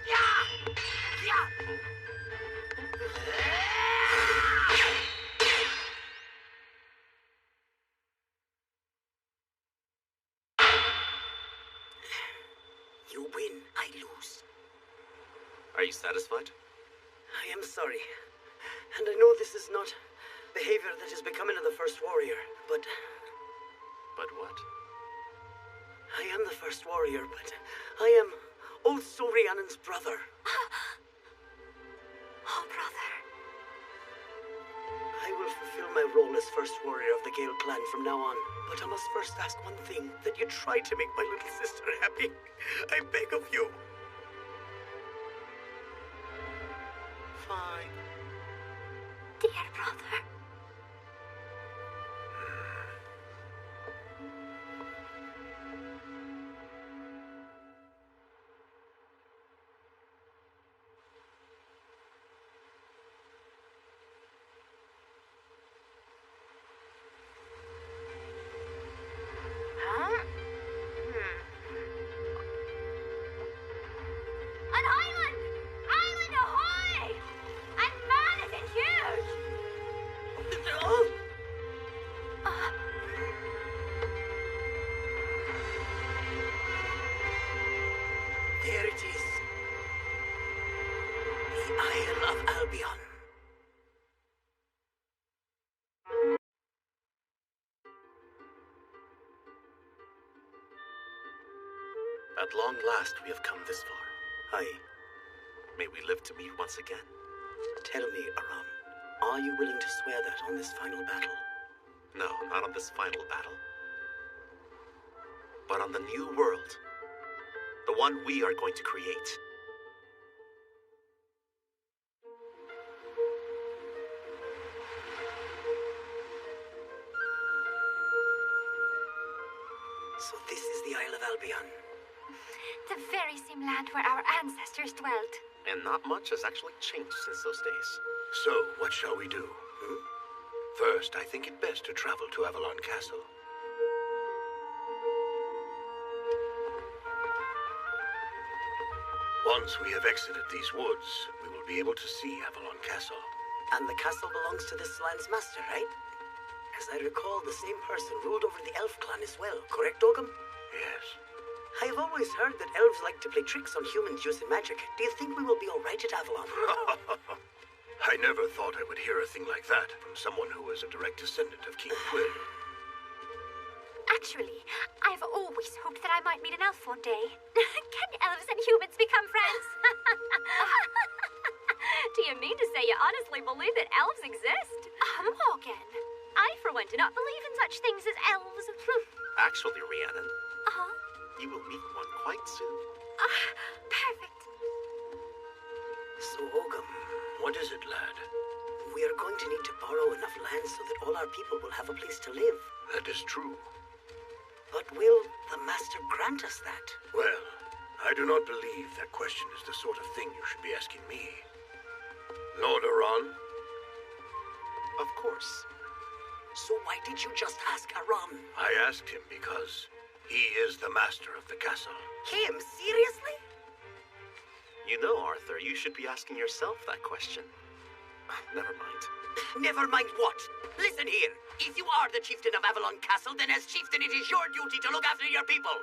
Yeah! Yeah! You win, I lose. Are you satisfied? I am sorry. And I know this is not behavior that is becoming of the First Warrior, but... But what? I am the First Warrior, but I am old Surianen's brother. Oh, brother. I will fulfill my role as First Warrior of the Gale clan from now on. But I must first ask one thing, that you try to make my little sister happy. I beg of you. Fine. Dear brother. An island! Island ahoy! And man, is it huge! There it is. The Isle of Albion. At long last, we have come this far. Aye. May we live to meet once again. Tell me, Aram, are you willing to swear that on this final battle? No, not on this final battle. But on the new world. The one we are going to create. So this is the Isle of Albion. The very same land where our ancestors dwelt. And not much has actually changed since those days. So, what shall we do? First, I think it best to travel to Avalon Castle. Once we have exited these woods, we will be able to see Avalon Castle. And the castle belongs to this land's master, right? As I recall, the same person ruled over the elf clan as well, correct, Ogham? Yes. I have always heard that elves like to play tricks on humans using magic. Do you think we will be all right at Avalon? I never thought I would hear a thing like that from someone who was a direct descendant of King Quill. Actually, I've always hoped that I might meet an elf one day. Can elves and humans become friends? Do you mean to say you honestly believe that elves exist? Morgan, I for one do not believe in such things as elves. Actually, Rhiannon, Uh-huh. you will meet one quite soon. Perfect. So, Ogham, What is it, lad? we are going to need to borrow enough land so that all our people will have a place to live. That is true. But will the master grant us that? Well, I do not believe that question is the sort of thing you should be asking me. Lord Aran? Of course. So why did you just ask Aram? I asked him because he is the master of the castle. Him? Seriously? You know, Arthur, you should be asking yourself that question. Never mind. Never mind what. Listen here. If you are the chieftain of Avalon Castle, then as chieftain it is your duty to look after your people.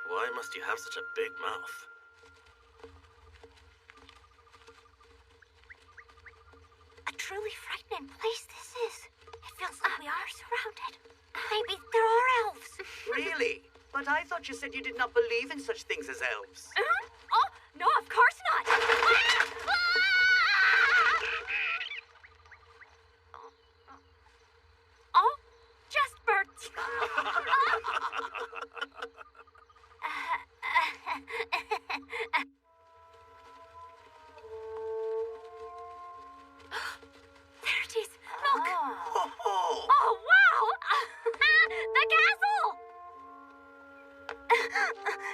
Why must you have such a big mouth? A truly frightening place this is. It feels like we are surrounded. Maybe there are elves. Really? But I thought you said you did not believe in such things as elves. Oh, no, of course not. Oh, just birds. There it is. Look. Oh, Oh, wow! The castle!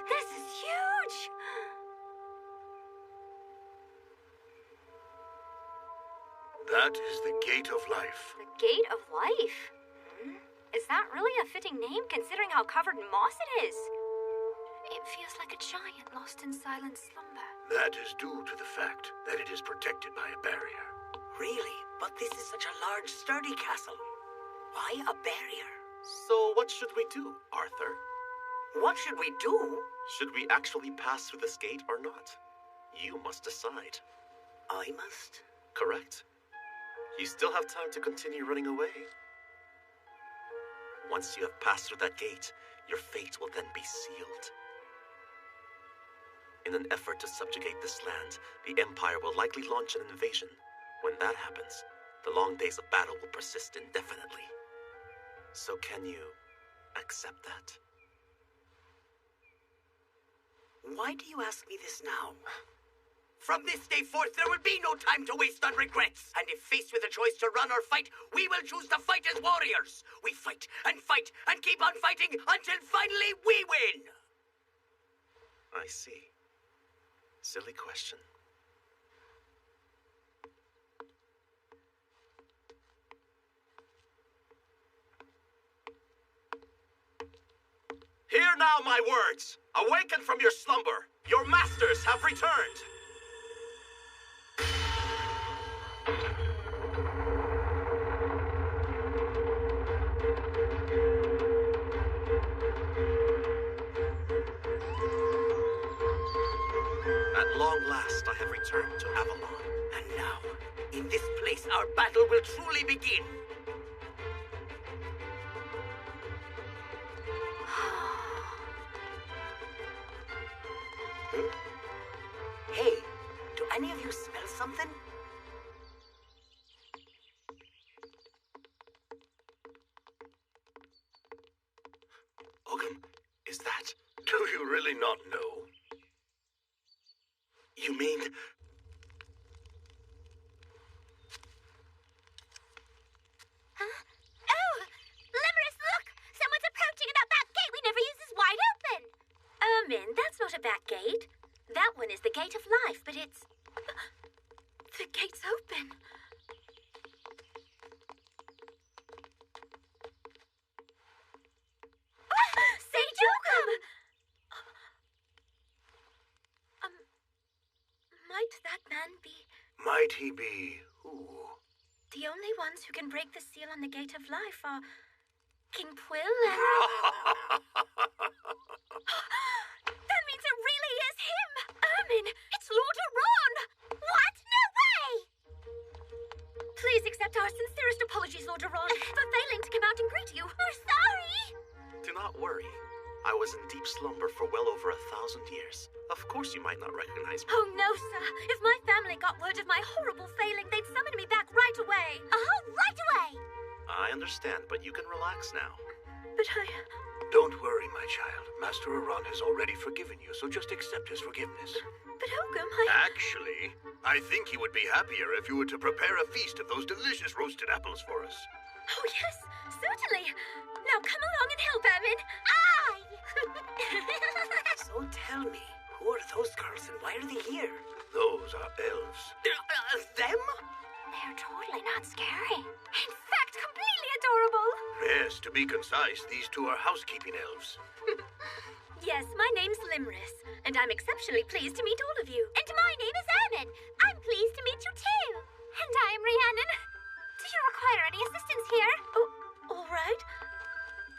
This is huge! That is the Gate of Life. The Gate of Life? Is that really a fitting name, considering how covered in moss it is? It feels like a giant lost in silent slumber. That is due to the fact that it is protected by a barrier. Really? But this is such a large, sturdy castle. Why a barrier? So what should we do, Arthur? What should we do? Should we actually pass through this gate or not? You must decide. I must. Correct. You still have time to continue running away. Once you have passed through that gate, your fate will then be sealed. In an effort to subjugate this land, the Empire will likely launch an invasion. When that happens, the long days of battle will persist indefinitely. So can you accept that? Why do you ask me this now? From this day forth, there will be no time to waste on regrets. And if faced with a choice to run or fight, we will choose to fight as warriors. We fight and keep on fighting until finally we win. I see. Silly question. Hear now my words. Awaken from your slumber. Your masters have returned. At long last, I have returned to Avalon. And now, in this place, our battle will truly begin. Hey, do any of you smell something? Ogham, is that... Do you really not know? You mean... Huh? Oh! Limerus, look! Someone's approaching and that back gate we never use is wide open! Ermin, that's not a back gate. That one is the gate of life, but it's... The gate's open. Sage Ogham! Might that man be Might he be who? the only ones who can break the seal on the gate of life are King Pwyll and... That means it really is him! Ermin, it's Lord Aron! What? No way! Please accept our sincerest apologies, Lord Aron, for failing to come out and greet you. We're sorry! Do not worry. I was in deep slumber for well over 1,000 years. Of course you might not recognize me. Oh, no, sir. If my family got word of my horrible failing, they'd summon me back right away. Oh, right away! I understand, but you can relax now. But I... Don't worry, my child. Master Aron has already forgiven you, so just accept his forgiveness. But Ogham, Actually, I think he would be happier if you were to prepare a feast of those delicious roasted apples for us. Oh, yes, certainly. Now come along and help, Ermin. Aye! So tell me, who are those girls and why are they here? Those are elves. Them? They're totally not scary. In fact, completely adorable. Yes, to be concise, these two are housekeeping elves. Yes, my name's Limerus, and I'm exceptionally pleased to meet all of you. And my name is Ermin. I'm pleased to meet you too. And I'm Rhiannon. Do you require any assistance here? Oh, all right.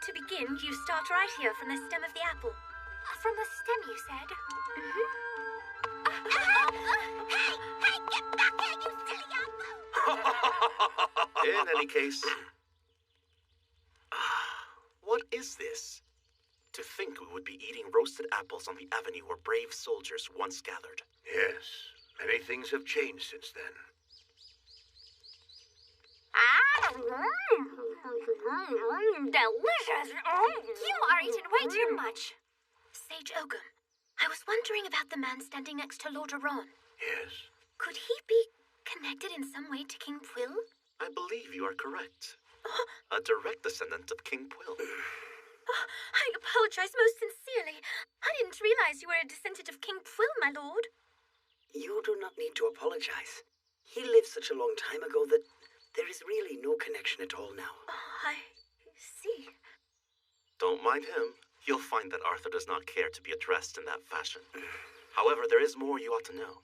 To begin, you start right here from the stem of the apple. From the stem, you said? Mm-hmm. Hey, get back here, you silly apple! In any case... What is this? To think we would be eating roasted apples on the avenue where brave soldiers once gathered. Yes, many things have changed since then. Delicious! You are eating way too much. Sage Ogham, I was wondering about the man standing next to Lord Aron. Yes. Could he be connected in some way to King Pwyll? I believe you are correct. A direct descendant of King Pwyll. I apologize most sincerely. I didn't realize you were a descendant of King Pwyll, my lord. You do not need to apologize. He lived such a long time ago that there is really no connection at all now. Oh, I see. Don't mind him. You'll find that Arthur does not care to be addressed in that fashion. However, there is more you ought to know.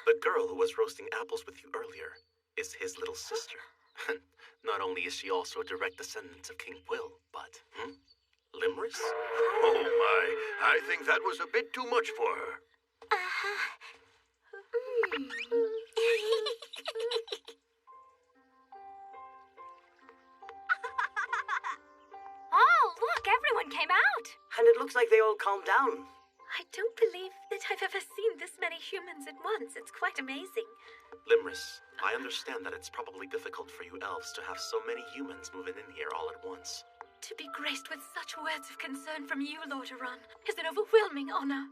The girl who was roasting apples with you earlier is his little sister. Not only is she also a direct descendant of King Quill, but, Limris? Oh my, I think that was a bit too much for her. Oh, look, everyone came out. And it looks like they all calmed down. I don't believe that I've ever seen this many humans at once. It's quite amazing. Limris, I understand that it's probably difficult for you elves to have so many humans moving in here all at once. To be graced with such words of concern from you, Lord Aran, is an overwhelming honor.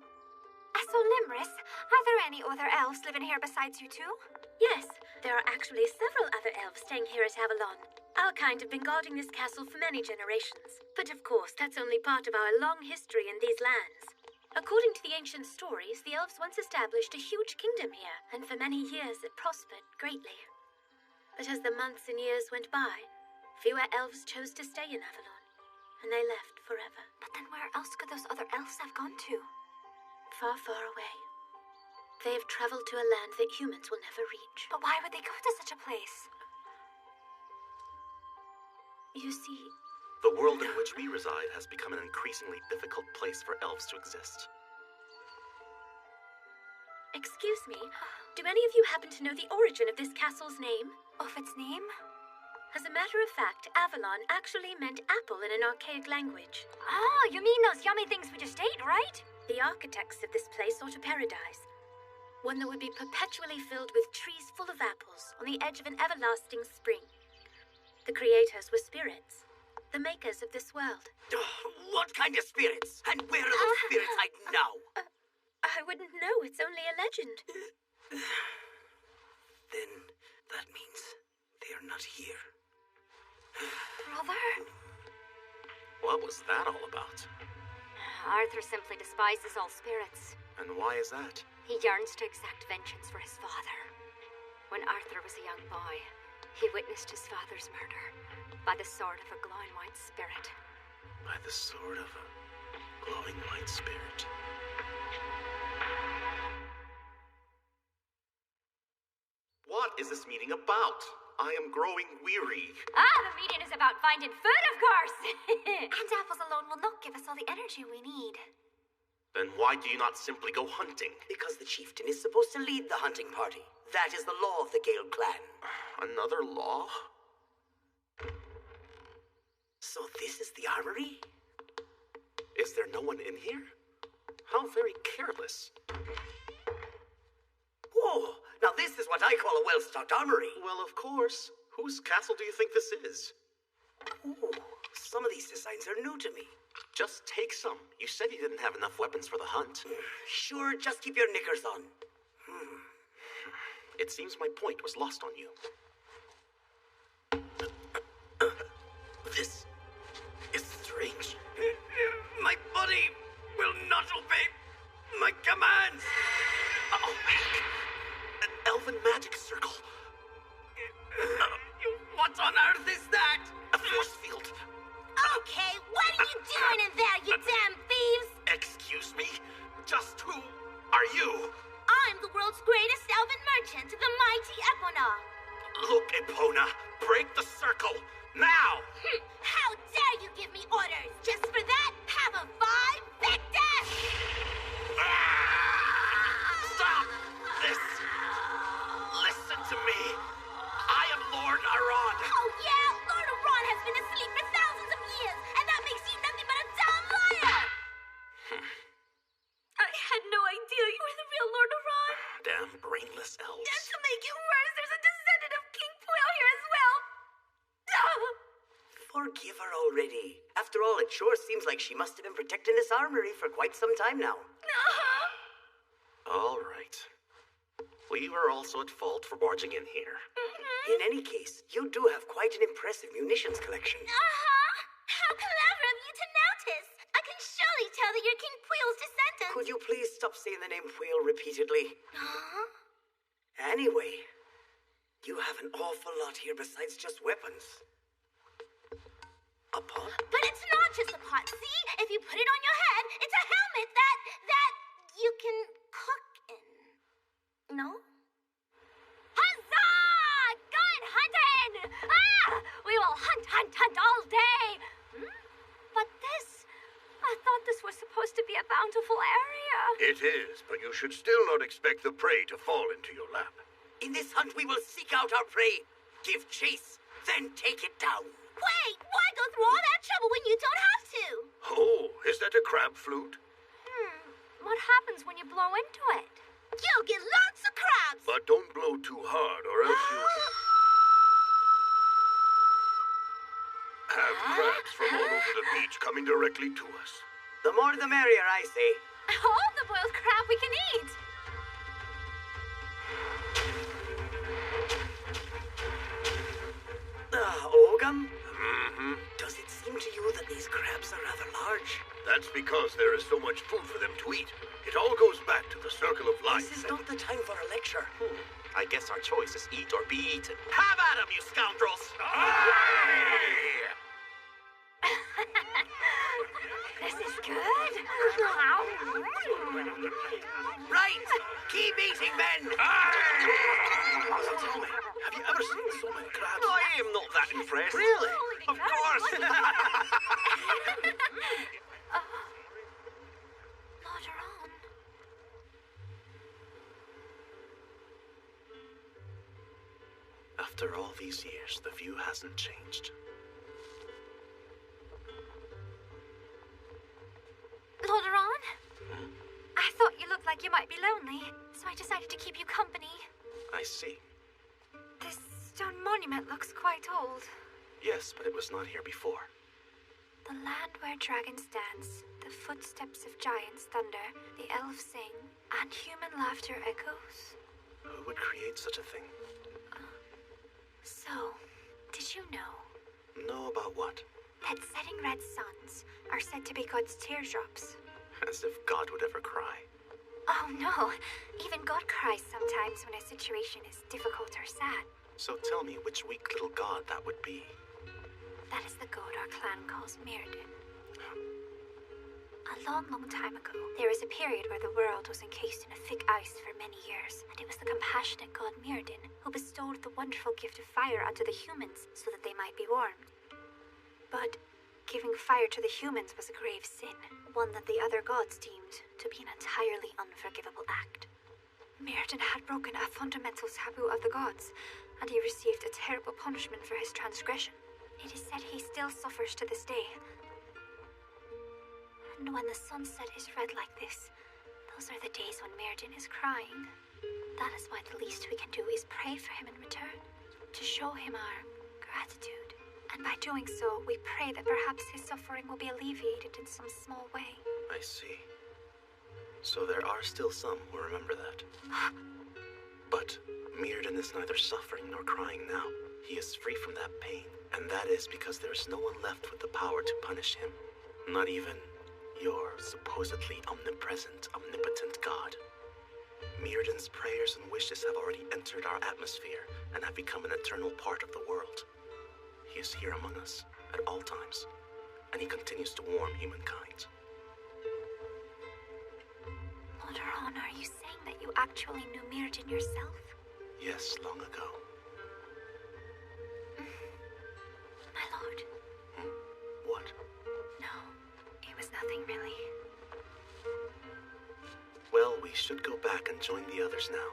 So, Limris, are there any other elves living here besides you two? Yes, there are actually several other elves staying here at Avalon. Our kind have been guarding this castle for many generations. But of course, that's only part of our long history in these lands. According to the ancient stories, the elves once established a huge kingdom here, and for many years it prospered greatly. But as the months and years went by, fewer elves chose to stay in Avalon, and they left forever. But then where else could those other elves have gone to? Far, far away. They have traveled to a land that humans will never reach. But why would they go to such a place? You see, The world in which we reside has become an increasingly difficult place for elves to exist. excuse me, do any of you happen to know the origin of this castle's name? Of its name? As a matter of fact, Avalon actually meant apple in an archaic language. Oh, you mean those yummy things we just ate, right? The architects of this place sought a paradise. One that would be perpetually filled with trees full of apples on the edge of an everlasting spring. The creators were spirits, the makers of this world. What kind of spirits? And where are those spirits hiding now? I wouldn't know, it's only a legend. Then that means they are not here. Brother? What was that all about? Arthur simply despises all spirits. And why is that? He yearns to exact vengeance for his father. When Arthur was a young boy, he witnessed his father's murder by the sword of a glowing white spirit. By the sword of a glowing white spirit. What is this meeting about? I am growing weary. The meeting is about finding food, of course! And apples alone will not give us all the energy we need. Then why do you not simply go hunting? Because the chieftain is supposed to lead the hunting party. That is the law of the Gale clan. Another law? So this is the armory? Is there no one in here? How very careless. Whoa! Now this is what I call a well-stocked armory. Well, of course. Whose castle do you think this is? Ooh, some of these designs are new to me. Just take some. You said you didn't have enough weapons for the hunt. Sure, just keep your knickers on. It seems my point was lost on you. This is strange. My body will not obey my commands. Oh, heck. An elven magic circle. What on earth is that? A force field. Okay, what are you doing in there, you damn thieves? Excuse me? Just who are you? I'm the world's greatest elven merchant, the mighty Epona. Look, Epona, break the circle. Now! How dare you give me orders? Just for that, have a vibe, Victor! Stop this! Listen to me. I am Lord Aran. Oh yeah, Lord Aran has been asleep for thousands of years, and that makes you nothing but a dumb liar! I had no idea you were the real Lord Aran. Damn brainless elves. And to make it worse, there's a descendant of King Quill here as well. Forgive her already. After all, it sure seems like she must have been protecting this armory for quite some time now. All right. We were also at fault for barging in here. In any case, you do have quite an impressive munitions collection. How clever of you to notice! I can surely tell that you're King Puel's descendant. Could you please stop saying the name Puel repeatedly? Anyway, you have an awful lot here besides just weapons. A pot? But it's not just a pot, see? If you put it on your head, it's a helmet that you can cook bountiful area. It is, but you should still not expect the prey to fall into your lap. In this hunt, we will seek out our prey, give chase, then take it down. Wait, why go through all that trouble when you don't have to? Oh, is that a crab flute? What happens when you blow into it? You'll get lots of crabs. But don't blow too hard, or else you have crabs from all over the beach coming directly to us. The more the merrier, I say. All the boiled crab we can eat. Ogham? Mm-hmm. Does it seem to you that these crabs are rather large? That's because there is so much food for them to eat. It all goes back to the circle of life. This is not the time for a lecture. I guess our choice is eat or be eaten. Have at 'em, you scoundrels! This is good. Right! Keep eating, men! So tell me, have you ever seen so many crabs? I am not that impressed. Really? Of course. Lordaeron. After all these years, the view hasn't changed. Lordaeron? I thought you looked like you might be lonely, so I decided to keep you company. I see. This stone monument looks quite old. Yes, but it was not here before. The land where dragons dance, the footsteps of giants thunder, the elves sing, and human laughter echoes. Who would create such a thing? So, did you know Know about what? that setting red suns are said to be God's teardrops? As if God would ever cry. Oh no, even God cries sometimes when a situation is difficult or sad. So tell me which weak little god that would be. That is the god our clan calls Mirrodin. A long, long time ago, there was a period where the world was encased in a thick ice for many years, and it was the compassionate god Mirrodin who bestowed the wonderful gift of fire onto the humans so that they might be warmed. But giving fire to the humans was a grave sin, one that the other gods deemed to be an entirely unforgivable act. Mirrodin had broken a fundamental taboo of the gods, and he received a terrible punishment for his transgression. It is said he still suffers to this day. And when the sunset is red like this, those are the days when Mirrodin is crying. That is why the least we can do is pray for him in return, to show him our gratitude. And by doing so, we pray that perhaps his suffering will be alleviated in some small way. I see. So there are still some who remember that. But Mirrodin is neither suffering nor crying now. He is free from that pain, and that is because there is no one left with the power to punish him. Not even your supposedly omnipresent, omnipotent God. Mirrodin's prayers and wishes have already entered our atmosphere and have become an eternal part of the world. He is here among us at all times, and he continues to warm humankind. Lordaeron, are you saying that you actually knew Mirrodin yourself? Yes, long ago. My lord. What? No, it was nothing really. Well, we should go back and join the others now.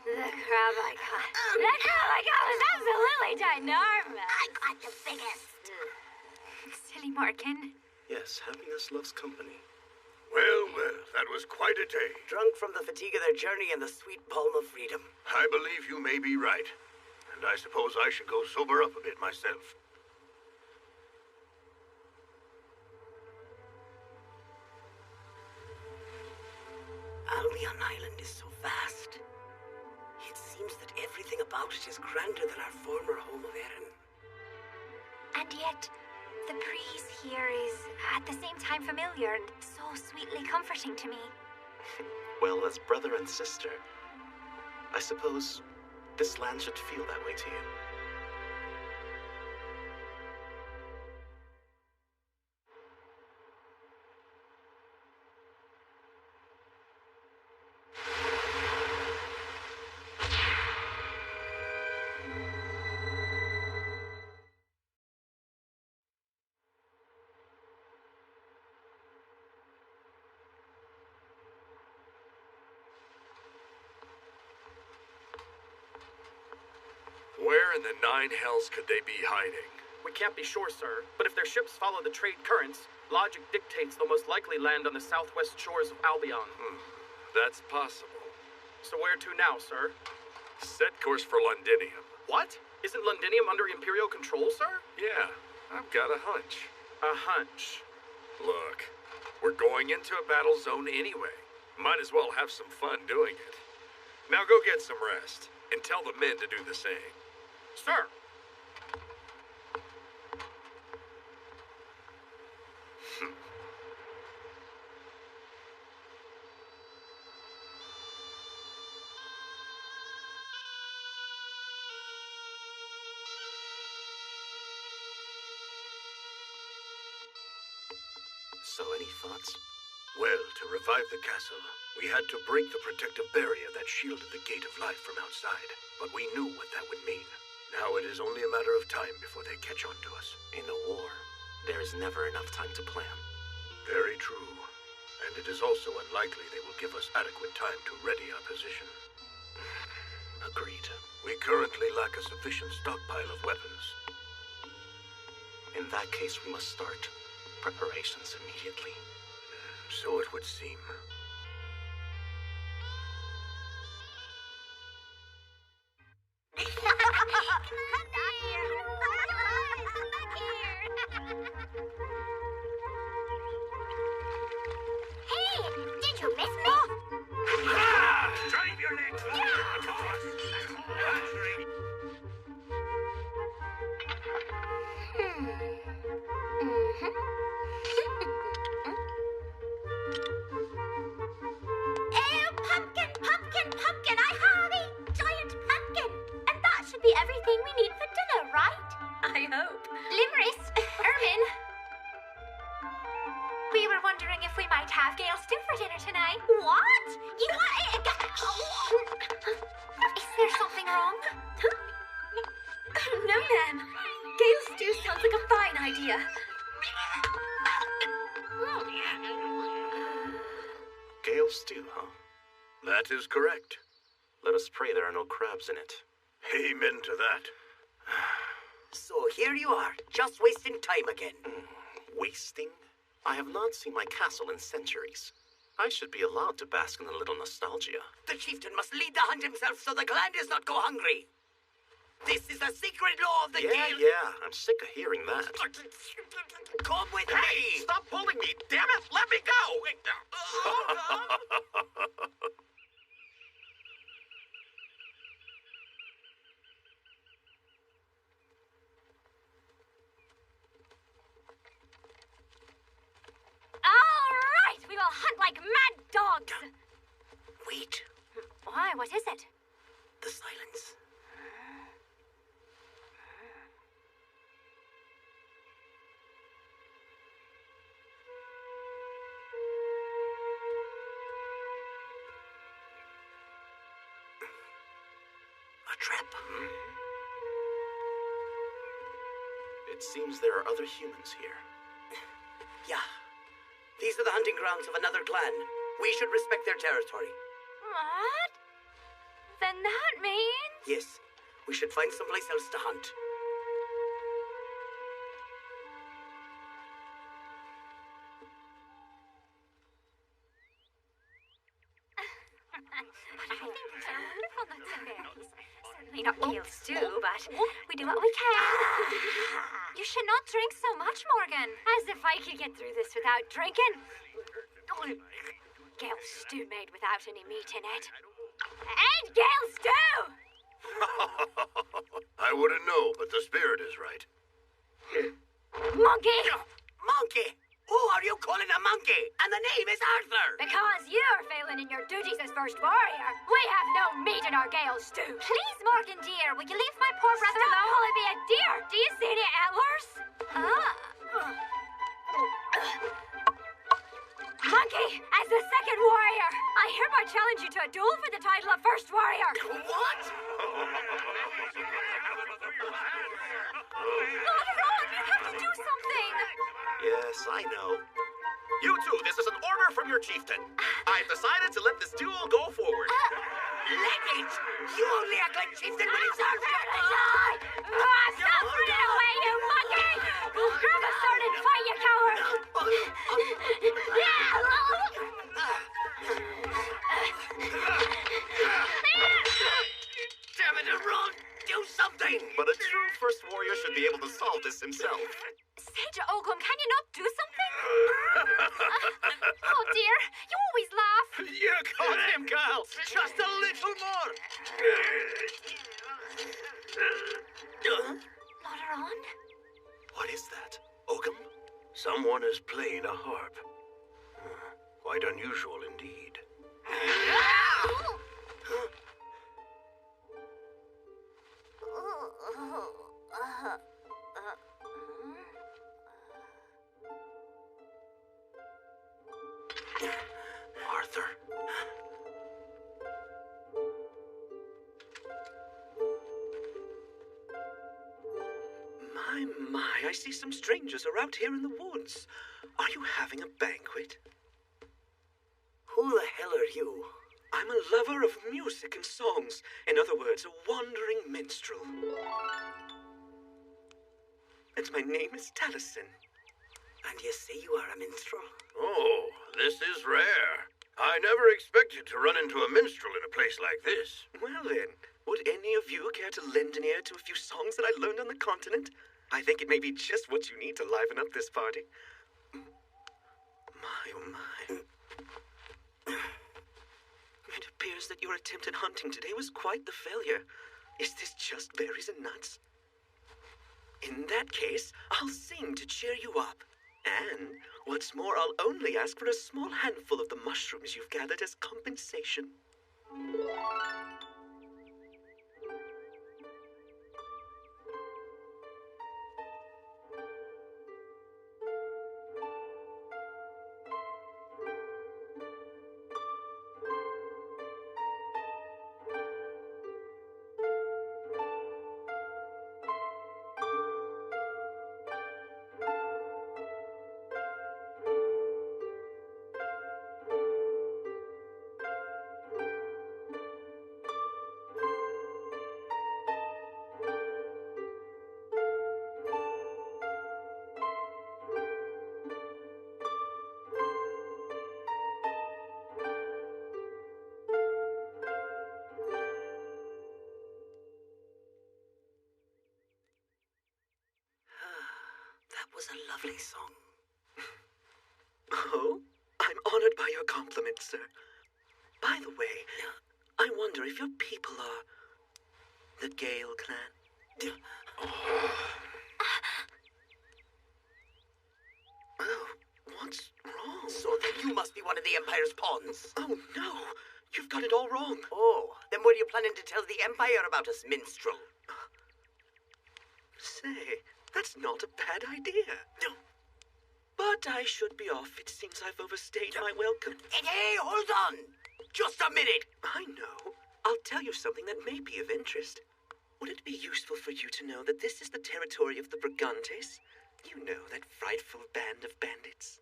The crab I caught. The crab I caught was absolutely ginormous. I got the biggest. Silly Morgan. Yes, happiness loves company. Well, well, that was quite a day. Drunk from the fatigue of their journey and the sweet balm of freedom. I believe you may be right. And I suppose I should go sober up a bit myself. Albion Island is so vast. It seems that everything about it is grander than our former home of Erin. And yet, the breeze here is at the same time familiar and so sweetly comforting to me. Well, as brother and sister, I suppose this land should feel that way to you. Where in the nine hells could they be hiding? We can't be sure, sir, but if their ships follow the trade currents, logic dictates they'll most likely land on the southwest shores of Albion. That's possible. So where to now, sir? Set course for Londinium. What? Isn't Londinium under Imperial control, sir? Yeah, I've got a hunch. A hunch. Look, we're going into a battle zone anyway. Might as well have some fun doing it. Now go get some rest, and tell the men to do the same. Sir! So, any thoughts? Well, to revive the castle, we had to break the protective barrier that shielded the Gate of Life from outside. But we knew what that would mean. Now it is only a matter of time before they catch on to us. In a war, there is never enough time to plan. Very true. And it is also unlikely they will give us adequate time to ready our position. Agreed. We currently lack a sufficient stockpile of weapons. In that case, we must start preparations immediately. So it would seem. Hey, did you miss me? Drive your legs across. Pumpkin, pumpkin, pumpkin, I have a giant pumpkin. And that should be everything we need for dinner, right? I hope. Limerys, Ermin. We were wondering if we might have Gale stew for dinner tonight. What? You want it? Is there something wrong? No, ma'am. Gale stew sounds like a fine idea. Gale stew, huh? That is correct. Let us pray there are no crabs in it. Amen to that. So here you are, just wasting time again. Wasting? I have not seen my castle in centuries. I should be allowed to bask in a little nostalgia. The chieftain must lead the hunt himself so the clan does not go hungry. This is a secret law of the Gale. Yeah, I'm sick of hearing that. Come with me. Stop pulling me, damn it! Let me go! All right, we will hunt like mad dogs. Wait, Why, what is it? the silence. A trap. It seems there are other humans here. Yeah. These are the hunting grounds of another clan. We should respect their territory. What? Then that means... Yes, we should find someplace else to hunt. But I think they're wonderful nuts and berries. Certainly not Gale stew, but we do what we can. You should not drink so much, Morgan. As if I could get through this without drinking. Gale stew made without any meat in it. Ain't Gale stew! I wouldn't know, but the spirit is right. Monkey! Monkey! Who are you calling a monkey? And the name is Arthur! Because you're failing in your duties as first warrior. We have no meat in our Gale stew. Please, Morgan dear, will you leave my poor breath alone? Stop calling me a deer! Do you see any antlers? Monkey, as the second warrior, I hereby challenge you to a duel for the title of first warrior. What? Ron, you have to do something. Yes, I know. You two, this is an order from your chieftain. I've decided to let this duel go forward. Let it! You only act like chieftain when he serves you! Stop running away, you monkey! Grab a sword and fight, you coward! Damn it, Ron! Do something! But a true first warrior should be able to solve this himself. Sage Ogham, can you not do something? Oh dear, you always laugh. You caught him, girl! Just a little more! Loderon? What is that? Ogham? Someone is playing a harp. Quite unusual indeed. Arthur. My, I see some strangers are out here in the woods. Are you having a banquet? Who the hell are you? I'm a lover of music and songs. In other words, a wandering minstrel. And my name is Taliesin. And you say you are a minstrel? Oh, this is rare. I never expected to run into a minstrel in a place like this. Well then, would any of you care to lend an ear to a few songs that I learned on the continent? I think it may be just what you need to liven up this party. My, oh my. It appears that your attempt at hunting today was quite the failure. Is this just berries and nuts? In that case, I'll sing to cheer you up. And, what's more, I'll only ask for a small handful of the mushrooms you've gathered as compensation. That was a lovely song. Oh, I'm honored by your compliment, sir. By the way, I wonder if your people are the Gale clan. Oh, what's wrong? So then you must be one of the Empire's pawns. Oh, no. You've got it all wrong. Oh, then were you planning to tell the Empire about us, minstrel? Say, that's not a bad idea. But I should be off. It seems I've overstayed my welcome. Hey, hold on! Just a minute! I know. I'll tell you something that may be of interest. Would it be useful for you to know that this is the territory of the Brigantes? You know, that frightful band of bandits.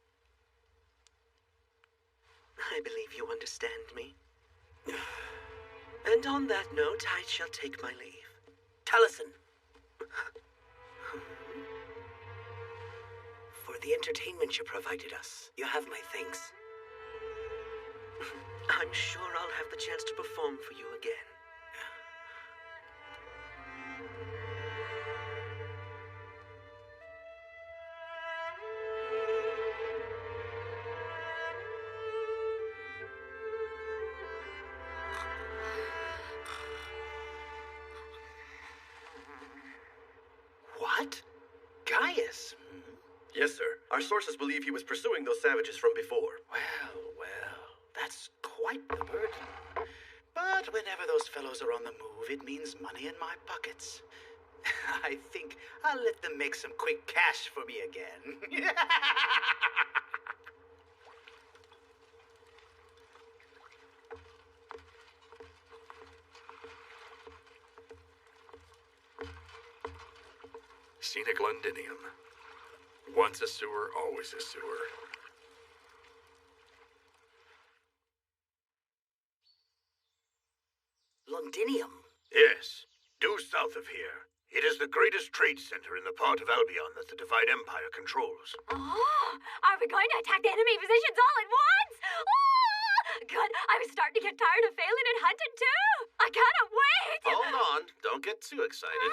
I believe you understand me. And on that note, I shall take my leave. Taliesin. For the entertainment you provided us, you have my thanks. I'm sure I'll have the chance to perform for you again. What? Gaius? Yes, sir. Our sources believe he was pursuing those savages from before. Well, that's quite the burden. But whenever those fellows are on the move, it means money in my pockets. I think I'll let them make some quick cash for me again. Scenic Londinium. Once a sewer, always a sewer. Londinium? Yes, due south of here. It is the greatest trade center in the part of Albion that the Divide Empire controls. Oh, are we going to attack the enemy positions all at once? Oh, good. I was starting to get tired of failing at hunting too. I cannot wait. Hold on. Don't get too excited.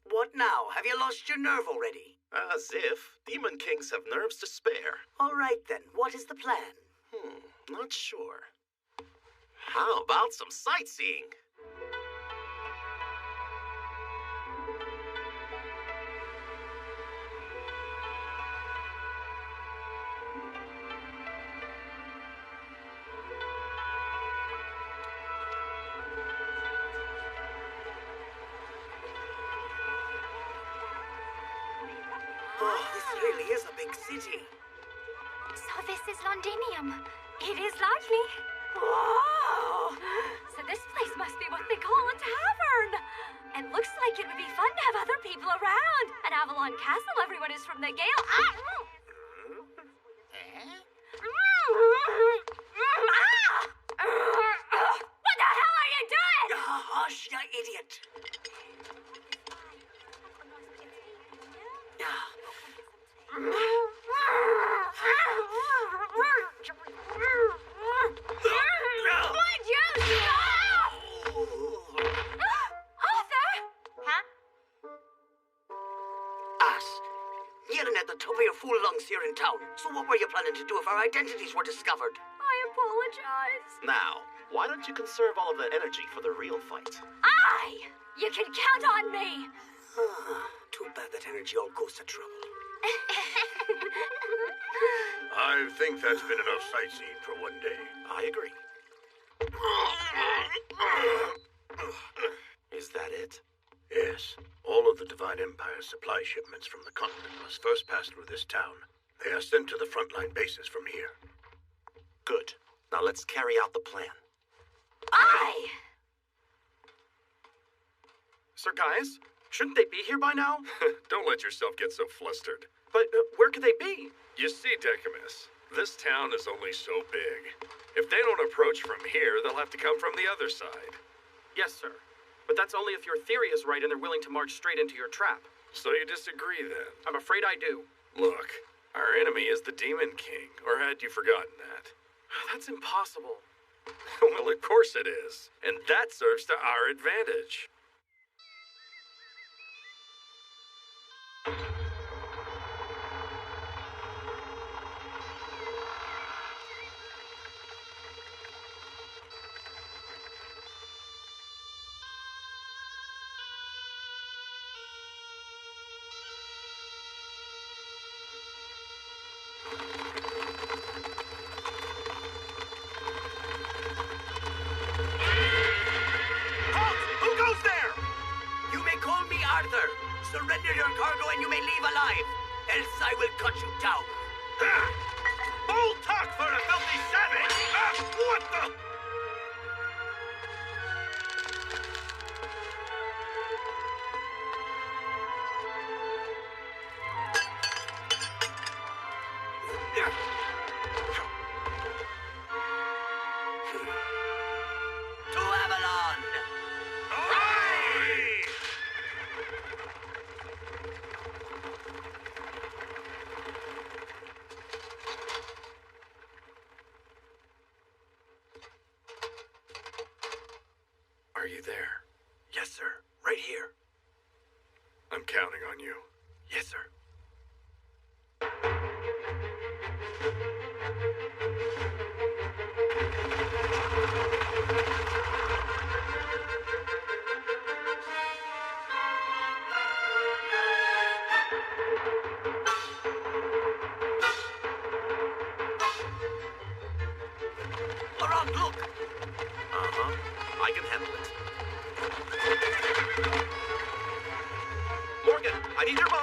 What now? Have you lost your nerve already? As if. Demon Kings have nerves to spare. All right then, what is the plan? Not sure. How about some sightseeing? Oh, this really is a big city. So this is Londinium. It is lovely. Whoa! So this place must be what they call a tavern. It looks like it would be fun to have other people around. At Avalon Castle, everyone is from the Gale. What the hell are you doing? Hush, you idiot. Would you stop? Arthur? Huh? Ass. Yelling at the top of your fool lungs here in town. So what were you planning to do if our identities were discovered? I apologize. Now, why don't you conserve all of that energy for the real fight? You can count on me. Too bad that energy all goes to trouble. I think that's been enough sightseeing for one day. I agree. Is that it? Yes. All of the Divine Empire's supply shipments from the continent must first pass through this town. They are sent to the frontline bases from here. Good. Now let's carry out the plan. Sir Gaius, shouldn't they be here by now? Don't let yourself get so flustered. But where could they be? You see, Decimus, this town is only so big. If they don't approach from here, they'll have to come from the other side. Yes, sir. But that's only if your theory is right and they're willing to march straight into your trap. So you disagree, then? I'm afraid I do. Look, our enemy is the Demon King, or had you forgotten that? That's impossible. Well, of course it is. And that serves to our advantage. Arthur, surrender your cargo and you may leave alive, else I will cut you down. Bold talk for a filthy savage! What the? To Avalon! Aye! Are you there? Yes, sir. Right here. I'm counting on you. Yes, sir. Laurent, look! I can handle it. Morgan, I need your boat.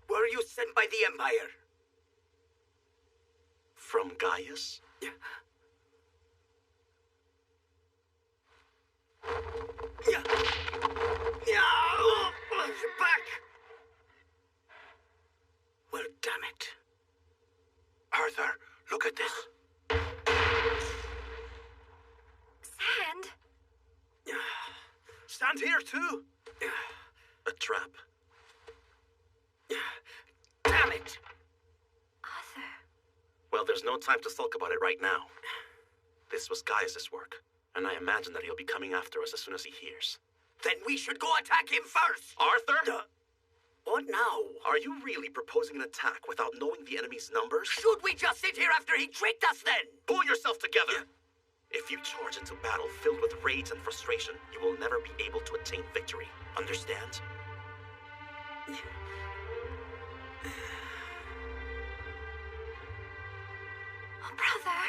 Were you sent by the Empire? From Gaius? Yeah. too. A trap. Damn it! Arthur. Well, there's no time to sulk about it right now. This was Gaius' work, and I imagine that he'll be coming after us as soon as he hears. Then we should go attack him first! Arthur? What now? Are you really proposing an attack without knowing the enemy's numbers? Should we just sit here after he tricked us then? Pull yourself together! If you charge into battle filled with rage and frustration, you will never be able to attain victory. Understand? Oh, brother.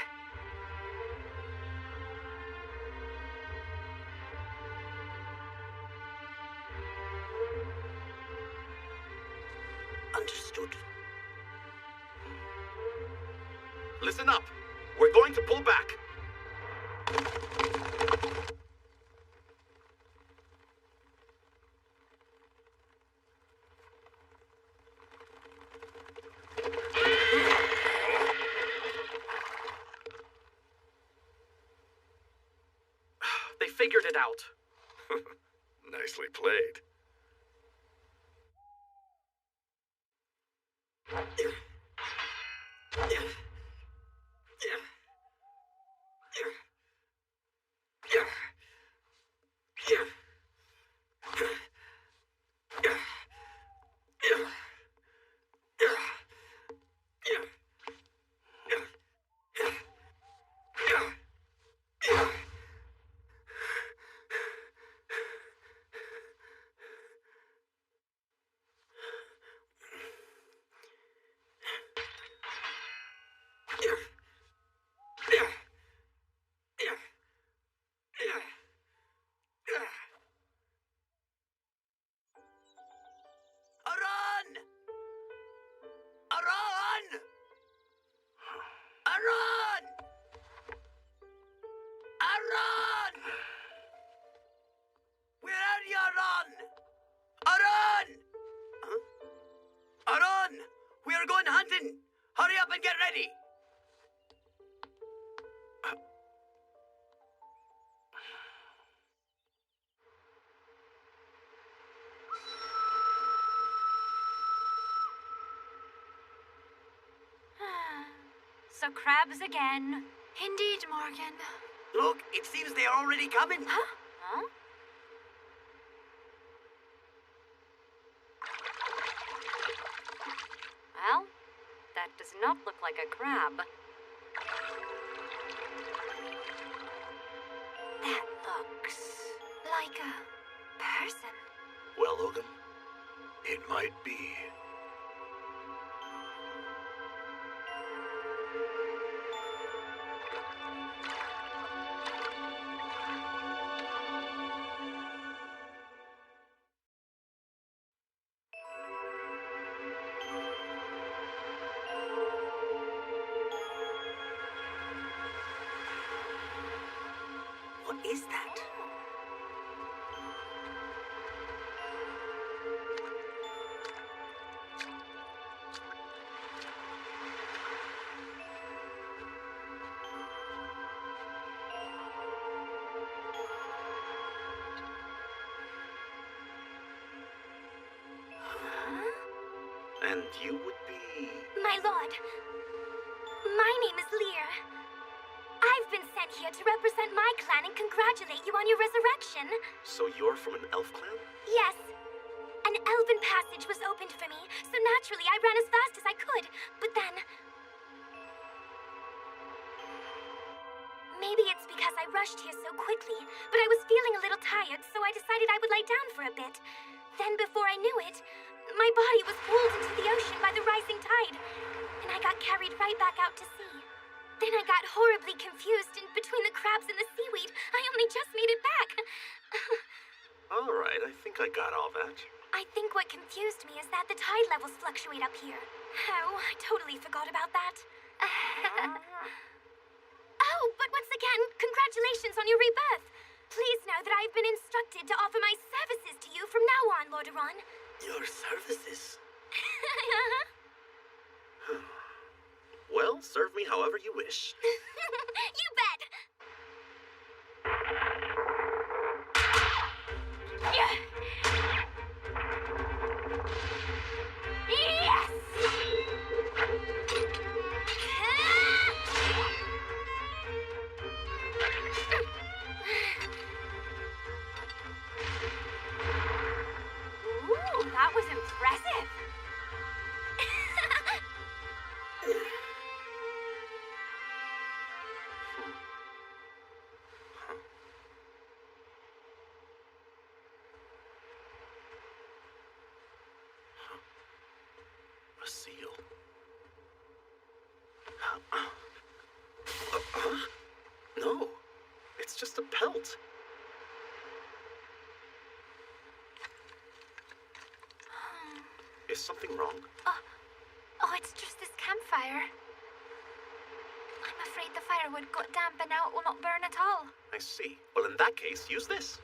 Understood. Listen up! We're going to pull back! They figured it out. Nicely played. Hurry up and get ready! So crabs again. Indeed, Morgan. Look, it seems they are already coming. Huh? Huh? Well, that does not look like a crab. That looks like a person. Well, Logan? It might be. What is that? And you would be... My lord, my name is Lear. I've been sent here to represent my clan and congratulate you on your resurrection. So you're from an elf clan? Yes. An elven passage was opened for me, so naturally I ran as fast as I could. But then... maybe it's because I rushed here so quickly, but I was feeling a little tired, so I decided I would lie down for a bit. Then before I knew it, my body was pulled into the ocean by the rising tide, and I got carried right back out to sea. Then I got horribly confused, and between the crabs and the seaweed, I only just made it back. All right, I think I got all that. I think what confused me is that the tide levels fluctuate up here. Oh, I totally forgot about that. Oh, but once again, congratulations on your rebirth. Please know that I've been instructed to offer my services to you from now on, Lordaeron. Your services? Well, serve me however you wish. You bet! Yeah. That was impressive. A seal. No, it's just a pelt. Is something wrong? Oh, it's just this campfire. I'm afraid the firewood got damp and now it will not burn at all. I see. Well, in that case, use this.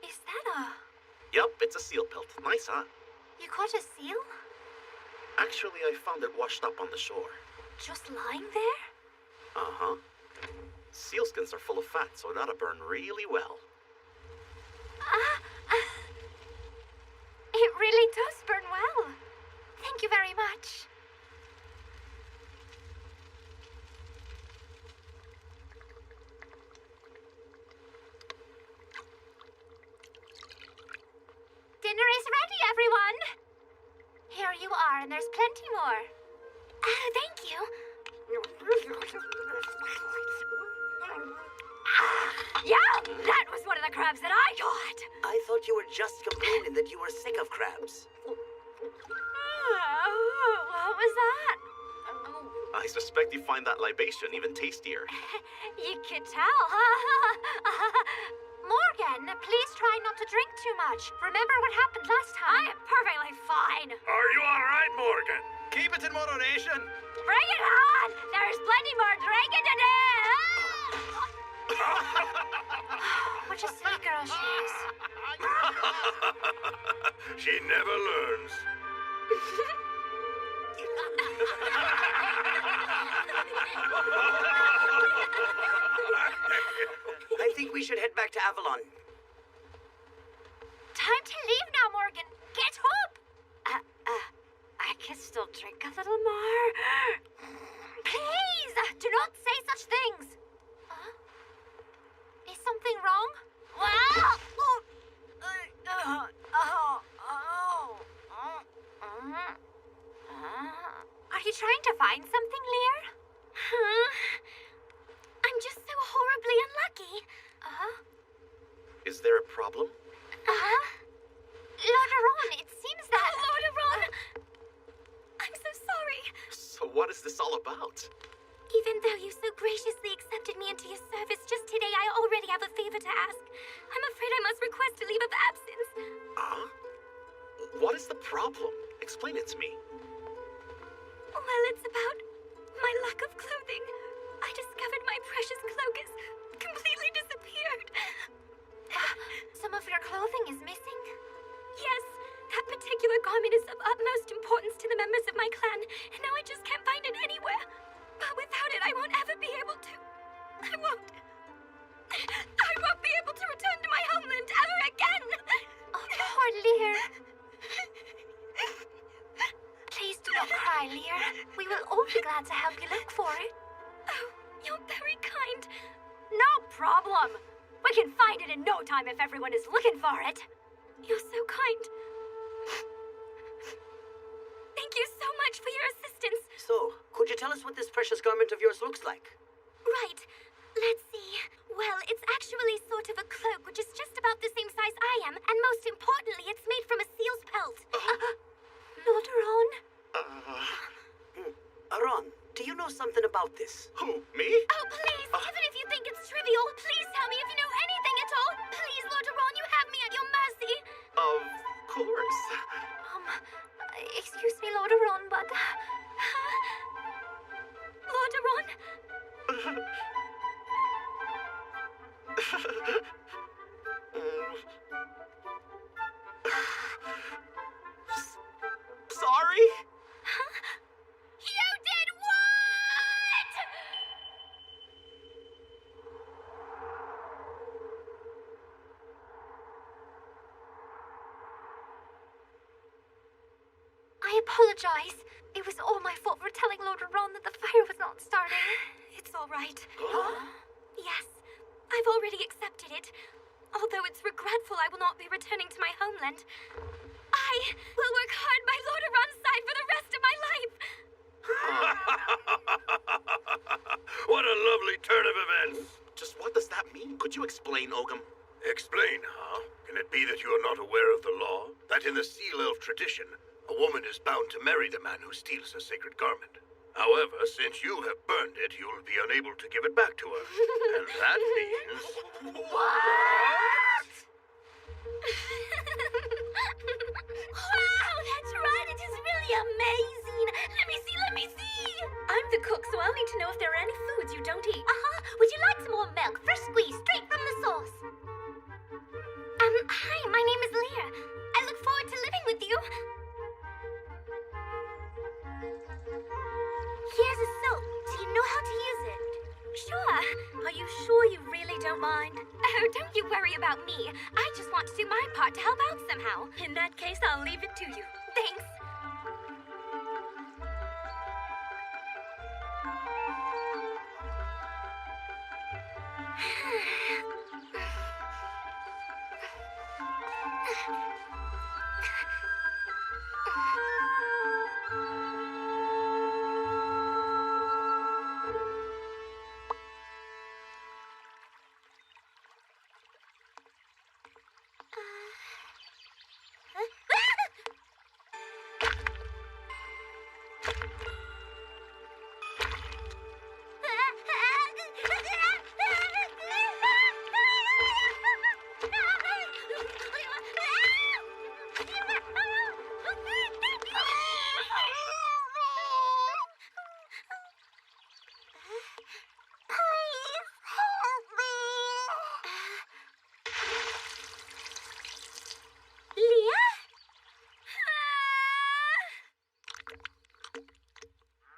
Is that Yup, it's a seal pelt. Nice, huh? You caught a seal? Actually, I found it washed up on the shore. Just lying there? Uh-huh. Sealskins are full of fat, so it ought to burn really well. It really does burn well. Thank you very much. Dinner is ready, everyone. Here you are, and there's plenty more. Thank you. Yeah, that was one of the crabs that I caught. I thought you were just complaining that you were sick of crabs. What was that? I suspect you find that libation even tastier. You could tell. Morgan, please try not to drink too much. Remember what happened last time? I am perfectly fine. Are you all right, Morgan? Keep it in moderation. Bring it on! There's plenty more drinking to do! What a silly girl she is. She never learns. I think we should head back to Avalon. Time to leave now, Morgan. Get up! I can still drink a little more. Please, do not say such things. Is something wrong? Well... Are you trying to find something, Lear? I'm just so horribly unlucky. Is there a problem? Lauderon, it seems that... Lauderon! I'm so sorry. So what is this all about? Even though you so graciously accepted me into your service just today, I already have a favor to ask. I'm afraid I must request a leave of absence. What is the problem? Explain it to me. Well, it's about my lack of clothing. I discovered my precious cloak has completely disappeared. Some of your clothing is missing? Yes, that particular garment is of utmost importance to the members of my clan, and now I just can't find it anywhere. But without it, I won't ever be able to. I won't be able to return to my homeland ever again. Oh, poor Lear. Please do not cry, Lear. We will all be glad to help you look for it. Oh, you're very kind. No problem. We can find it in no time if everyone is looking for it. You're so kind. Thank you so much for your assistance. So, could you tell us what this precious garment of yours looks like? Right. Let's see. Well, it's actually sort of a cloak, which is just about the same size I am, and most importantly, it's made from a seal's pelt. Lauderon? Aron, do you know something about this? Who, me? Oh, please, even if you think it's trivial, please tell me if you know anything at all. Please, Lord Aron, you have me at your mercy. Of course. Excuse me, Lauderon, but... Lord Aron? Sorry? You did what? I apologize. It was all my fault for telling Lauderon that the fire was not starting. It's all right. Yes, I've already accepted it. Although it's regretful I will not be returning to my homeland, I will work hard by Lord Aron's side for the rest of my life. What a lovely turn of events. Just what does that mean? Could you explain, Ogum? Explain, huh? Can it be that you are not aware of the law? That in the Seal Elf tradition, a woman is bound to marry the man who steals her sacred garment. However, since you have burned it, you'll be unable to give it back to her. And that means... What? Wow, that's right. It is really amazing. Let me see. I'm the cook, so I'll need to know if there are any foods you don't eat. Would you like some more milk? Fresh squeeze, straight from the source. Hi, my name is Leah. I look forward to living with you. Here's a soap. Do you know how to use it? Sure. Are you sure you really don't mind? Oh, don't you worry about me. I just want to do my part to help out somehow. In that case, I'll leave it to you. Thanks.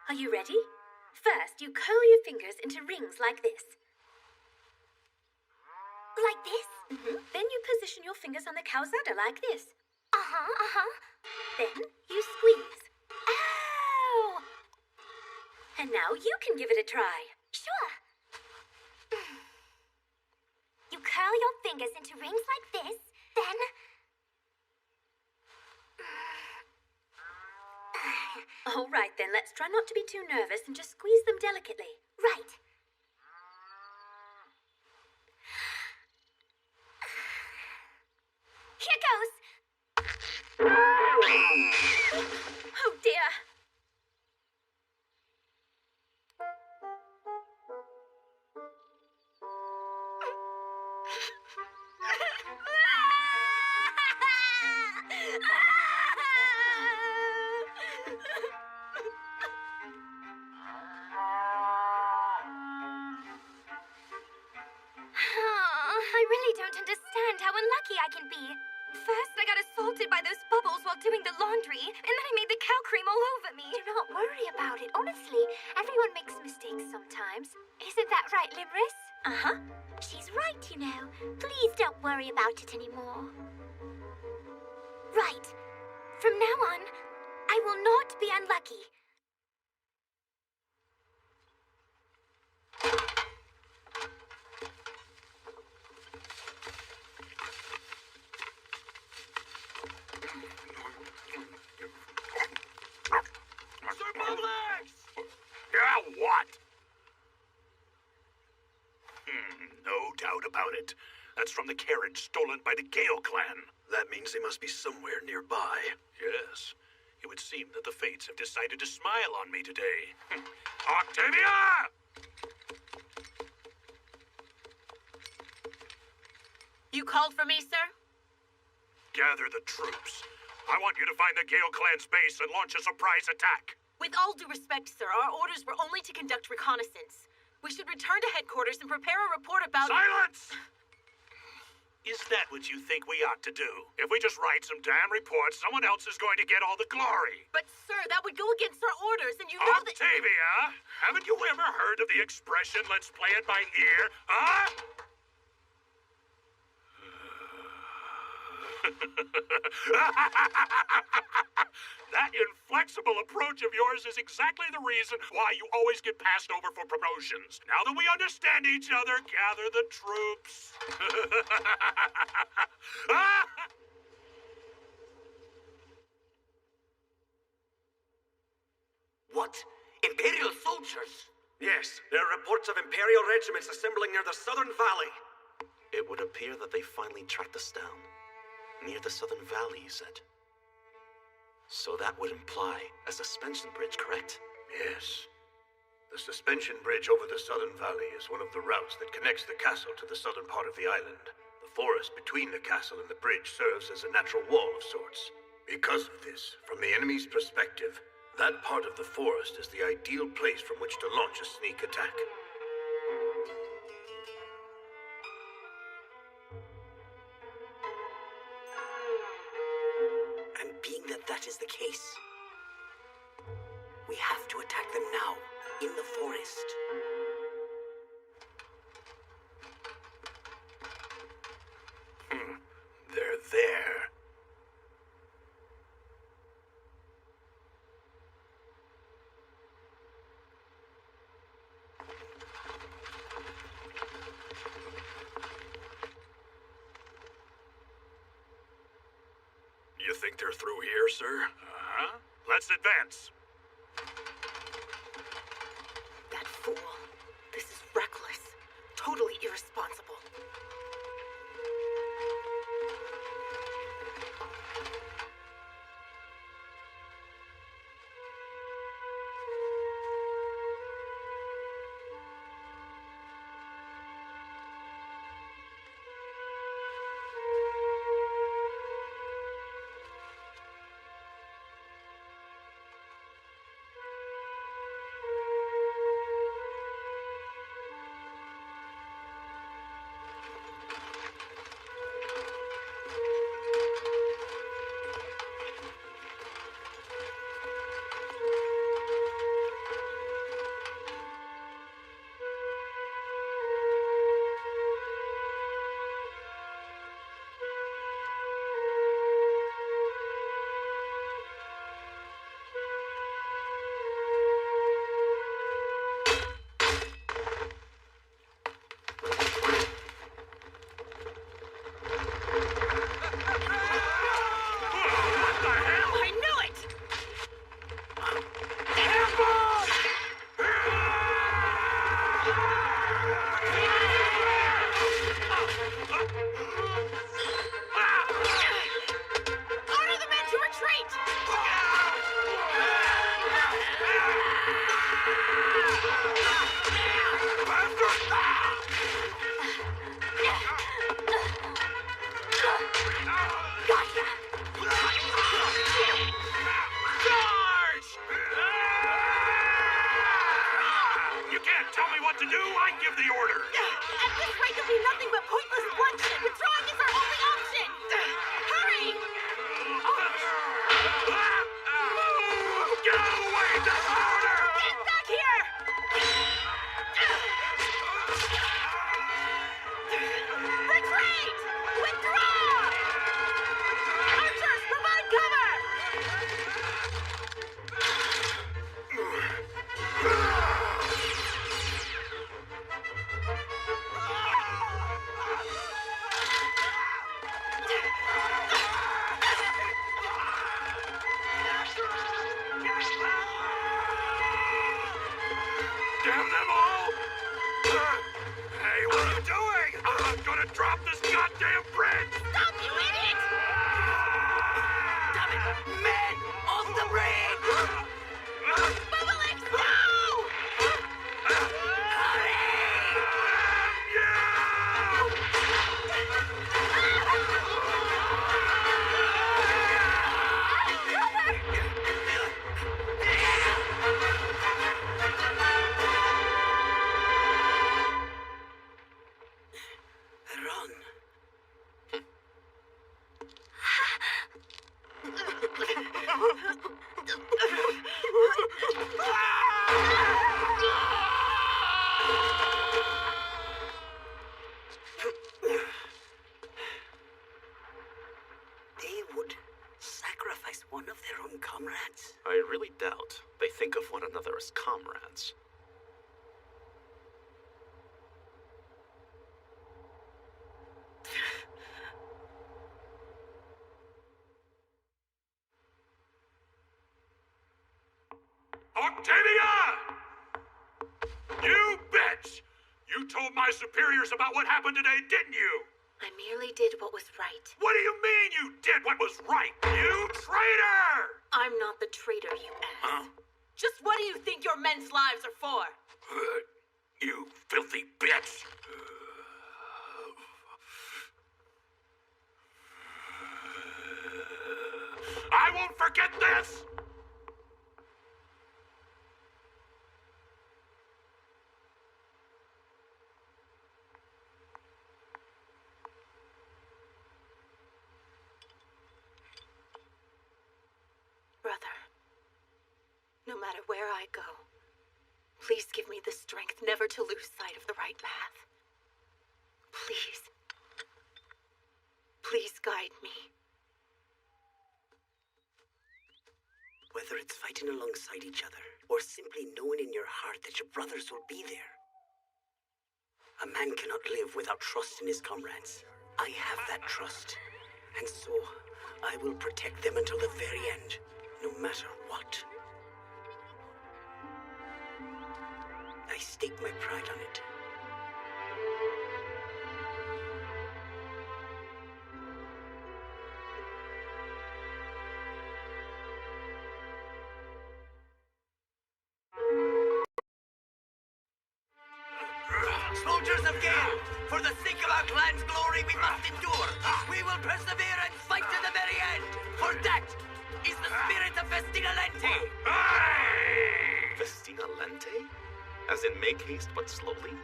Are you ready? First, you curl your fingers into rings like this. Like this? Then you position your fingers on the cow's udder like this. Then you squeeze. Ow! And now you can give it a try. Sure. You curl your fingers into rings like this, then... All right, then, let's try not to be too nervous and just squeeze them delicately. Right. Here goes. Oh, dear. I really don't understand how unlucky I can be. First, I got assaulted by those bubbles while doing the laundry, and then I made the cow cream all over me. Do not worry about it. Honestly, everyone makes mistakes sometimes. Isn't that right, Limris? She's right, you know. Please don't worry about it anymore. Right. From now on, I will not be unlucky. Yeah, what? No doubt about it. That's from the carriage stolen by the Gale clan. That means they must be somewhere nearby. Yes. It would seem that the Fates have decided to smile on me today. Octavia! You called for me, sir? Gather the troops. I want you to find the Gale clan's base and launch a surprise attack. With all due respect, sir, our orders were only to conduct reconnaissance. We should return to headquarters and prepare a report about— Silence! Is that what you think we ought to do? If we just write some damn reports, someone else is going to get all the glory. But, sir, that would go against our orders, and you know that— Octavia, haven't you ever heard of the expression, let's play it by ear, huh? That flexible approach of yours is exactly the reason why you always get passed over for promotions. Now that we understand each other, gather the troops. What? Imperial soldiers? Yes, there are reports of Imperial regiments assembling near the Southern Valley. It would appear that they finally tracked us down. Near the Southern Valley, you said. So that would imply a suspension bridge, correct? Yes. The suspension bridge over the Southern Valley is one of the routes that connects the castle to the southern part of the island. The forest between the castle and the bridge serves as a natural wall of sorts. Because of this, from the enemy's perspective, that part of the forest is the ideal place from which to launch a sneak attack. And being that that is the case, we have to attack them now, in the forest. They're there. You think they're through here, sir? Uh-huh. Let's advance. That fool. This is reckless. Totally irresponsible. One of their own comrades? I really doubt they think of one another as comrades. Octavia! You bitch! You told my superiors about what happened today, didn't you? I merely did what was right. What do you mean you did what was right? You traitor! I'm not the traitor, you ass. Huh? Just what do you think your men's lives are for? You filthy bitch! I won't forget this! Brother, no matter where I go, please give me the strength never to lose sight of the right path. Please. Please guide me. Whether it's fighting alongside each other, or simply knowing in your heart that your brothers will be there. A man cannot live without trust in his comrades. I have that trust, and so I will protect them until the very end, no matter what. I stake my pride on it. Soldiers of Gale, for the sake of our clan's glory, we must endure. We will persevere and fight to the very end. For that is the spirit of Festina Lente. Festina Lente? As in make haste but slowly?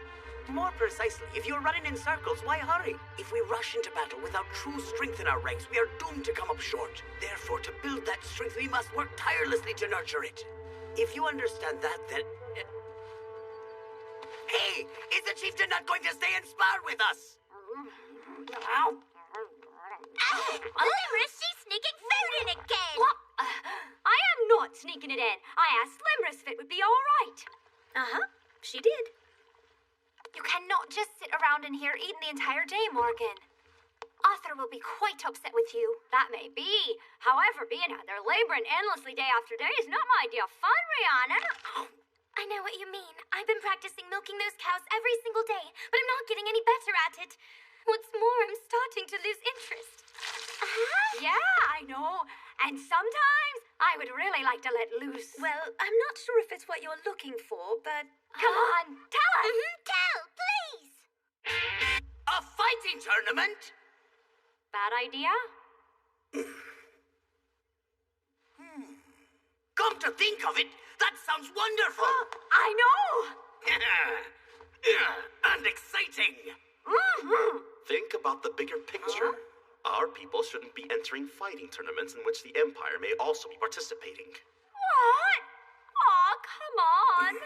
More precisely, if you're running in circles, why hurry? If we rush into battle without true strength in our ranks, we are doomed to come up short. Therefore, to build that strength, we must work tirelessly to nurture it. If you understand that, then... Hey! Is the chieftain not going to stay and spar with us? Limrus, she's sneaking food in again! What? I am not sneaking it in. I asked Limrus if it would be all right. Uh-huh, she did. You cannot just sit around in here eating the entire day, Morgan. Arthur will be quite upset with you. That may be. However, being out there laboring endlessly day after day is not my idea of fun, Rihanna. I know what you mean. I've been practicing milking those cows every single day, but I'm not getting any better at it. What's more, I'm starting to lose interest. Yeah, I know. And sometimes I would really like to let loose. Well, I'm not sure if it's what you're looking for, but... Come on, tell us! Tell, please! A fighting tournament? Bad idea? Come to think of it, that sounds wonderful! I know! And exciting! Think about the bigger picture. Our people shouldn't be entering fighting tournaments in which the Empire may also be participating. What? Aw, come on.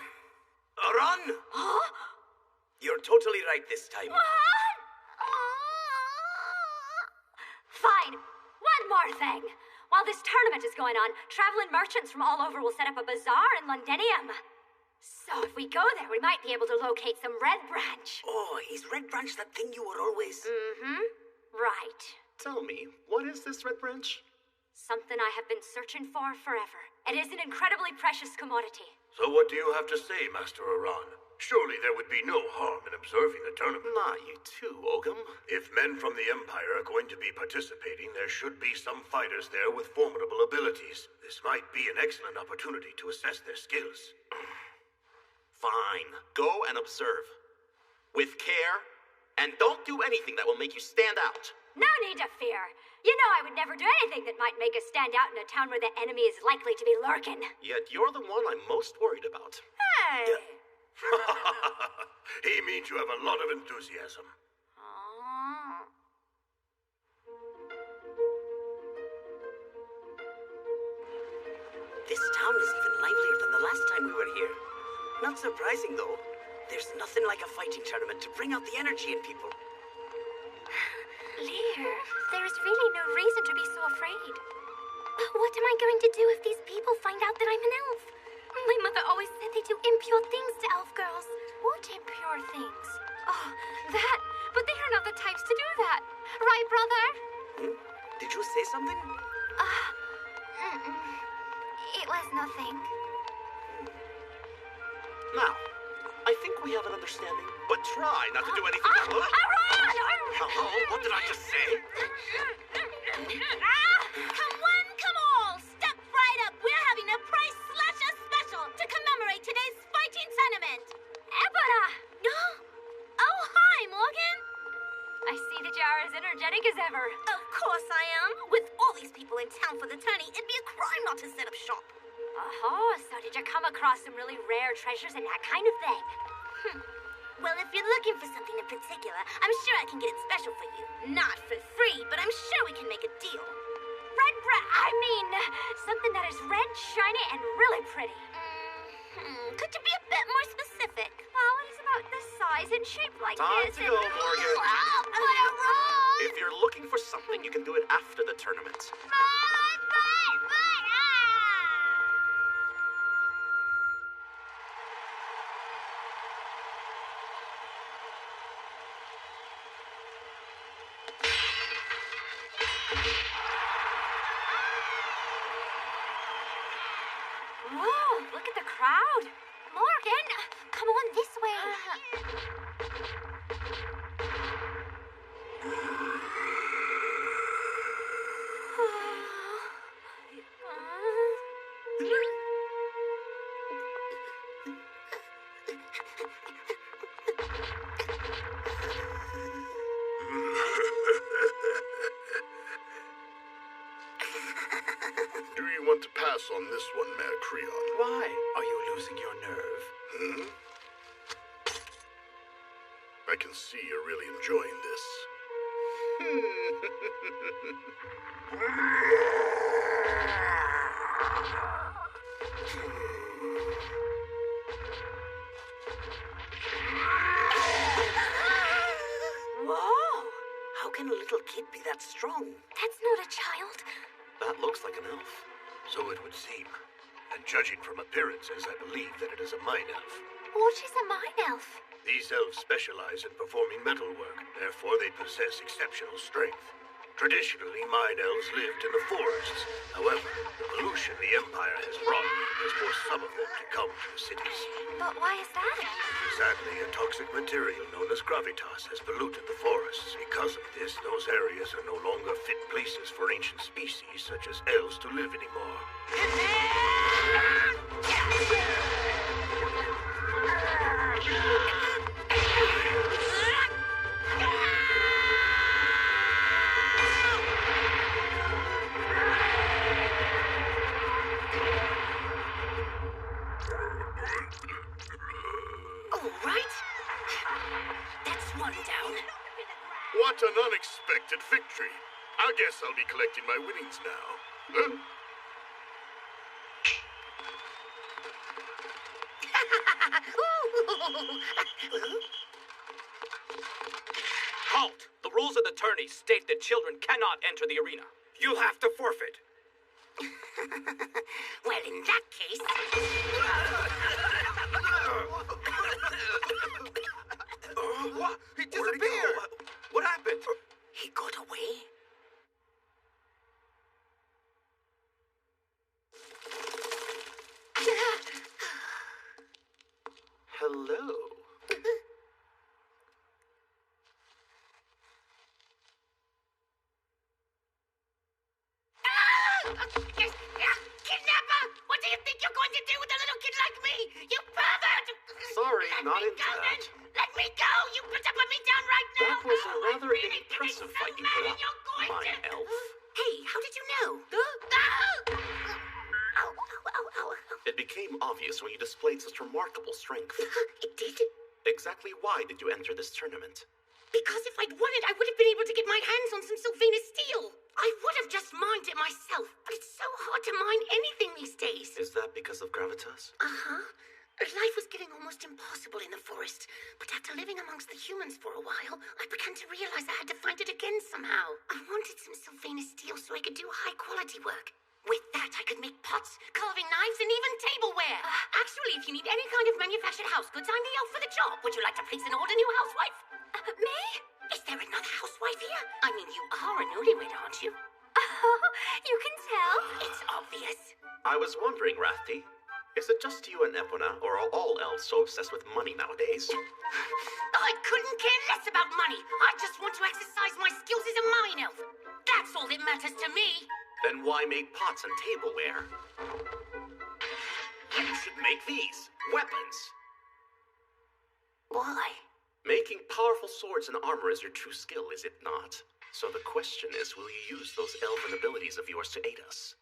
Run! Huh? You're totally right this time. What? Fine. One more thing. While this tournament is going on, traveling merchants from all over will set up a bazaar in Londinium. So if we go there, we might be able to locate some Red Branch. Oh, is Red Branch that thing you were always... Right. Tell me, what is this Red Branch? Something I have been searching for forever. It is an incredibly precious commodity. So what do you have to say, Master Aran? Surely there would be no harm in observing the tournament. Not you too, Ogum. If men from the Empire are going to be participating, there should be some fighters there with formidable abilities. This might be an excellent opportunity to assess their skills. Fine. Go and observe. With care, and don't do anything that will make you stand out. No need to fear. You know I would never do anything that might make us stand out in a town where the enemy is likely to be lurking. Yet you're the one I'm most worried about. Hey! He means you have a lot of enthusiasm. This town is even livelier than the last time we were here. Not surprising, though. There's nothing like a fighting tournament to bring out the energy in people. Lear, there is really no reason to be so afraid. But what What am I going to do if these people find out that I'm an elf? My mother always said they do impure things to elf girls. What impure things? Oh, that? But they are not the types to do that. Right, brother? Did you say something? It was nothing. Now, I think we have an understanding, but try not to do anything. Hello? What did I just say? Come one, come all! Step right up! We're having a price slasher special to commemorate today's fighting tournament! Ebora! Oh, hi, Morgan! I see that you are as energetic as ever. Of course I am. With all these people in town for the tourney, it'd be a crime not to set up shop. Oh, so did you come across some really rare treasures and that kind of thing? Well, if you're looking for something in particular, I'm sure I can get it special for you. Not for free, but I'm sure we can make a deal. Something that is red, shiny, and really pretty. Could you be a bit more specific? Well, it is about this size and shaped like Time this. to go, Morgan. What a roll! If you're looking for something, you can do it after the tournament. Whoa, look at the crowd. Morgan, come on this way. Do you want to pass on this one, Mayor Creon? Why? Are you losing your nerve? I can see you're really enjoying this. Whoa! How can a little kid be that strong? That's not a child. That looks like an elf. So it would seem. And judging from appearances, I believe that it is a mine elf. What is a mine elf? These elves specialize in performing metalwork, therefore they possess exceptional strength. Traditionally, mine elves lived in the forests. However, the pollution the Empire has brought has forced some of them to come to the cities. But why is that? Sadly, a toxic material known as gravitas has polluted the forests. Because of this, those areas are no longer fit places for ancient species such as elves to live anymore. All right. That's one down. What an unexpected victory. I guess I'll be collecting my winnings now. Huh? Halt! The rules of the tourney state that children cannot enter the arena. You'll have to forfeit. Well, in that case... What? He disappeared. What happened? He got away? Hello. Kidnapper! What do you think you're going to do with a little kid like me? You pervert! Sorry, Let not me into go, that. then. Let me go! You put up with me down right now! That was a Oh, rather I'm really impressive getting so fight you mad put and up, you're going mine to... elf. Hey, how did you know? Ow, ow, ow, ow. It became obvious when you displayed such remarkable strength. It did? Exactly why did you enter this tournament? Because if I'd won it, I would have been able to get my hands on some Sylvanus steel. I would have just mined it myself, but it's so hard to mine anything these days. Is that because of gravitas? Uh-huh. Life was getting almost impossible in the forest, but after living amongst the humans for a while, I began to realize I had to find it again somehow. I wanted some Sylvanus steel so I could do high-quality work. With that, I could make pots, carving knives, and even tableware. Actually, if you need any kind of manufactured house goods, I'm the elf for the job. Would you like to place an order, new housewife? Me? Is there another housewife here? I mean, you are a newlywed, aren't you? Oh, you can tell. It's obvious. I was wondering, Rafty, is it just you and Epona, or are all elves so obsessed with money nowadays? I couldn't care less about money. I just want to exercise my skills as a mine elf. That's all that matters to me. Then why make pots and tableware? You should make these weapons. Why? Making powerful swords and armor is your true skill, is it not? So the question is, will you use those elven abilities of yours to aid us?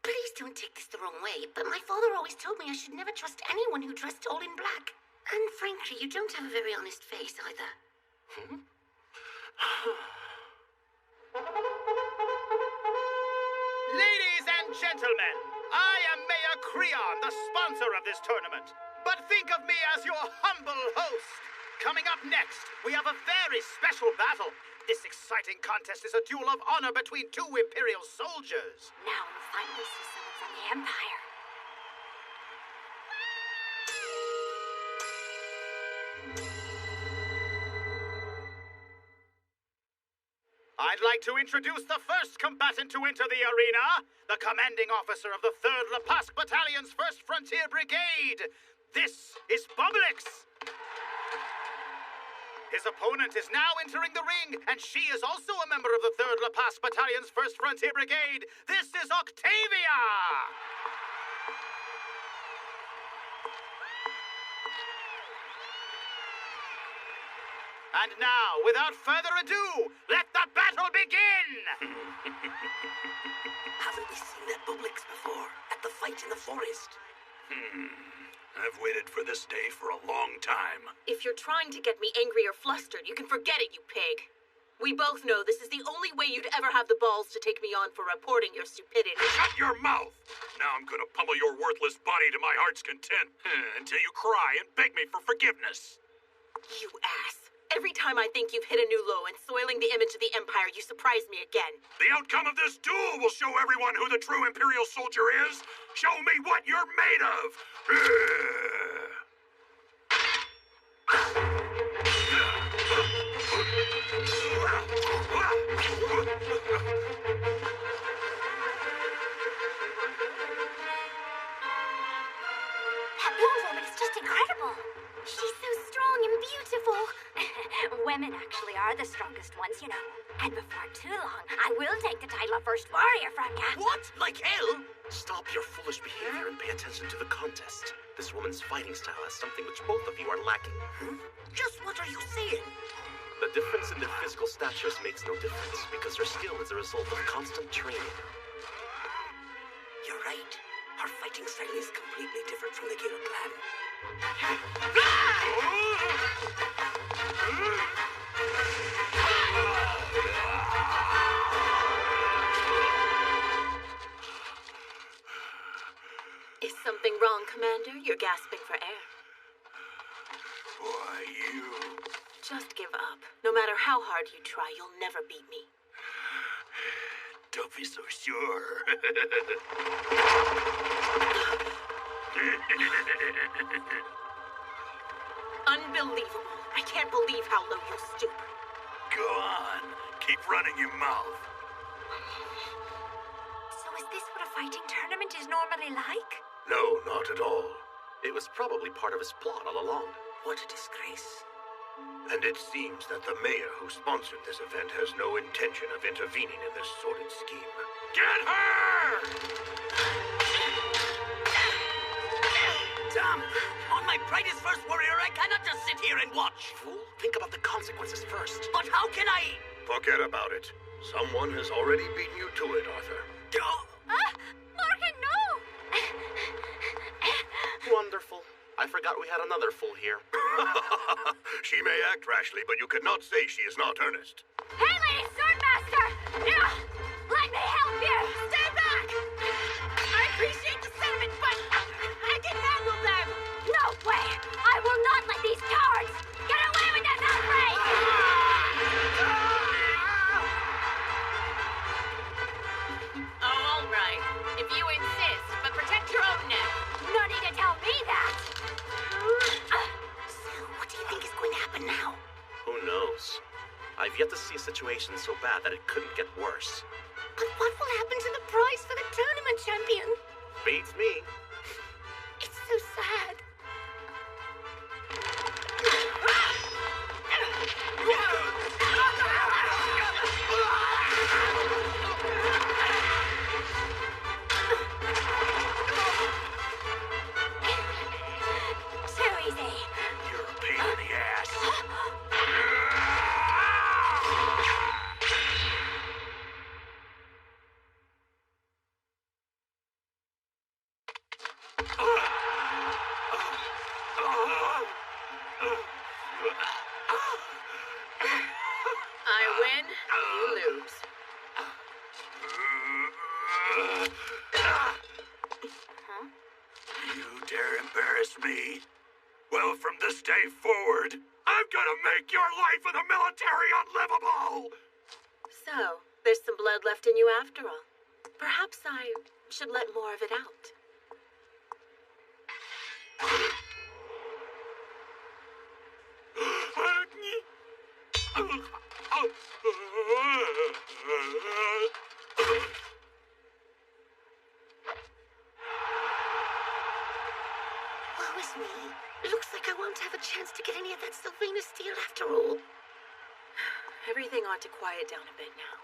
Please don't take this the wrong way, but my father always told me I should never trust anyone who dressed all in black. And frankly, you don't have a very honest face either. Ladies and gentlemen, I am Mayor Creon, the sponsor of this tournament. But think of me as your humble host. Coming up next, we have a very special battle. This exciting contest is a duel of honor between two Imperial soldiers. Now we'll finally see someone from the Empire. I'd like to introduce the first combatant to enter the arena, the commanding officer of the 3rd Lepask Battalion's 1st Frontier Brigade. This is Publix. His opponent is now entering the ring, and she is also a member of the 3rd Lepask Battalion's 1st Frontier Brigade. This is Octavia! And now, without further ado, let the battle begin! Haven't we seen that Publix before? At the fight in the forest? I've waited for this day for a long time. If you're trying to get me angry or flustered, you can forget it, you pig. We both know this is the only way you'd ever have the balls to take me on for reporting your stupidity. Shut your mouth! Now I'm gonna pummel your worthless body to my heart's content until you cry and beg me for forgiveness. You ass. Every time I think you've hit a new low and soiling the image of the Empire, you surprise me again. The outcome of this duel will show everyone who the true Imperial soldier is. Show me what you're made of! That blonde woman is just incredible. She's so strong and beautiful. Women actually are the strongest ones, you know. And before too long, I will take the title of First Warrior from ya. What? Like hell? Stop your foolish behavior and pay attention to the contest. This woman's fighting style has something which both of you are lacking. Just what are you saying? The difference in their physical statures makes no difference, because her skill is a result of constant training. You're right. Her fighting style is completely different from the Gale clan. Is something wrong, Commander? You're gasping for air. Why, you... Just give up. No matter how hard you try, you'll never beat me. Don't be so sure. Unbelievable. I can't believe how low you'll stoop. Go on. Keep running your mouth. So is this what a fighting tournament is normally like? No, not at all. It was probably part of his plot all along. What a disgrace. And it seems that the mayor who sponsored this event has no intention of intervening in this sordid scheme. Get her! Damn! On my pride as First Warrior, I cannot just sit here and watch. Fool, think about the consequences first. But how can I... Forget about it. Someone has already beaten you to it, Arthur. Morgan, no! Wonderful. I forgot we had another fool here. She may act rashly, but you could not say she is not earnest. Hey, Lady Swordmaster! Now, let me help you! Stand back! I appreciate the sentiment, but I can handle them! No way! I will not let these cowards get away with this outrage! Oh, all yet to see a situation so bad that it couldn't get worse. But what will happen to the prize for the tournament champion? Beats me. It's so sad. So easy. You're a pain in the ass. I win, you lose. You dare embarrass me? Well, from this day forward, I'm gonna make your life in the military unlivable! So, there's some blood left in you after all. Perhaps I should let more of it out. Woe is me. Looks like I won't have a chance to get any of that Sylvanas steel after all. Everything ought to quiet down a bit now.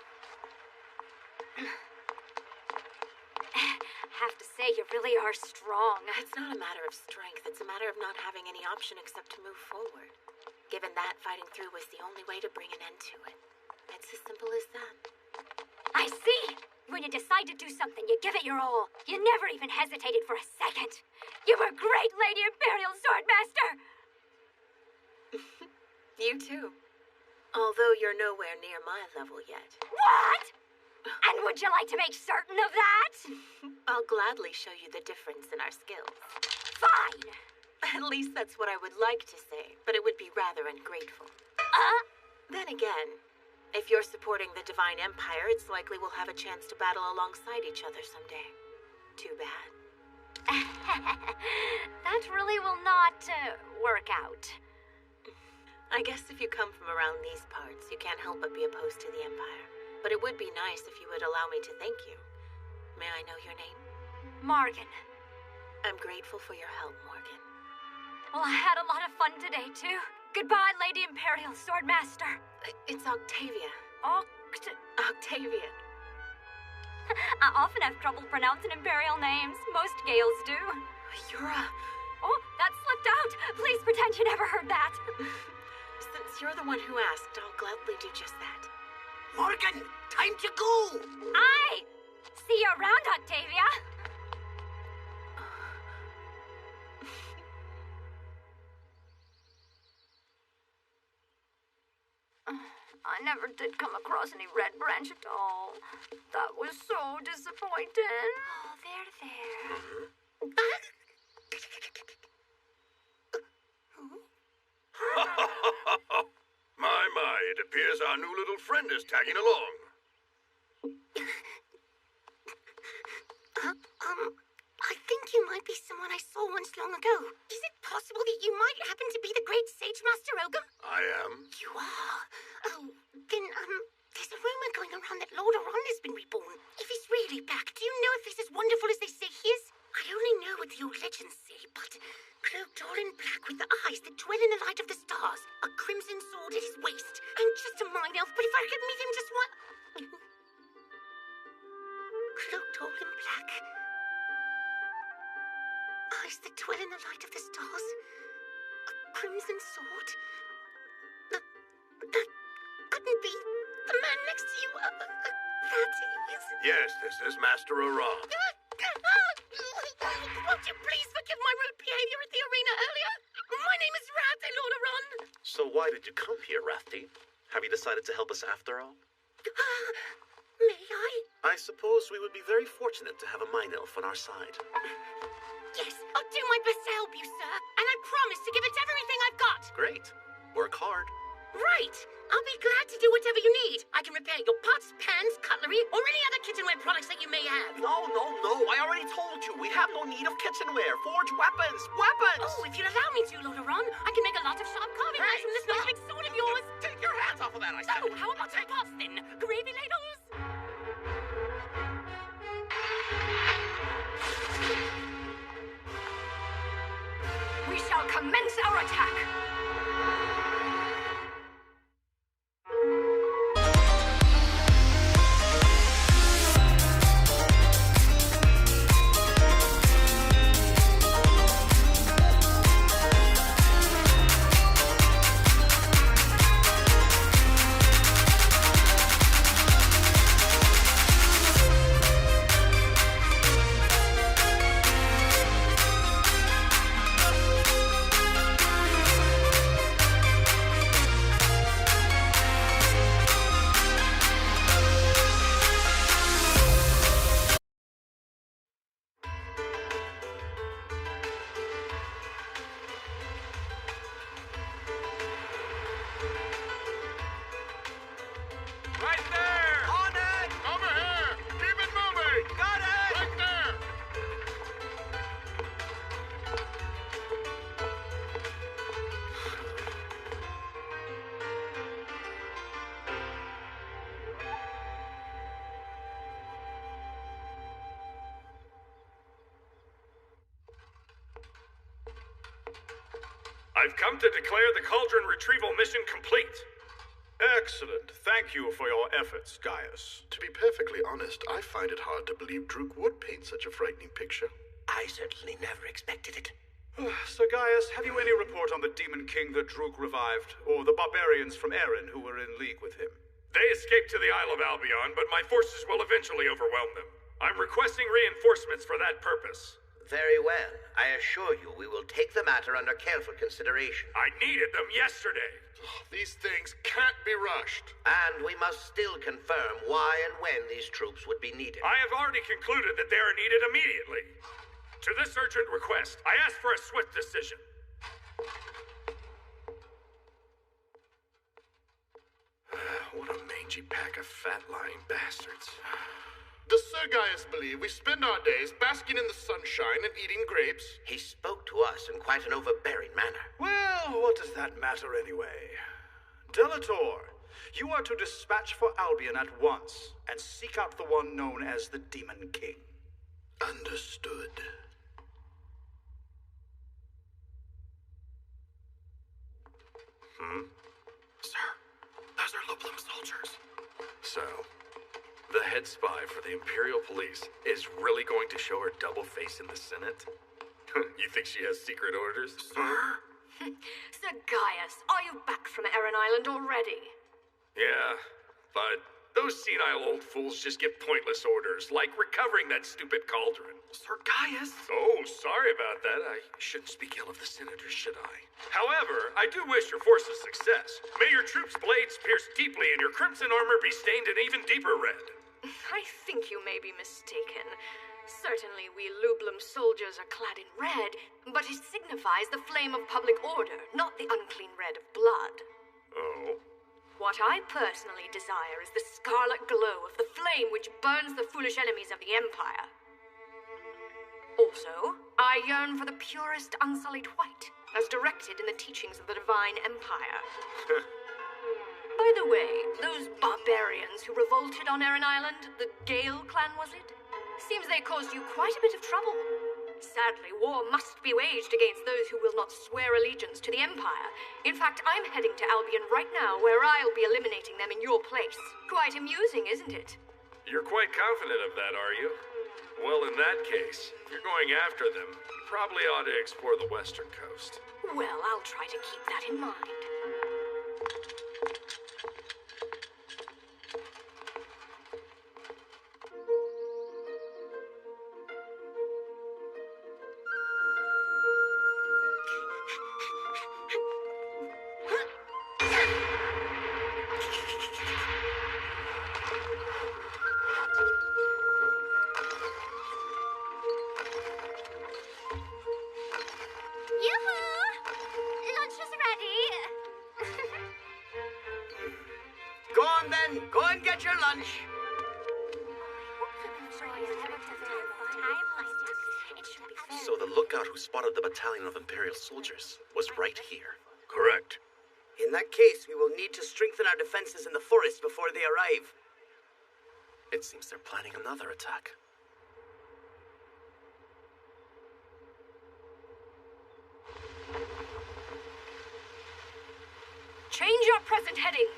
Have to say, you really are strong. It's not a matter of strength. It's a matter of not having any option except to move forward. Given that, fighting through was the only way to bring an end to it. It's as simple as that. I see! When you decide to do something, you give it your all. You never even hesitated for a second. You were great, Lady Imperial Swordmaster! You too. Although you're nowhere near my level yet. What? And would you like to make certain of that? I'll gladly show you the difference in our skills. Fine! At least that's what I would like to say, but it would be rather ungrateful. Then again, if you're supporting the Divine Empire, it's likely we'll have a chance to battle alongside each other someday. Too bad. That really will not work out. I guess if you come from around these parts, you can't help but be opposed to the Empire. But it would be nice if you would allow me to thank you. May I know your name? Morgan. I'm grateful for your help, Morgan. Well, I had a lot of fun today, too. Goodbye, Lady Imperial Swordmaster. It's Octavia. Octavia. I often have trouble pronouncing Imperial names. Most Gales do. You're a... Oh, that slipped out. Please pretend you never heard that. Since you're the one who asked, I'll gladly do just that. Morgan, time to go! Aye! See you around, Octavia. I never did come across any Red Branch at all. That was so disappointing. Oh, there. My, it appears our new little friend is tagging along. I think you might be someone I saw once long ago. Is it possible that you might happen to be the great Sage Master Ogum? I am. You are? Oh, then, there's a rumor going around that Lord Oron has been reborn. If he's really back, do you know if he's as wonderful as they say he is? I only know what the old legends say, but cloaked all in black with the eyes that dwell in the light of the stars, a crimson sword at his waist. I'm just a mine elf, but if I could meet him just one... Cloaked all in black. Eyes that dwell in the light of the stars. A crimson sword. That couldn't be the man next to you. That is... Yes, this is Master Oron. Won't you please forgive my rude behavior at the arena earlier? My name is Rathe, Lord Oron. So why did you come here, Rathe? Have you decided to help us after all? May I? I suppose we would be very fortunate to have a mine elf on our side. Yes, I'll do my best to help you, sir. And I promise to give it everything I've got. Great. Work hard. Right. I'll be glad to do whatever you need. I can repair your pots, pans, cutlery, or any other kitchenware products that you may have. No. I already told you. We have no need of kitchenware. Forge weapons. Weapons! Oh, if you'll allow me to, Loderon, I can make a lot of sharp carving knives from this nice big sword of yours. Take your hands off of that, I said. So, how about some pots then? Gravy ladles? We shall commence our attack. Right there! On it! Over here! Keep it moving! Got it! Right there! I've come to declare the Cauldron retrieval mission complete. Excellent. Thank you for your efforts, Gaius. To be perfectly honest, I find it hard to believe Druk would paint such a frightening picture. I certainly never expected it. Sir Gaius, have you any report on the Demon King that Druk revived, or the barbarians from Erin who were in league with him? They escaped to the Isle of Albion, but my forces will eventually overwhelm them. I'm requesting reinforcements for that purpose. Very well. I assure you we will take the matter under careful consideration. I needed them yesterday. These things can't be rushed. And we must still confirm why and when these troops would be needed. I have already concluded that they are needed immediately. To this urgent request, I ask for a swift decision. What a mangy pack of fat lying bastards. Does Sir Gaius believe we spend our days basking in the sunshine and eating grapes? He spoke to us in quite an overbearing manner. Well, what does that matter anyway? Delator, you are to dispatch for Albion at once and seek out the one known as the Demon King. Understood. Sir, those are Lublum soldiers. So, the head spy for the Imperial Police is really going to show her double face in the Senate? You think she has secret orders? Sir? Sir Gaius, are you back from Erin Island already? Yeah, but those senile old fools just give pointless orders, like recovering that stupid cauldron. Sir Gaius? Oh, sorry about that. I shouldn't speak ill of the senators, should I? However, I do wish your forces success. May your troops' blades pierce deeply and your crimson armor be stained an even deeper red. I think you may be mistaken. Certainly we Lublum soldiers are clad in red, but it signifies the flame of public order, not the unclean red of blood. Oh? What I personally desire is the scarlet glow of the flame which burns the foolish enemies of the Empire. Also, I yearn for the purest unsullied white, as directed in the teachings of the Divine Empire. By the way, those barbarians who revolted on Erin Island, the Gale clan, was it? Seems they caused you quite a bit of trouble. Sadly, war must be waged against those who will not swear allegiance to the Empire. In fact, I'm heading to Albion right now, where I'll be eliminating them in your place. Quite amusing, isn't it? You're quite confident of that, are you? Well, in that case, if you're going after them, you probably ought to explore the western coast. Well, I'll try to keep that in mind. Yoo-hoo! Lunch is ready. on, go and get your lunch. So the lookout who spotted the battalion of Imperial soldiers was right here. Correct. In that case, we will need to strengthen our defenses in the forest before they arrive. It seems they're planning another attack. Change your present heading.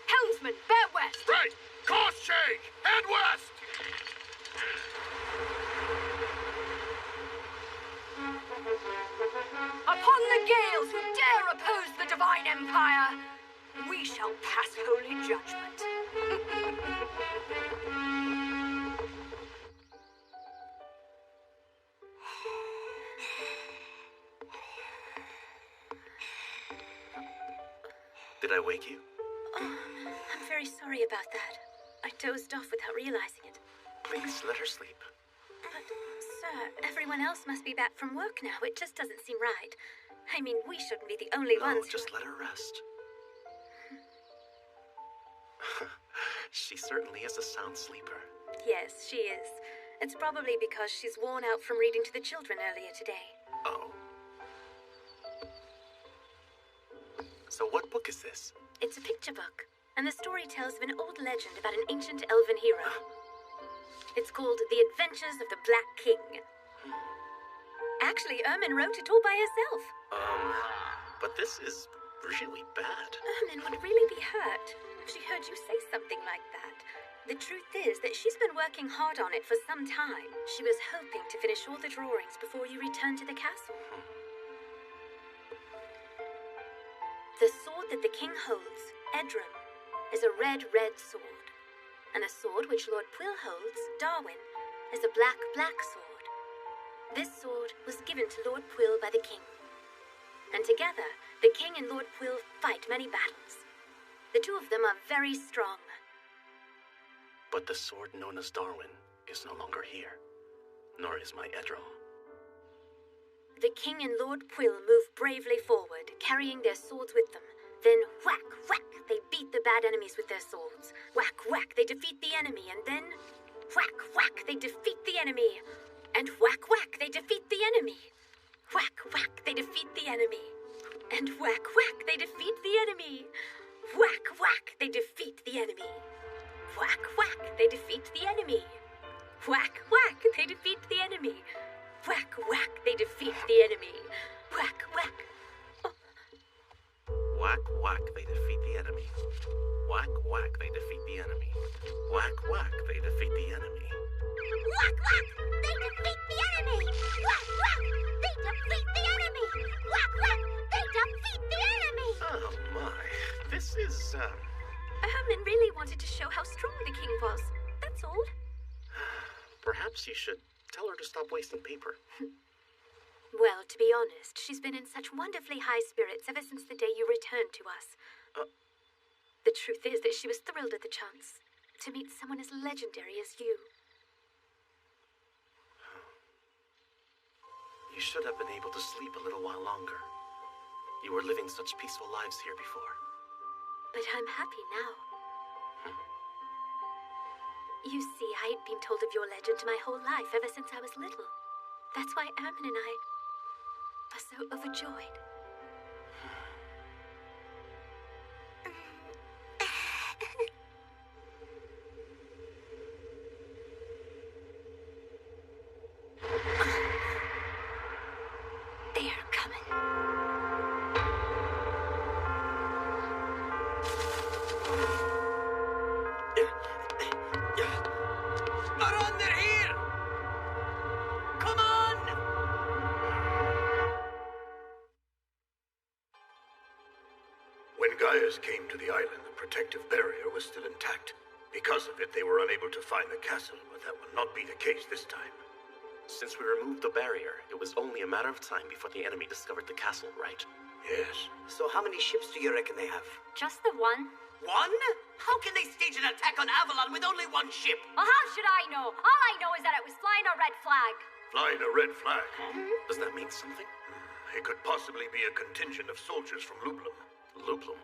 Helmsman, bear west. Right! Course change! Head west! Upon the Gales who dare oppose the Divine Empire, we shall pass holy judgment. Did I wake you? Oh, I'm very sorry about that. I dozed off without realizing it. Please let her sleep. But, sir, everyone else must be back from work now. It just doesn't seem right. I mean, we shouldn't be the only ones No, just let her rest. She certainly is a sound sleeper. Yes, she is. It's probably because she's worn out from reading to the children earlier today. Oh. So what book is this? It's a picture book, and the story tells of an old legend about an ancient elven hero. It's called The Adventures of the Black King. Actually, Ermin wrote it all by herself. But this is really bad. Ermin would really be hurt if she heard you say something like that. The truth is that she's been working hard on it for some time. She was hoping to finish all the drawings before you return to the castle. The sword that the king holds, Edrum, is a red sword. And the sword which Lord Pwyll holds, Darwin, is a black sword. This sword was given to Lord Pwyll by the king. And together, the king and Lord Pwyll fight many battles. The two of them are very strong. But the sword known as Darwin is no longer here, nor is my Edrum. The king and Lord Pwyll move bravely forward, carrying their swords with them. Then whack, whack, they beat the bad enemies with their swords. Whack, whack, they defeat the enemy, and then whack, whack, they defeat the enemy. And whack, whack, they defeat the enemy. Whack, whack, they defeat the enemy. And whack, whack, they defeat the enemy. Whack, whack, they defeat the enemy. Whack, whack, they defeat the enemy. Whack, whack, they defeat the enemy. Whack, whack, they defeat the enemy. Whack, whack. Oh. Whack, whack, they defeat the enemy. Whack, whack, they defeat the enemy. Whack, whack, they defeat the enemy. Whack, whack, they defeat the enemy. Whack, whack, they defeat the enemy. Whack, whack, they defeat the enemy. Oh my, this is, Ermin really wanted to show how strong the king was. That's all. Perhaps you should tell her to stop wasting paper. Well, to be honest, she's been in such wonderfully high spirits ever since the day you returned to us. The truth is that she was thrilled at the chance to meet someone as legendary as you. You should have been able to sleep a little while longer. You were living such peaceful lives here before. But I'm happy now. You see, I had been told of your legend my whole life, ever since I was little. That's why Ermin and I are so overjoyed. They're coming. Maron, they're here! Come on! When Gaius came to the island, the protective barrier was still intact. Because of it, they were unable to find the castle, but that will not be the case this time. Since we removed the barrier, it was only a matter of time before the enemy discovered the castle, right? Yes. So how many ships do you reckon they have? Just the one? One? How can they stage an attack on Avalon with only one ship? Well, how should I know? All I know is that it was flying a red flag. Flying a red flag? Does that mean something? It could possibly be a contingent of soldiers from Lublum. Lublum?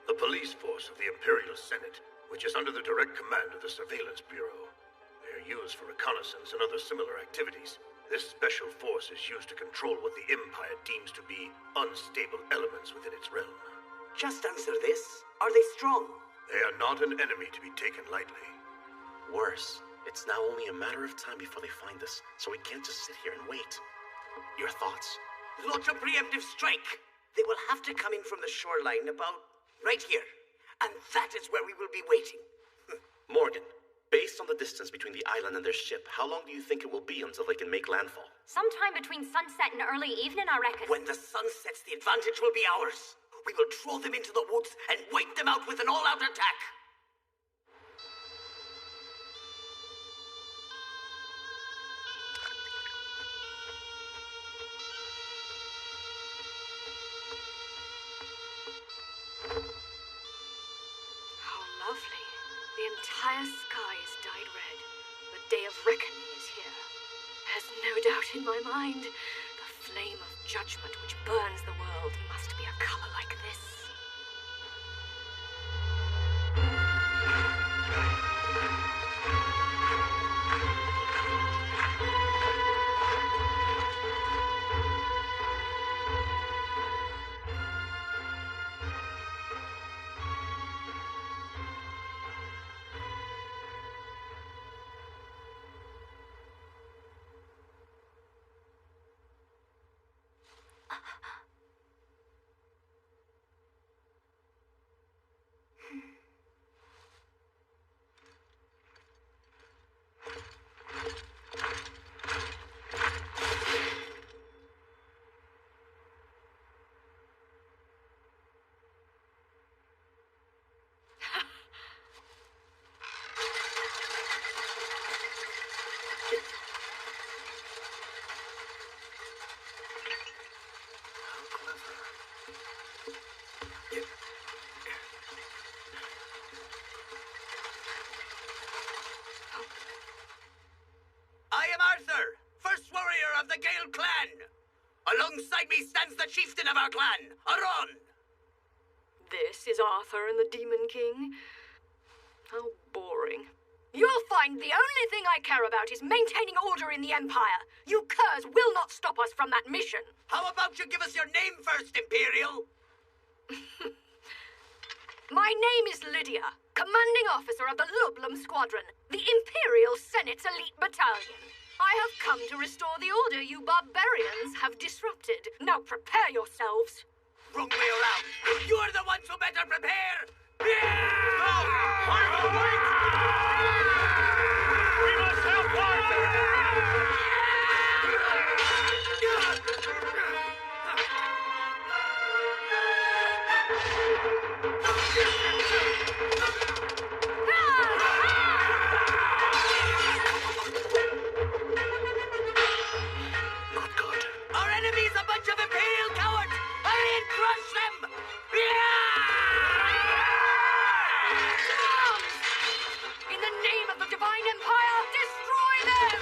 The police force of the Imperial Senate, which is under the direct command of the Surveillance Bureau. They are used for reconnaissance and other similar activities. This special force is used to control what the Empire deems to be unstable elements within its realm. Just answer this. Are they strong? They are not an enemy to be taken lightly. Worse, it's now only a matter of time before they find us, so we can't just sit here and wait. Your thoughts? Launch a preemptive strike. They will have to come in from the shoreline about right here. And that is where we will be waiting. Morgan, based on the distance between the island and their ship, how long do you think it will be until they can make landfall? Sometime between sunset and early evening, I reckon. When the sun sets, the advantage will be ours. We will throw them into the woods and wipe them out with an all-out attack. How lovely. The entire sky is dyed red. The day of reckoning is here. There's no doubt in my mind. The flame of judgment which burns the world must be a color like this. I am Arthur, first warrior of the Gale clan. Alongside me stands the chieftain of our clan, Aron. This is Arthur and the Demon King. How boring. You'll find the only thing I care about is maintaining order in the Empire. You curs will not stop us from that mission. How about you give us your name first, Imperial? My name is Lydia, commanding officer of the Lublum Squadron, the Imperial Senate's elite battalion. I have come to restore the order you barbarians have disrupted. Now prepare yourselves. Wrong way around. You're the ones who better prepare. No! Wait! We must help Arthur! Not good. Our enemy's a bunch of Imperial cowards. Hurry and crush them. In the name of the Divine Empire, destroy them!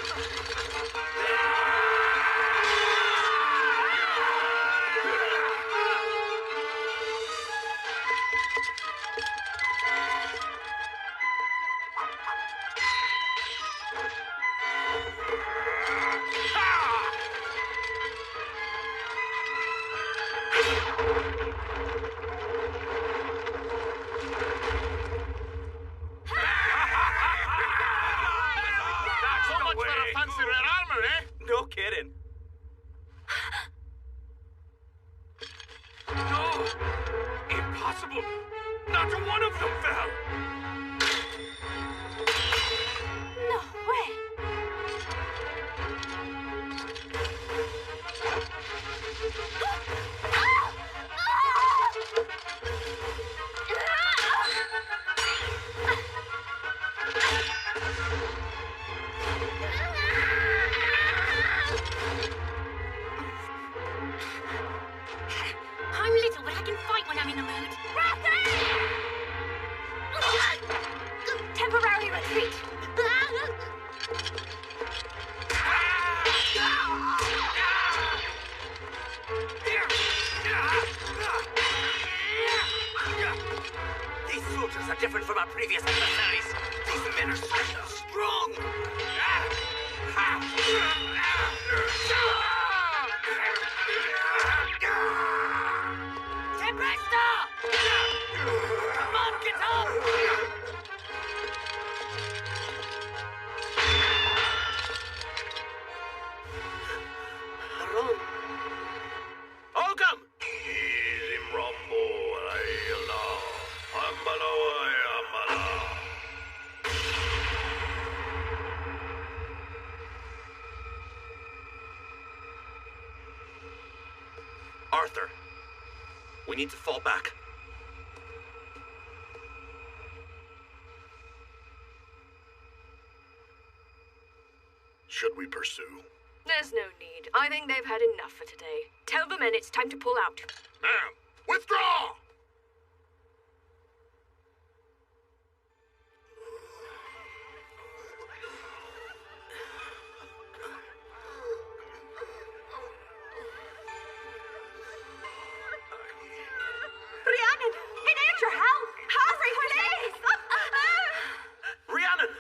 So much for the fancy red armor, eh? No kidding. No! Impossible! Not a one of them fell! No way. I'm little, but I can fight when I'm in the mood. different from our previous adversaries. These men are so strong. Tempesta! Come on, get up! Aaron. Ogham! Arthur, we need to fall back. Should we pursue? There's no need. I think they've had enough for today. Tell the men it's time to pull out. Ma'am, withdraw! Rhiannon! In danger! Help! Hurry, please! Rhiannon!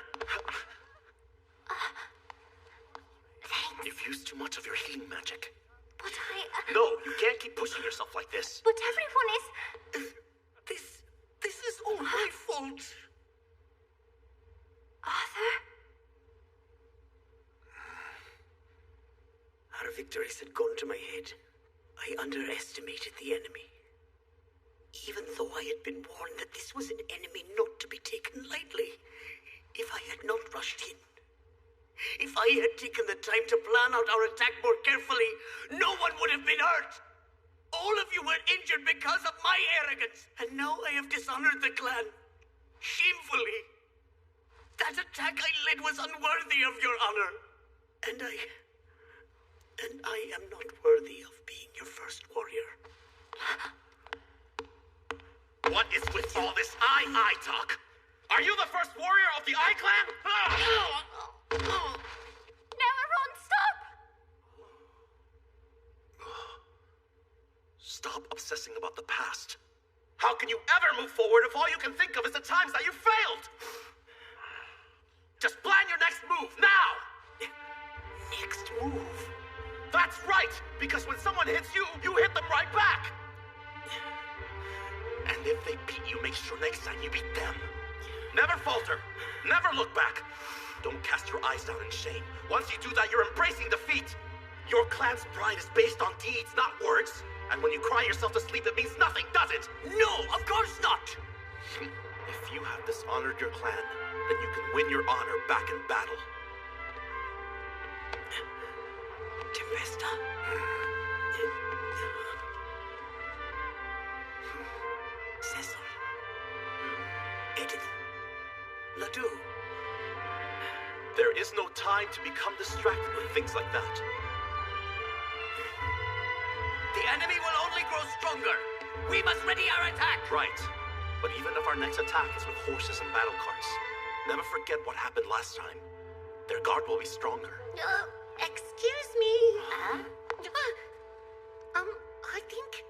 You've used too much of your healing magic. But No, you can't keep pushing yourself like this. But everyone is... This is all my fault. Arthur? Our victories had gone to my head. I underestimated the enemy. Even though I had been warned that this was an enemy not to be taken lightly, if I had not rushed in, if I had taken the time to plan out our attack more carefully, no one would have been hurt. All of you were injured because of my arrogance, and now I have dishonored the clan. Shamefully. That attack I led was unworthy of your honor. And I am not worthy of being your first warrior. What is with all this I talk? Are you the first warrior of the I clan? No, Aaron, stop! Stop obsessing about the past. How can you ever move forward if all you can think of is the times that you failed? Just plan your next move, now! Next move? That's right! Because when someone hits you, you hit them right back! And if they beat you, make sure next time you beat them. Never falter. Never look back. Don't cast your eyes down in shame. Once you do that, you're embracing defeat. Your clan's pride is based on deeds, not words. And when you cry yourself to sleep, it means nothing, does it? No, of course not! If you have dishonored your clan, then you can win your honor back in battle. Tempesta. Cecil. Edith. Ledoux. There is no time to become distracted with things like that. The enemy will only grow stronger. We must ready our attack. Right. But even if our next attack is with horses and battle carts, never forget what happened last time. Their guard will be stronger. Excuse me. I think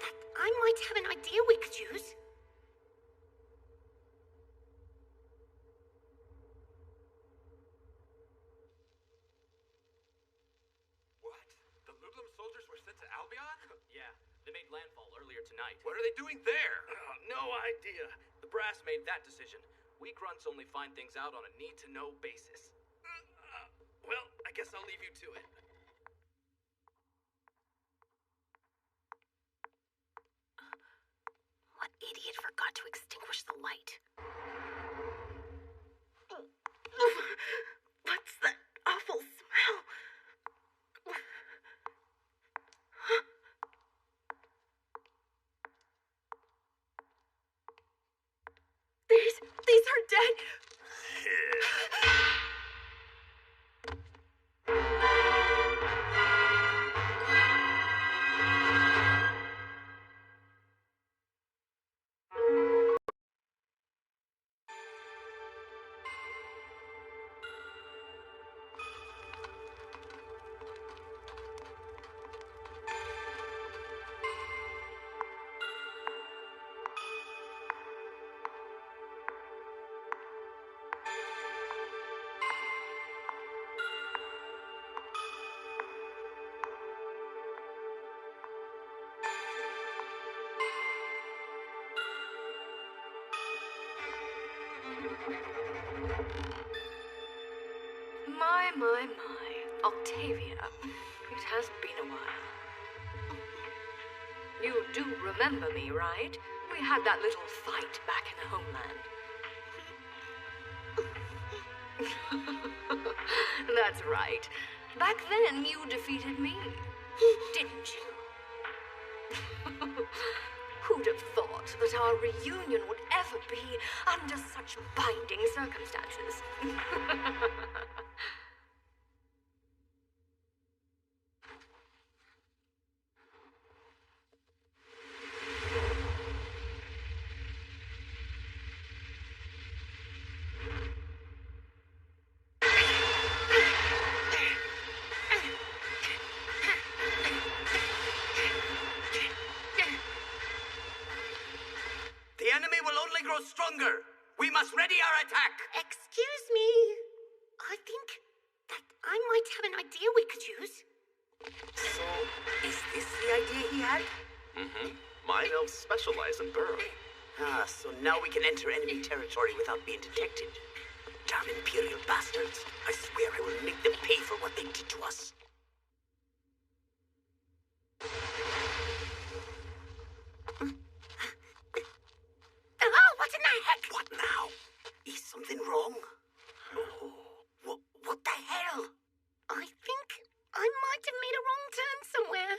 that I might have an idea we could use. What? The Lublum soldiers were sent to Albion? Yeah, they made landfall earlier tonight. What are they doing there? No idea. The brass made that decision. We grunts only find things out on a need-to-know basis. Well, I guess I'll leave you to it. What idiot forgot to extinguish the light? What's that awful smell? These are dead. my. Octavia, it has been a while. You do remember me, right? We had that little fight back in the homeland. That's right. Back then, you defeated me, didn't you? Who'd have thought that our reunion would ever be under such binding circumstances? Stronger. We must ready our attack. Excuse me. I think that I might have an idea we could use. So, is this the idea he had? Mm-hmm. Mine elves specialize in burrowing. So now we can enter enemy territory without being detected. Damn Imperial bastards. I swear I will make them pay for what they did to us. What in the heck? What now? Is something wrong? Oh, what the hell? I think I might have made a wrong turn somewhere.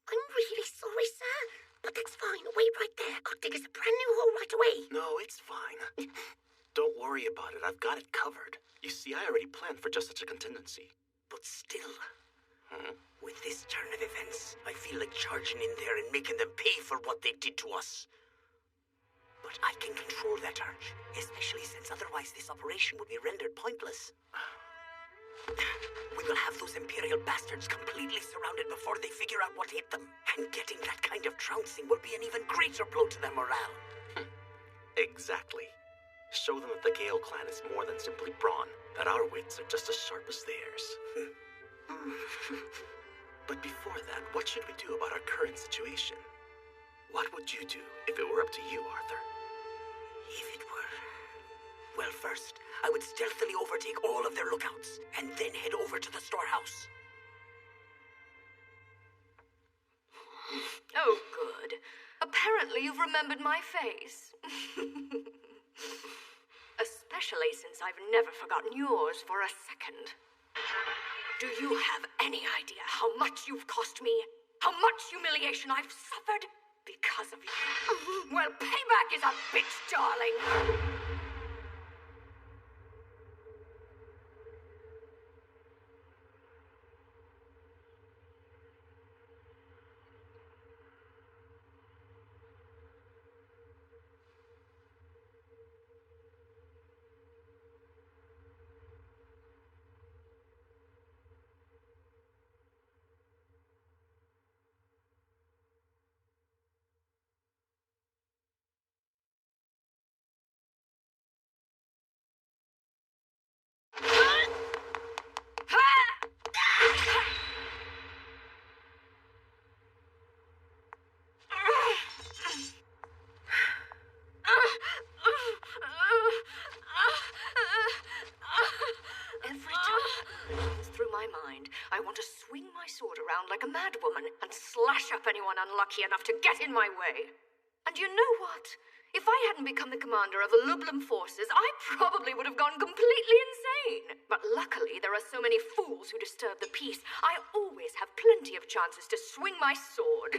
I'm really sorry, sir, but that's fine. Wait right there. I'll dig us a brand new hole right away. No, it's fine. Don't worry about it. I've got it covered. You see, I already planned for just such a contingency. But still... With this turn of events, I feel like charging in there and making them pay for what they did to us. But I can control that urge, especially since otherwise this operation would be rendered pointless. We will have those Imperial bastards completely surrounded before they figure out what hit them. And getting that kind of trouncing will be an even greater blow to their morale. Exactly. Show them that the Gale clan is more than simply brawn, that our wits are just as sharp as theirs. But before that, what should we do about our current situation? What would you do if it were up to you, Arthur? If it were... Well, first, I would stealthily overtake all of their lookouts, and then head over to the storehouse. Oh, good. Apparently you've remembered my face. Especially since I've never forgotten yours for a second. Do you have any idea how much you've cost me? How much humiliation I've suffered because of you? Well, payback is a bitch, darling. I want to swing my sword around like a madwoman and slash up anyone unlucky enough to get in my way. And you know what? If I hadn't become the commander of the Lublum forces, I probably would have gone completely insane. But luckily, there are so many fools who disturb the peace, I always have plenty of chances to swing my sword.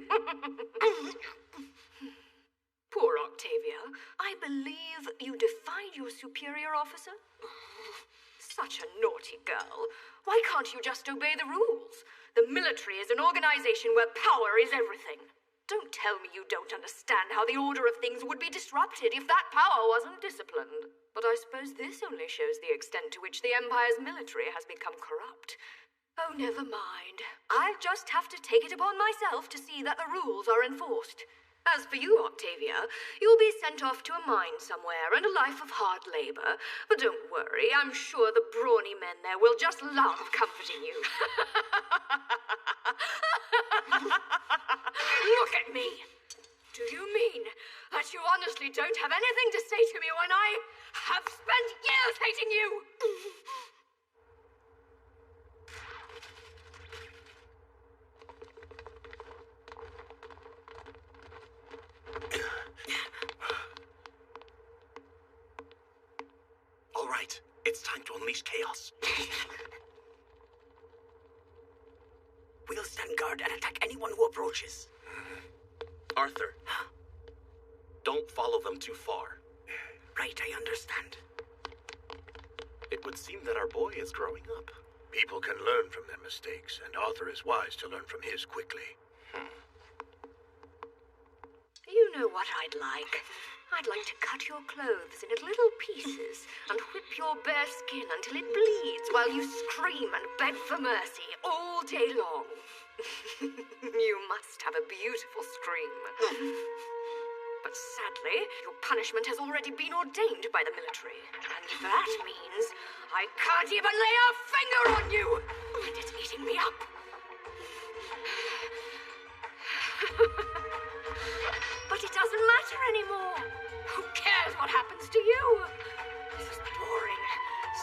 Poor Octavia. I believe you defied your superior officer? Such a naughty girl. Why can't you just obey the rules? The military is an organization where power is everything. Don't tell me you don't understand how the order of things would be disrupted if that power wasn't disciplined. But I suppose this only shows the extent to which the Empire's military has become corrupt. Oh, never mind. I'll just have to take it upon myself to see that the rules are enforced. As for you, Octavia, you'll be sent off to a mine somewhere and a life of hard labor. But don't worry, I'm sure the brawny men there will just love comforting you. Look at me! Do you mean that you honestly don't have anything to say to me when I have spent years hating you! All right, it's time to unleash chaos. We'll stand guard and attack anyone who approaches. Arthur, don't follow them too far. Right, I understand. It would seem that our boy is growing up. People can learn from their mistakes, and Arthur is wise to learn from his quickly. You know what I'd like? I'd like to cut your clothes into little pieces and whip your bare skin until it bleeds while you scream and beg for mercy all day long. You must have a beautiful scream. But sadly, your punishment has already been ordained by the military. And that means I can't even lay a finger on you! And it's eating me up. But it doesn't matter anymore. Who cares what happens to you? This is boring.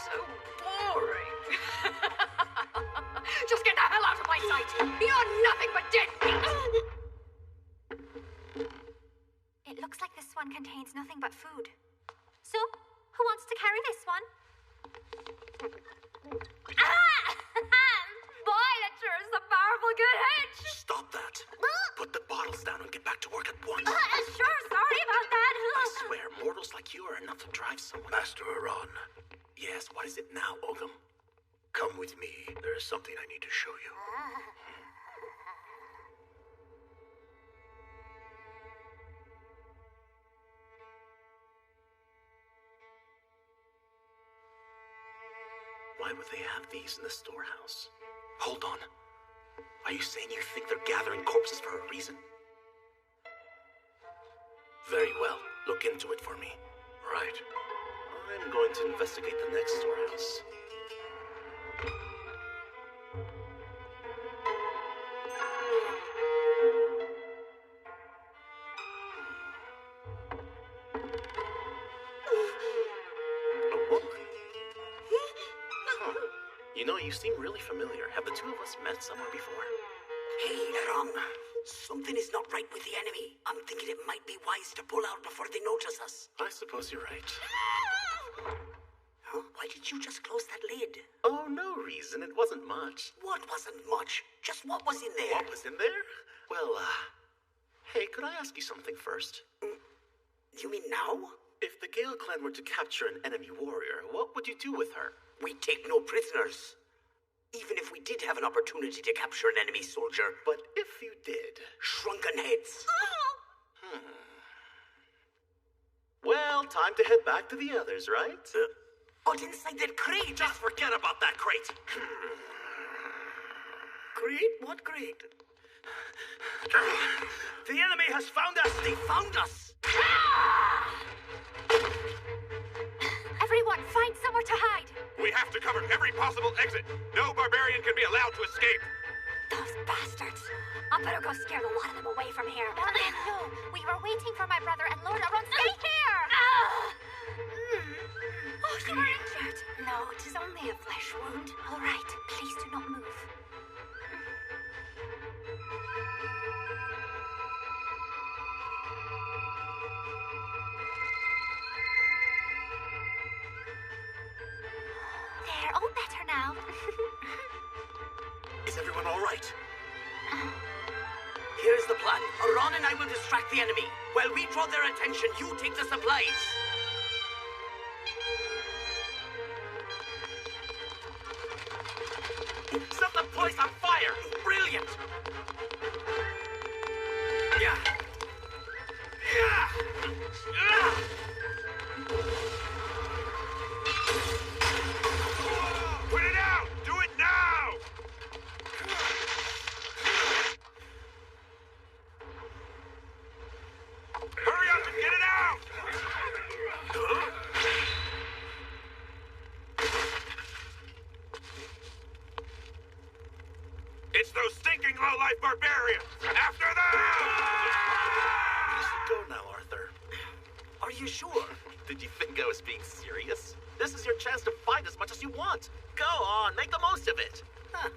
So boring. Just get the hell out of my sight. You're nothing but dead meat. It looks like this one contains nothing but food. So, who wants to carry this one? Ah! Boy, that sure is a powerful good hitch. Stop that. Put the bottles down and get back to work at once. Sure, sorry about that. I swear, mortals like you are enough to drive someone. Master Iran. Yes, what is it now, Ogum? Come with me. There is something I need to show you. Why would they have these in the storehouse? Hold on. Are you saying you think they're gathering corpses for a reason? Very well. Look into it for me. Right. I'm going to investigate the next storehouse. A woman? Huh. You know, you seem really familiar. Have the two of us met somewhere before? Hey, Iran. Something is not right with the enemy. I'm thinking it might be wise to pull out before they notice us. I suppose you're right. Huh? Why did you just close that lid? Oh, no reason. It wasn't much. What wasn't much? Just what was in there? What was in there? Well, hey, could I ask you something first? You mean now? If the Gale clan were to capture an enemy warrior, what would you do with her? We take no prisoners. Even if we did have an opportunity to capture an enemy soldier. But if you did? Shrunken heads. Well, time to head back to the others, right? But inside that crate. Just forget about that crate. Crate? What crate? The enemy has found us! They found us! Everyone, find somewhere to hide! We have to cover every possible exit. No barbarian can be allowed to escape. Those bastards! I better go scare the lot of them away from here. No, we were waiting for my brother and Lord Aron. Stay here! Oh, you are injured. No, it is only a flesh wound. All right, please do not move. There, all better now. Is everyone all right? Here's the plan. Aron and I will distract the enemy. While we draw their attention, you take the supplies. Set the place on fire! Brilliant! Yeah! Yeah! Yeah! Put it out! Do it now! Hurry up and get it out! It's those stinking low-life barbarians! After them! You should go now, Arthur. think I was being serious? This is your chance to fight as much as you want. Go on, make the most of it. Huh.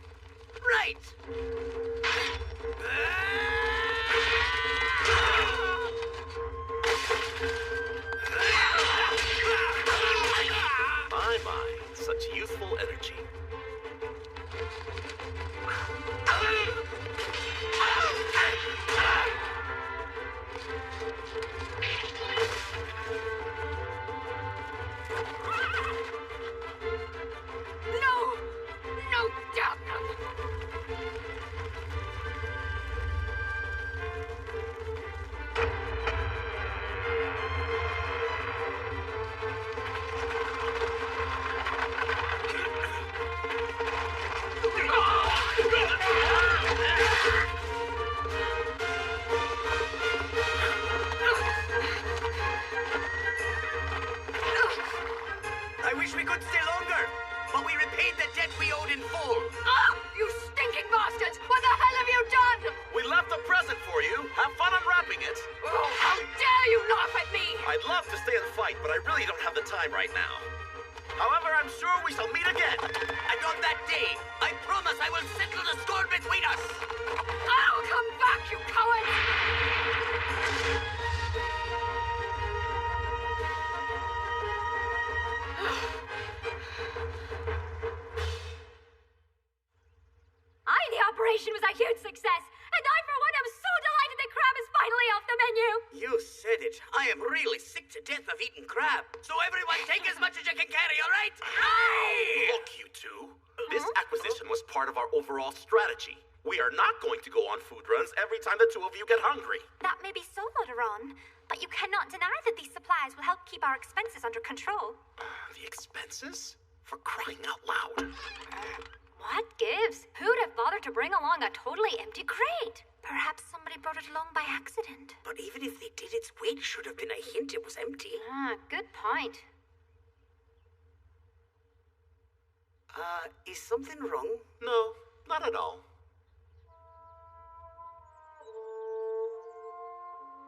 Right! My, such youthful energy. No, damn them! I wish we could stay longer, but we repaid the debt we owed in full. Ah! You stinking bastards! What the hell have you done? We left a present for you. Have fun unwrapping it. Oh, how dare you laugh at me! I'd love to stay and fight, but I really don't have the time right now. However, I'm sure we shall meet again. And on that day, I promise I will settle the score between us. I'll come back, you coward! The operation was a huge success, and I, for one, am so delighted that crab is finally off the menu. You said it. I am really sick to death of eating crab. So everyone take as much as you can carry, all right? Aye! Look, you two. This acquisition was part of our overall strategy. We are not going to go on food runs every time the two of you get hungry. That may be so, Lordaeron, but you cannot deny that these supplies will help keep our expenses under control. The expenses? For crying out loud. What gives? Who'd have bothered to bring along a totally empty crate? Perhaps somebody brought it along by accident. But even if they did, its weight should have been a hint it was empty. Good point. Is something wrong? No, not at all.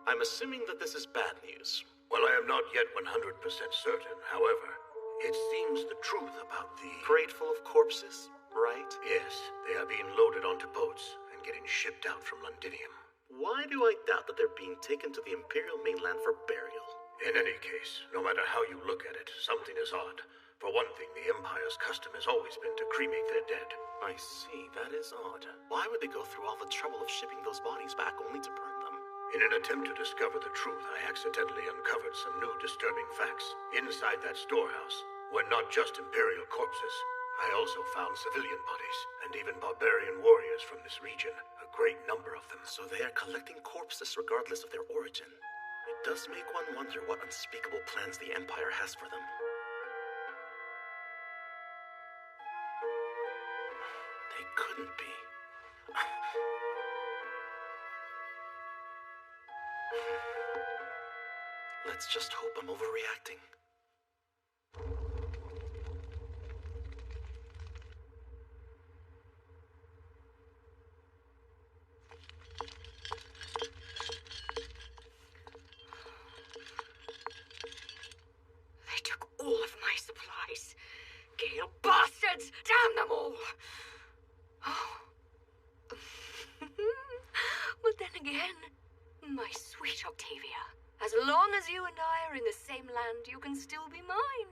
I'm assuming that this is bad news. Well, I am not yet 100% certain. However, it seems the truth about the crate full of corpses, right? Yes, they are being loaded onto boats and getting shipped out from Londinium. Why do I doubt that they're being taken to the Imperial mainland for burial? In any case, no matter how you look at it, something is odd. For one thing, the Empire's custom has always been to cremate their dead. I see, that is odd. Why would they go through all the trouble of shipping those bodies back only to burn them? In an attempt to discover the truth, I accidentally uncovered some new disturbing facts. Inside that storehouse were not just Imperial corpses. I also found civilian bodies, and even barbarian warriors from this region, a great number of them. So they are collecting corpses regardless of their origin. It does make one wonder what unspeakable plans the Empire has for them. They couldn't be. Let's just hope I'm overreacting. They took all of my supplies. Gale bastards! Damn them all! Oh. But then again, my sweet Octavia, as long as you and I are in the same land, you can still be mine.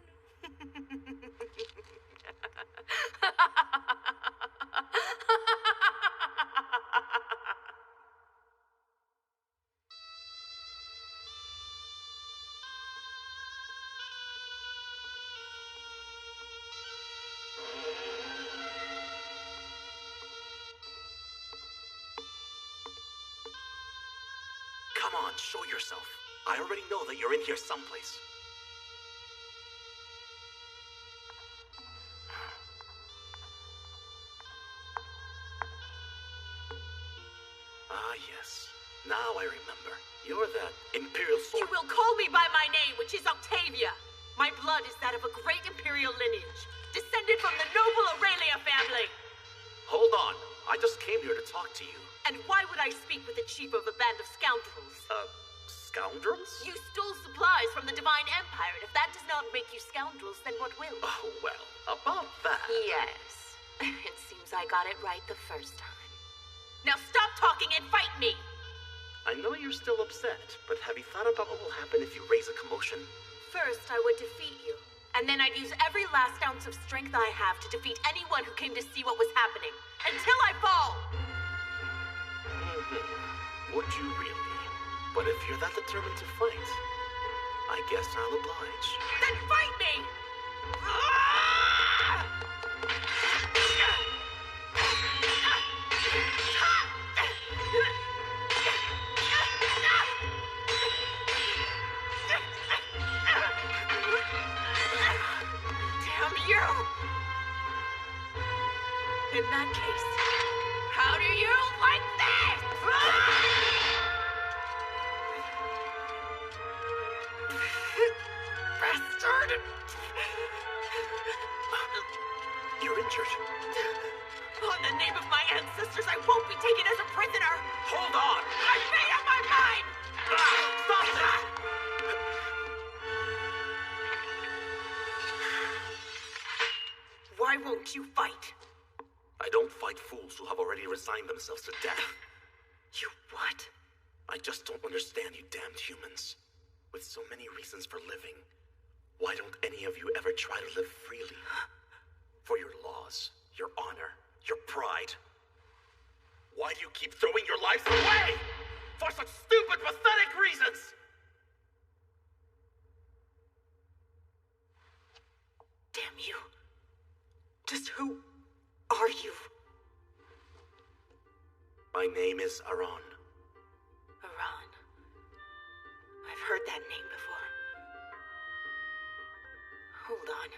Come on, show yourself. I already know that you're in here someplace. Ah, yes. Now I remember. You're that Imperial You will call me by my name, which is Octavia. My blood is that of a great Imperial lineage, descended from the noble Aurelia family. Hold on. I just came here to talk to you. And why would I speak with the chief of a band of scoundrels? Scoundrels? You stole supplies from the Divine Empire, and if that does not make you scoundrels, then what will? Oh, well, about that. Yes. It seems I got it right the first time. Now stop talking and fight me! I know you're still upset, but have you thought about what will happen if you raise a commotion? First, I would defeat you. And then I'd use every last ounce of strength I have to defeat anyone who came to see what was happening. Until I fall! Would you really? But if you're that determined to fight, I guess I'll oblige. Then fight me! Damn you! In that case, how do you like this? Bastard! You're injured. On the name of my ancestors, I won't be taken as a prisoner! Hold on! I made up my mind! Stop this! Why won't you fight? I don't fight fools who have already resigned themselves to death. You what? I just don't understand you damned humans. With so many reasons for living, why don't any of you ever try to live freely? For your laws, your honor, your pride. Why do you keep throwing your lives away? For such stupid, pathetic reasons! Damn you. Just who are you? My name is Aran. Aran. I've heard that name before. Hold on.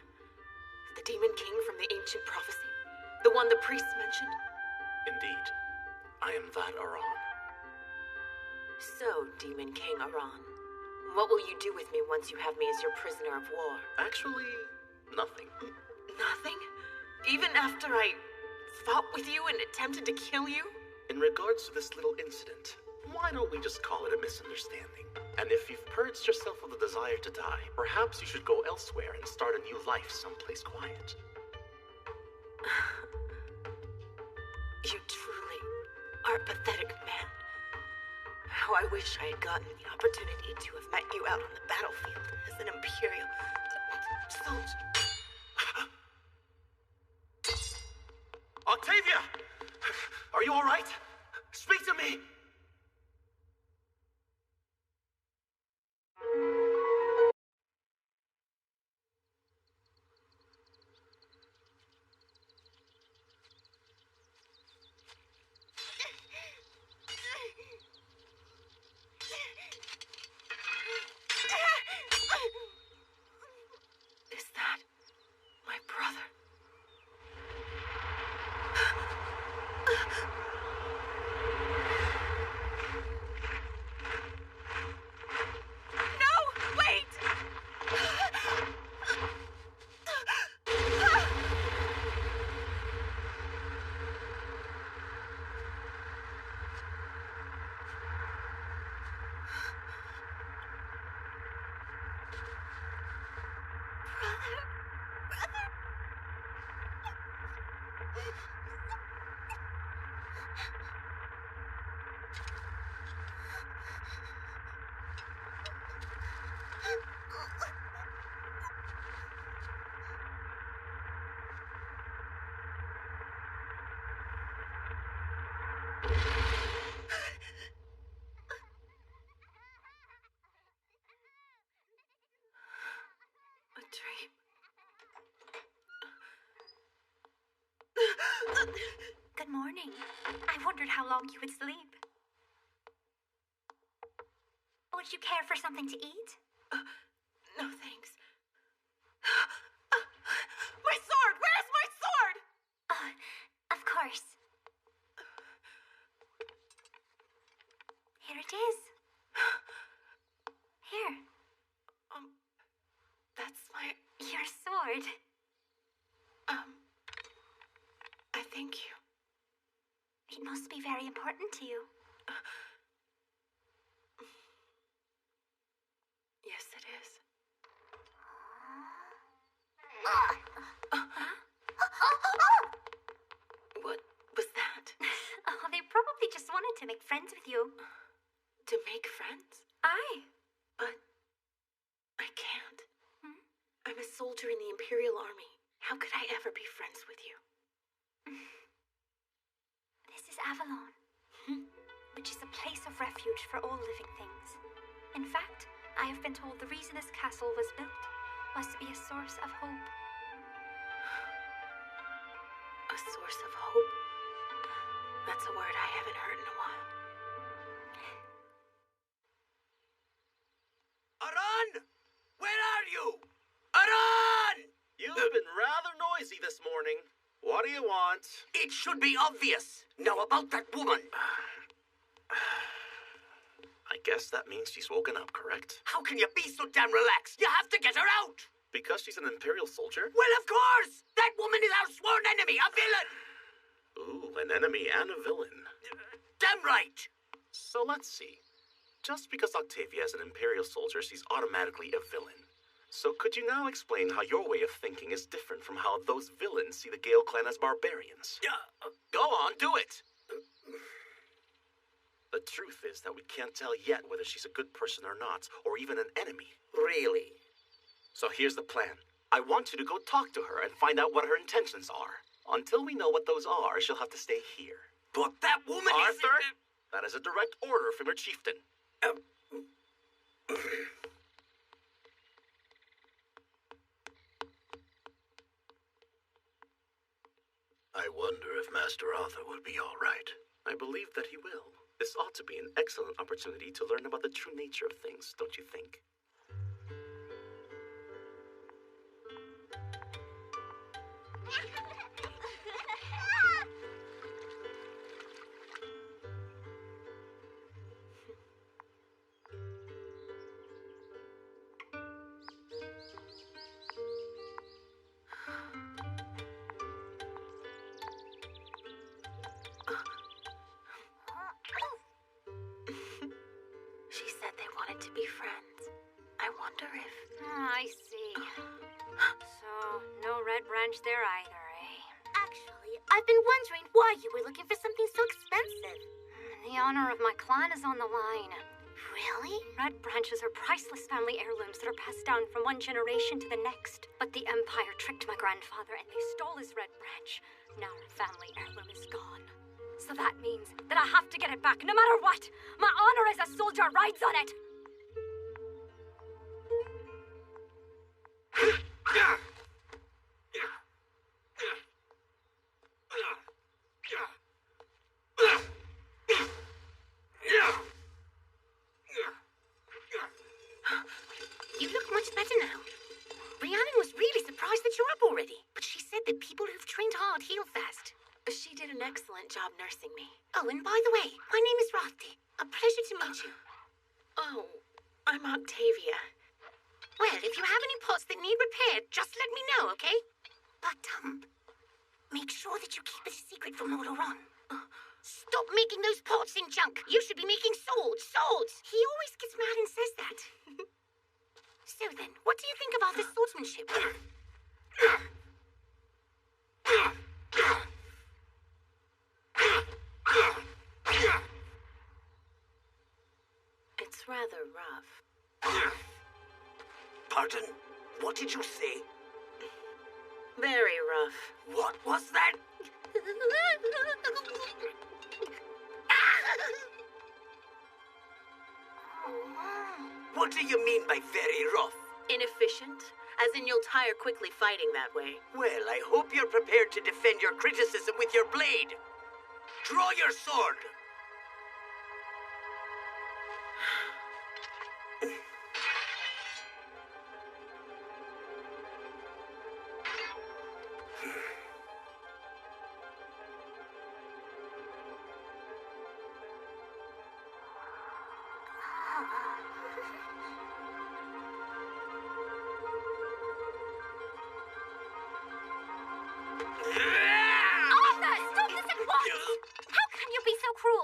The Demon King from the ancient prophecy? The one the priests mentioned? Indeed. I am that Aran. So, Demon King Aran, what will you do with me once you have me as your prisoner of war? Actually, nothing. Nothing? Even after I fought with you and attempted to kill you? In regards to this little incident, why don't we just call it a misunderstanding? And if you've purged yourself of the desire to die, perhaps you should go elsewhere and start a new life someplace quiet. You truly are a pathetic man. How I wish I had gotten the opportunity to have met you out on the battlefield as an Imperial soldier. Octavia! Are you all right? Speak to me! Is that my brother? No! Wait! A dream. Good morning. I wondered how long you would sleep. Would you care for something to eat? No, thanks. My sword! Where's my sword? Of course. Here it is. Here. That's my... Your sword. I thank you. It must be very important to you. I'm a soldier in the Imperial Army. How could I ever be friends with you? This is Avalon, which is a place of refuge for all living things. In fact, I have been told the reason this castle was built was to be a source of hope. A source of hope? That's a word I haven't heard in a while. Aran! Where are you? Aran! You've been rather noisy this morning. What do you want? It should be obvious. Now about that woman. I guess that means she's woken up, correct? How can you be so damn relaxed? You have to get her out. Because she's an Imperial soldier? Well, of course. That woman is our sworn enemy, a villain. Ooh, an enemy and a villain. Damn right. So let's see. Just because Octavia is an Imperial soldier, she's automatically a villain. So could you now explain how your way of thinking is different from how those villains see the Gale clan as barbarians? Go on, do it! The truth is that we can't tell yet whether she's a good person or not, or even an enemy. Really? So here's the plan. I want you to go talk to her and find out what her intentions are. Until we know what those are, she'll have to stay here. But that woman Arthur, that is a direct order from your chieftain. I wonder if Master Arthur will be all right. I believe that he will. This ought to be an excellent opportunity to learn about the true nature of things, don't you think? She said they wanted to be friends. I wonder if... I see. So, no Red Branch there either, eh? Actually, I've been wondering why you were looking for something so expensive. The honor of my clan is on the line. Really? Red branches are priceless family heirlooms that are passed down from one generation to the next. But the Empire tricked my grandfather and they stole his Red Branch. Now our family heirloom is gone. So that means that I have to get it back no matter what. My honor as a soldier rides on it. You look much better now. Rhiannon was really surprised that you're up already. But she said that people who've trained hard heal fast. She did an excellent job nursing me. Oh, and by the way, my name is Rothdy. A pleasure to meet you. Oh, I'm Octavia. Well, if you have any pots that need repaired, just let me know, okay? But, make sure that you keep it a secret from Lord Oron. Stop making those pots in junk. You should be making swords. Swords! He always gets mad and says that. So then, what do you think of Arthur's swordsmanship? It's rather rough. Pardon? What did you say? Very rough. What was that? What do you mean by very rough? Inefficient? As in you'll tire quickly fighting that way. Well, I hope you're prepared to defend your criticism with your blade. Draw your sword. Arthur, stop this at once! How can you be so cruel?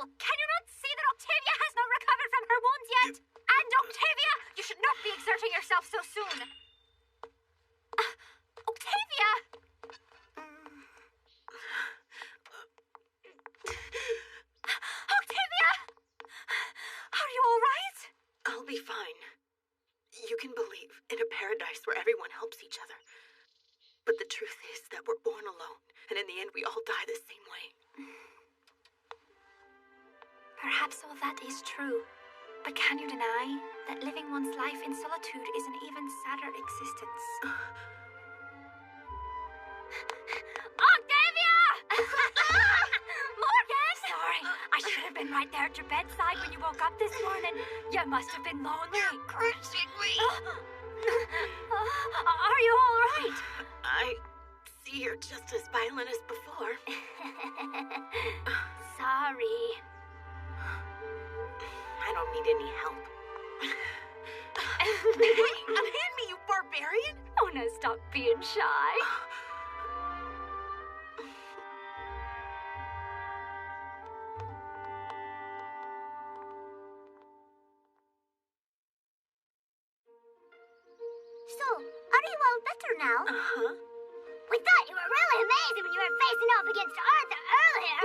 And in the end, we all die the same way. Perhaps all that is true. But can you deny that living one's life in solitude is an even sadder existence? Octavia! Morgan! Sorry, I should have been right there at your bedside when you woke up this morning. You must have been lonely. You're cursing me. Are you all right? I see you're just as violent as before. Sorry. I don't need any help. Hey, unhand me, you barbarian! Oh, now stop being shy. So, are you all better now? Uh-huh. We thought you were really amazing when you were facing off against Arthur earlier.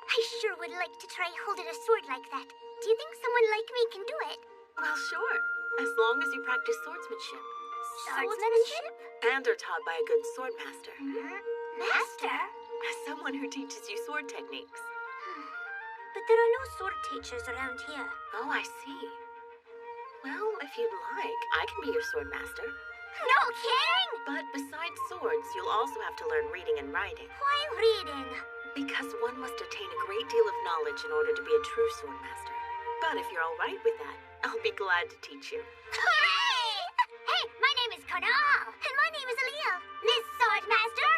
I sure would like to try holding a sword like that. Do you think someone like me can do it? Well, sure. As long as you practice swordsmanship. Swordsmanship? And are taught by a good sword master. Master? Someone who teaches you sword techniques. But there are no sword teachers around here. Oh, I see. Well, if you'd like, I can be your sword master. No kidding! But besides swords, you'll also have to learn reading and writing. Why reading? Because one must attain a great deal of knowledge in order to be a true sword master. But if you're all right with that, I'll be glad to teach you. Hooray! Hey, my name is Karnal. And my name is Aaliyah. Miss Swordmaster?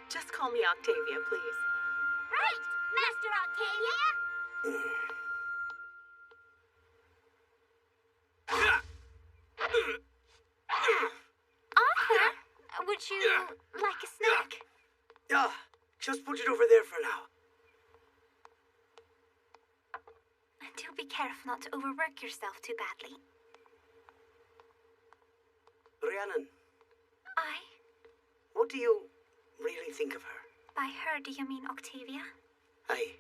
Just call me Octavia, please. Right, Master Octavia. Arthur, would you like a snack? Just put it over there for now. Do be careful not to overwork yourself too badly. Rhiannon, I? what do you really think of her? By her, do you mean Octavia? Aye.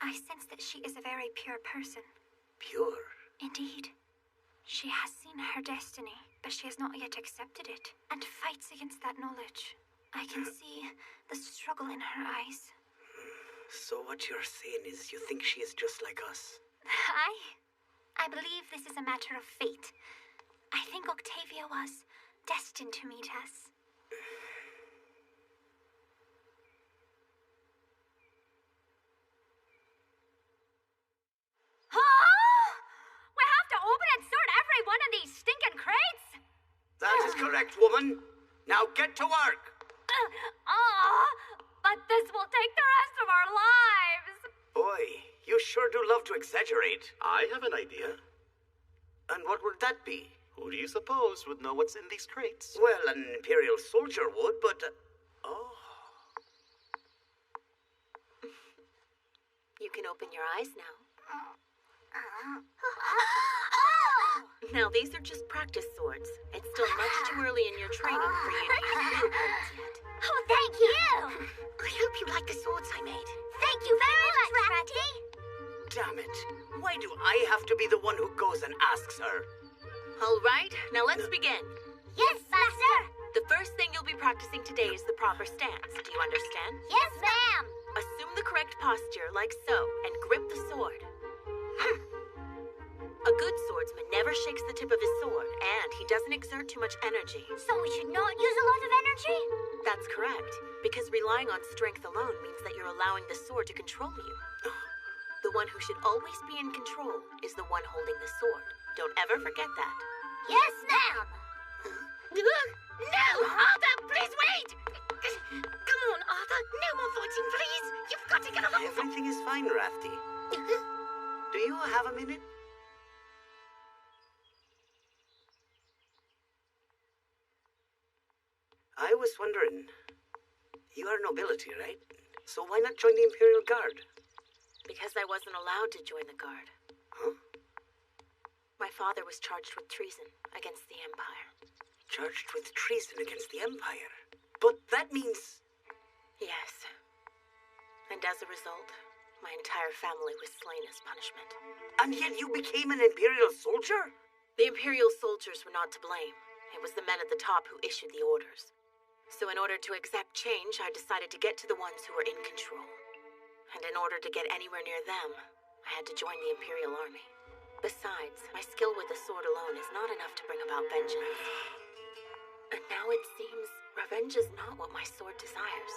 I sense that she is a very pure person. Pure? Indeed. She has seen her destiny, but she has not yet accepted it, and fights against that knowledge. I can see the struggle in her eyes. So what you're saying is you think she is just like us? I believe this is a matter of fate. I think Octavia was destined to meet us. We have to open and sort every one of these stinking crates? That is correct, woman. Now get to work. But this will take the rest of our lives. Boy, you sure do love to exaggerate. I have an idea. And what would that be? Who do you suppose would know what's in these crates? Well, an Imperial soldier would, but... oh. You can open your eyes now. Now, these are just practice swords. It's still much too early in your training for you to use real ones yet. Oh, thank you! I hope you like the swords I made. Thank you very much, Ratty. Damn it. Why do I have to be the one who goes and asks her? All right, now let's begin. Yes, Master! The first thing you'll be practicing today is the proper stance. Do you understand? Yes, ma'am! Assume the correct posture, like so, and grip the sword. A good swordsman never shakes the tip of his sword, and he doesn't exert too much energy. So we should not use a lot of energy? That's correct, because relying on strength alone means that you're allowing the sword to control you. The one who should always be in control is the one holding the sword. Don't ever forget that. Yes, ma'am! No! Arthur, please wait! Come on, Arthur. No more fighting, please. You've got to get along. Everything is fine, Rafty. Do you have a minute? I was wondering, you are nobility, right? So why not join the Imperial Guard? Because I wasn't allowed to join the Guard. Huh? My father was charged with treason against the Empire. Charged with treason against the Empire? But that means... Yes. And as a result, my entire family was slain as punishment. And yet you became an Imperial soldier? The Imperial soldiers were not to blame. It was the men at the top who issued the orders. So in order to accept change, I decided to get to the ones who were in control. And in order to get anywhere near them, I had to join the Imperial Army. Besides, my skill with the sword alone is not enough to bring about vengeance. And now it seems revenge is not what my sword desires.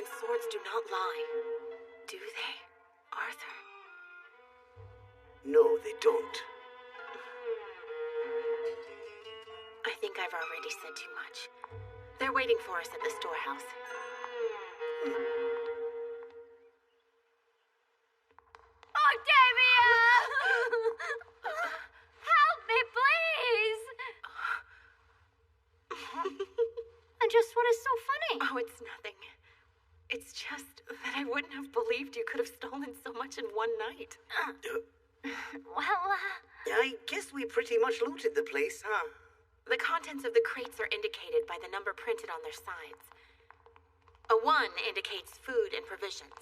And swords do not lie. Do they, Arthur? No, they don't. I think I've already said too much. They're waiting for us at the storehouse. Octavia! Help me, please! And just what is so funny? Oh, it's nothing. It's just that I wouldn't have believed you could have stolen so much in one night. Well, I guess we pretty much looted the place, huh? The contents of the crates are indicated by the number printed on their sides. A 1 indicates food and provisions,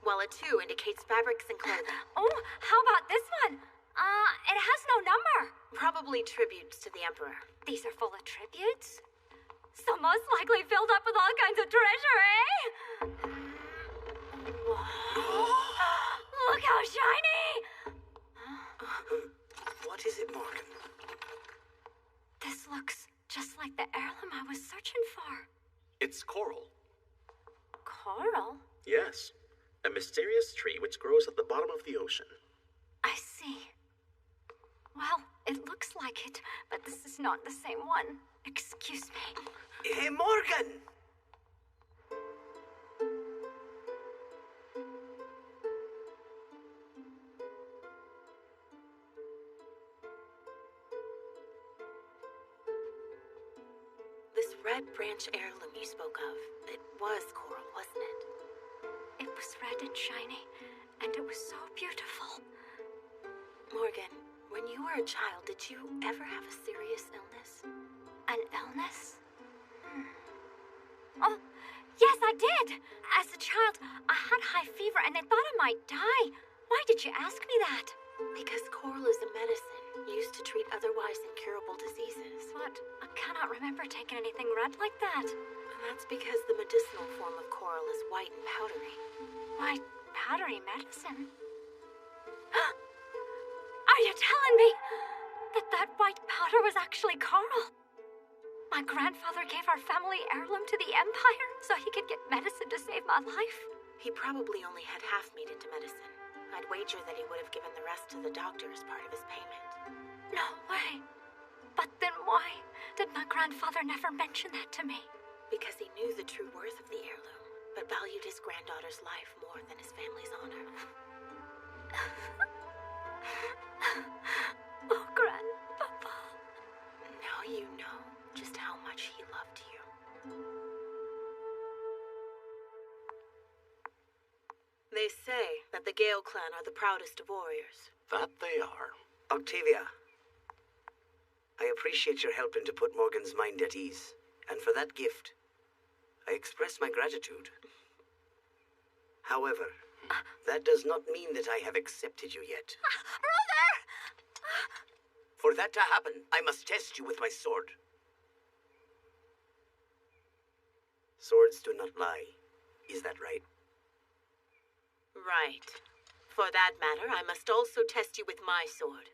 while a 2 indicates fabrics and clothing. Oh, how about this one? It has no number. Probably tributes to the Emperor. These are full of tributes? So most likely filled up with all kinds of treasure, eh? Look how shiny! What is it, Morgan? This looks just like the heirloom I was searching for. It's coral. Coral? Yes. A mysterious tree which grows at the bottom of the ocean. I see. Well, it looks like it, but this is not the same one. Excuse me. Hey, Morgan! This red branch heirloom you spoke of, it was coral, wasn't it? It was red and shiny, and it was so beautiful. Morgan, when you were a child, did you ever have a serious illness? An illness? Oh, yes, I did. As a child, I had high fever and I thought I might die. Why did you ask me that? Because coral is a medicine used to treat otherwise incurable diseases. But I cannot remember taking anything red like that. And that's because the medicinal form of coral is white and powdery. White, powdery medicine? Are you telling me that white powder was actually coral? My grandfather gave our family heirloom to the Empire so he could get medicine to save my life? He probably only had half made into medicine. I'd wager that he would have given the rest to the doctor as part of his payment. No way. But then why did my grandfather never mention that to me? Because he knew the true worth of the heirloom, but valued his granddaughter's life more than his family's honor. Oh, Grandpapa. Now you know just how much he loved you. They say that the Gale clan are the proudest of warriors. That they are. Octavia, I appreciate your helping to put Morgan's mind at ease. And for that gift, I express my gratitude. However, that does not mean that I have accepted you yet. Brother! For that to happen, I must test you with my sword. Swords do not lie. Is that right? Right. For that matter, I must also test you with my sword.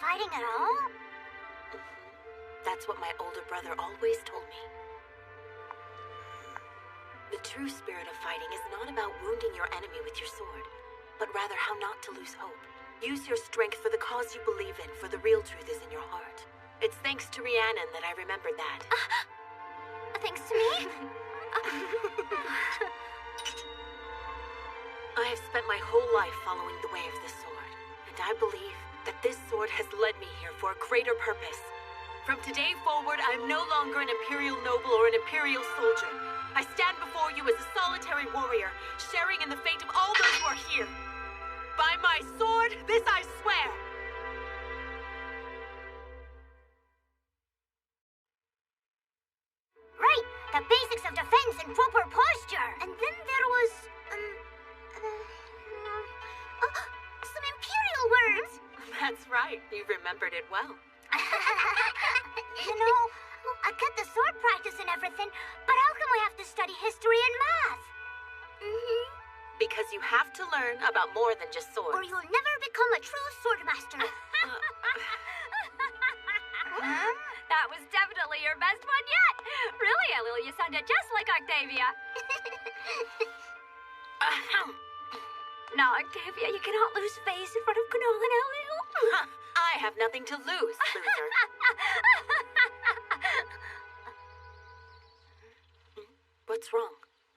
fighting at all? That's what my older brother always told me. The true spirit of fighting is not about wounding your enemy with your sword, but rather how not to lose hope. Use your strength for the cause you believe in, for the real truth is in your heart. It's thanks to Rhiannon that I remembered that. Thanks to me? I have spent my whole life following the way of the sword, and I believe that this sword has led me here for a greater purpose. From today forward, I am no longer an Imperial noble or an Imperial soldier. I stand before you as a solitary warrior, sharing in the fate of all those who are here. By my sword, this I swear! Right, the basics of defense and proper posture. And then there was, some Imperial words. That's right, you remembered it well. You know, I get the sword practice and everything, but how come we have to study history and math? Because you have to learn about more than just swords. Or you'll never become a true swordmaster. That was definitely your best one yet. Really, Elil, you sounded just like Octavia. No, Octavia, you cannot lose face in front of Kunal and Elil. I have nothing to lose, loser. What's wrong?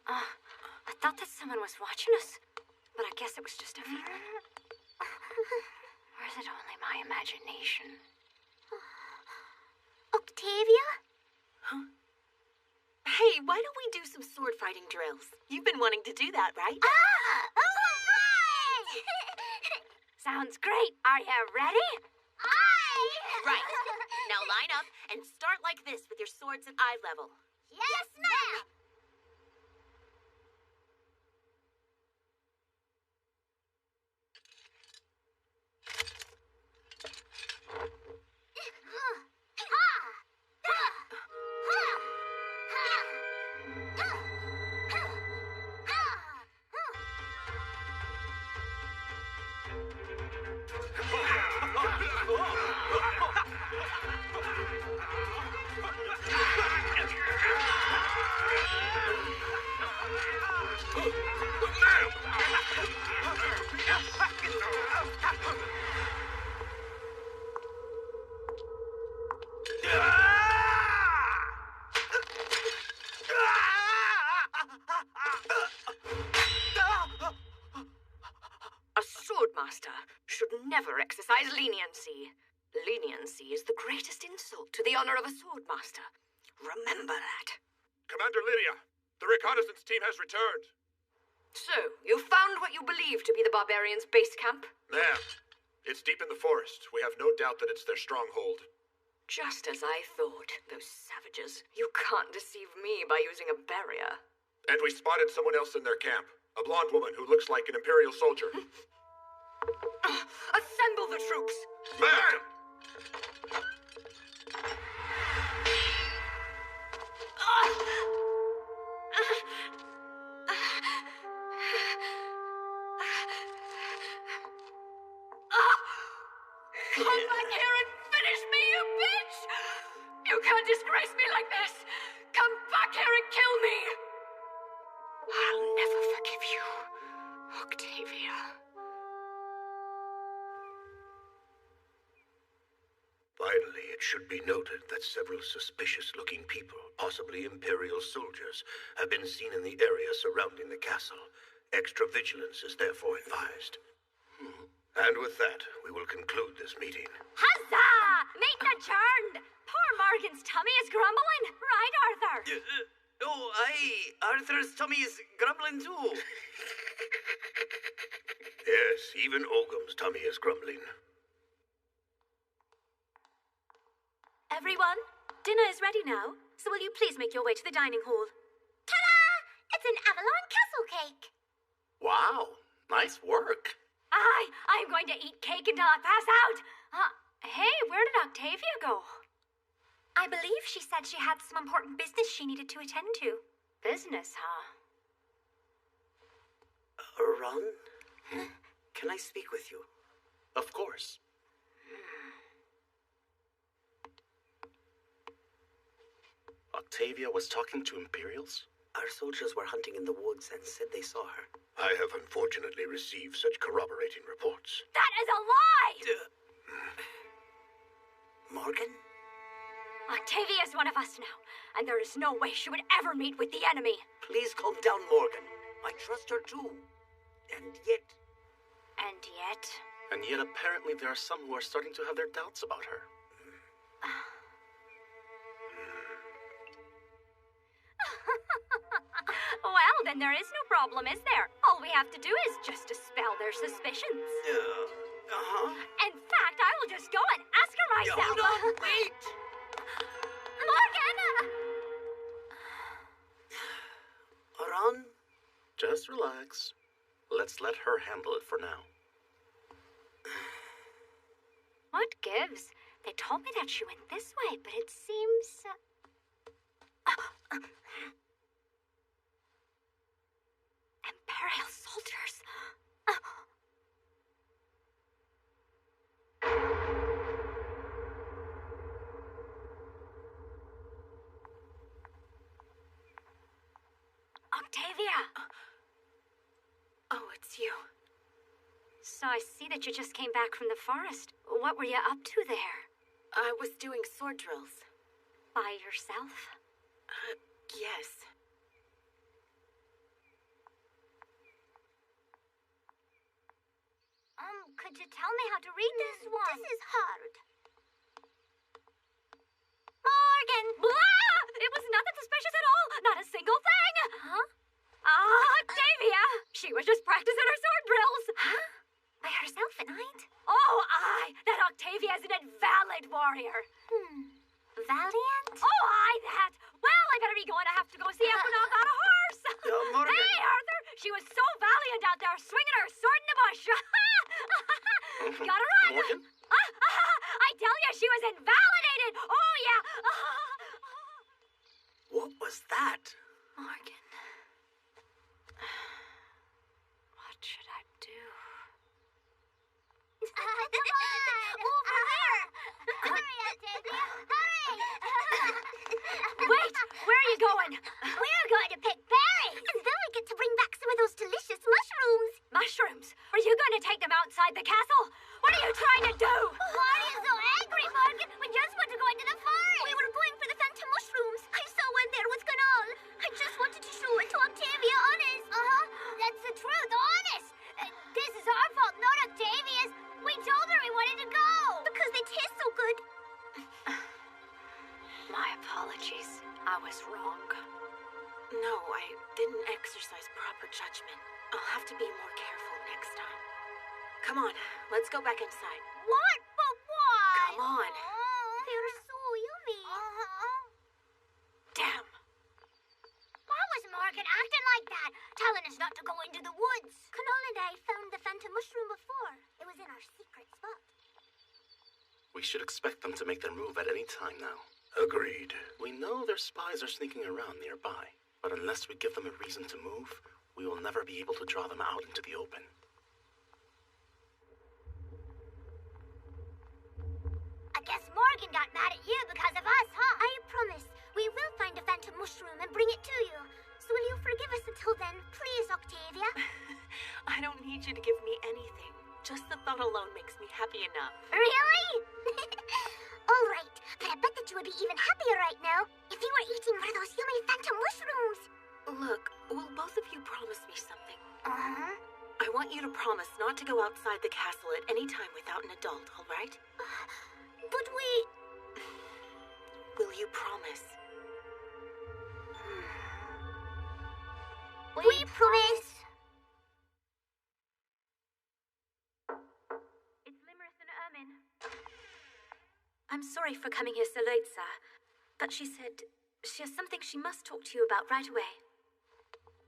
I thought that someone was watching us, but I guess it was just a feeling. Or is it only my imagination? Octavia? Huh? Hey, why don't we do some sword fighting drills? You've been wanting to do that, right? Alright! Sounds great. Are you ready? Aye! Right. Now line up and start like this with your swords at eye level. Yes, ma'am! A swordmaster should never exercise leniency. Leniency is the greatest insult to the honor of a swordmaster. Remember that. Commander Lydia, the reconnaissance team has returned. So, you found what you believe to be the barbarians' base camp? Ma'am, it's deep in the forest. We have no doubt that it's their stronghold. Just as I thought, those savages. You can't deceive me by using a barrier. And we spotted someone else in their camp. A blonde woman who looks like an Imperial soldier. Assemble the troops! Ma'am! Come back here and finish me, you bitch! You can't disgrace me like this! Come back here and kill me! I'll never forgive you, Octavia. Finally, it should be noted that several suspicious-looking people, possibly Imperial soldiers, have been seen in the area surrounding the castle. Extra vigilance is therefore advised. And with that, we will conclude this meeting. Huzzah! Meeting adjourned! Poor Morgan's tummy is grumbling. Right, Arthur? Oh, aye. Arthur's tummy is grumbling too. Yes, even Ogham's tummy is grumbling. Everyone, dinner is ready now, so will you please make your way to the dining hall? Ta-da! It's an Avalon Castle cake. Wow, nice work. I'm going to eat cake until I pass out. Hey, where did Octavia go? I believe she said she had some important business she needed to attend to. Business, huh? Ron? Can I speak with you? Of course. Octavia was talking to Imperials? Our soldiers were hunting in the woods and said they saw her. I have unfortunately received such corroborating reports. That is a lie! Morgan? Octavia is one of us now, and there is no way she would ever meet with the enemy. Please calm down, Morgan. I trust her too. And yet... And yet? And yet apparently there are some who are starting to have their doubts about her. Well, then there is no problem, is there? All we have to do is just dispel their suspicions. In fact, I will just go and ask her myself. No, wait! Morgan! Aran? Just relax. Let's let her handle it for now. What gives? They told me that she went this way, but it seems... Imperial soldiers. Octavia! Oh, it's you. So I see that you just came back from the forest. What were you up to there? I was doing sword drills. By yourself? Yes. Could you tell me how to read this one? This is hard. Morgan! Blah! It was nothing suspicious at all. Not a single thing. Huh? Octavia! She was just practicing her sword drills. Huh? By herself at night? Oh, that Octavia is an invalid warrior. Valiant? Oh, that. Well, I better be going. I have to go see Equinox on a horse. Morgan. Hey, Arthur! She was so valiant out there swinging her sword in the bush. Gotta run. Morgan? I tell you, she was invalidated. Oh, yeah. What was that? Morgan. What should I do? Over here! Hurry, Octavia! Hurry! Wait! Where are you going? We're going to pick berries! And then we get to bring back some of those delicious mushrooms! Mushrooms? Are you going to take them outside the castle? What are you trying to do? Why are you so angry, Morgan? We just want to go into the forest! We were going for the phantom mushrooms! I saw one there with Canal! I just wanted to show it to Octavia, honest! That's the truth, honest! This is our fault, not Octavia's! We told her we wanted to go! Because they taste so good! My apologies. I was wrong. No, I didn't exercise proper judgment. I'll have to be more careful next time. Come on, let's go back inside. What? But why? Come on. They're so yummy. Damn. Why was Morgan acting like that? Telling us not to go into the woods. Canal and I found the phantom mushroom before. It was in our secret spot. We should expect them to make their move at any time now. Agreed. We know their spies are sneaking around nearby, but unless we give them a reason to move, we will never be able to draw them out into the open. I guess Morgan got mad at you because of us, huh? I promise. We will find a phantom mushroom and bring it to you. So will you forgive us until then, please, Octavia? I don't need you to give me anything. Just the thought alone makes me happy enough. Really? All right, but I bet that you would be even happier right now if you were eating one of those yummy phantom mushrooms. Look, will both of you promise me something? Uh-huh. I want you to promise not to go outside the castle at any time without an adult, all right? But we... Will you promise? We promise. It's Limerick and Ermin. I'm sorry for coming here so late, sir, but she said she has something she must talk to you about right away.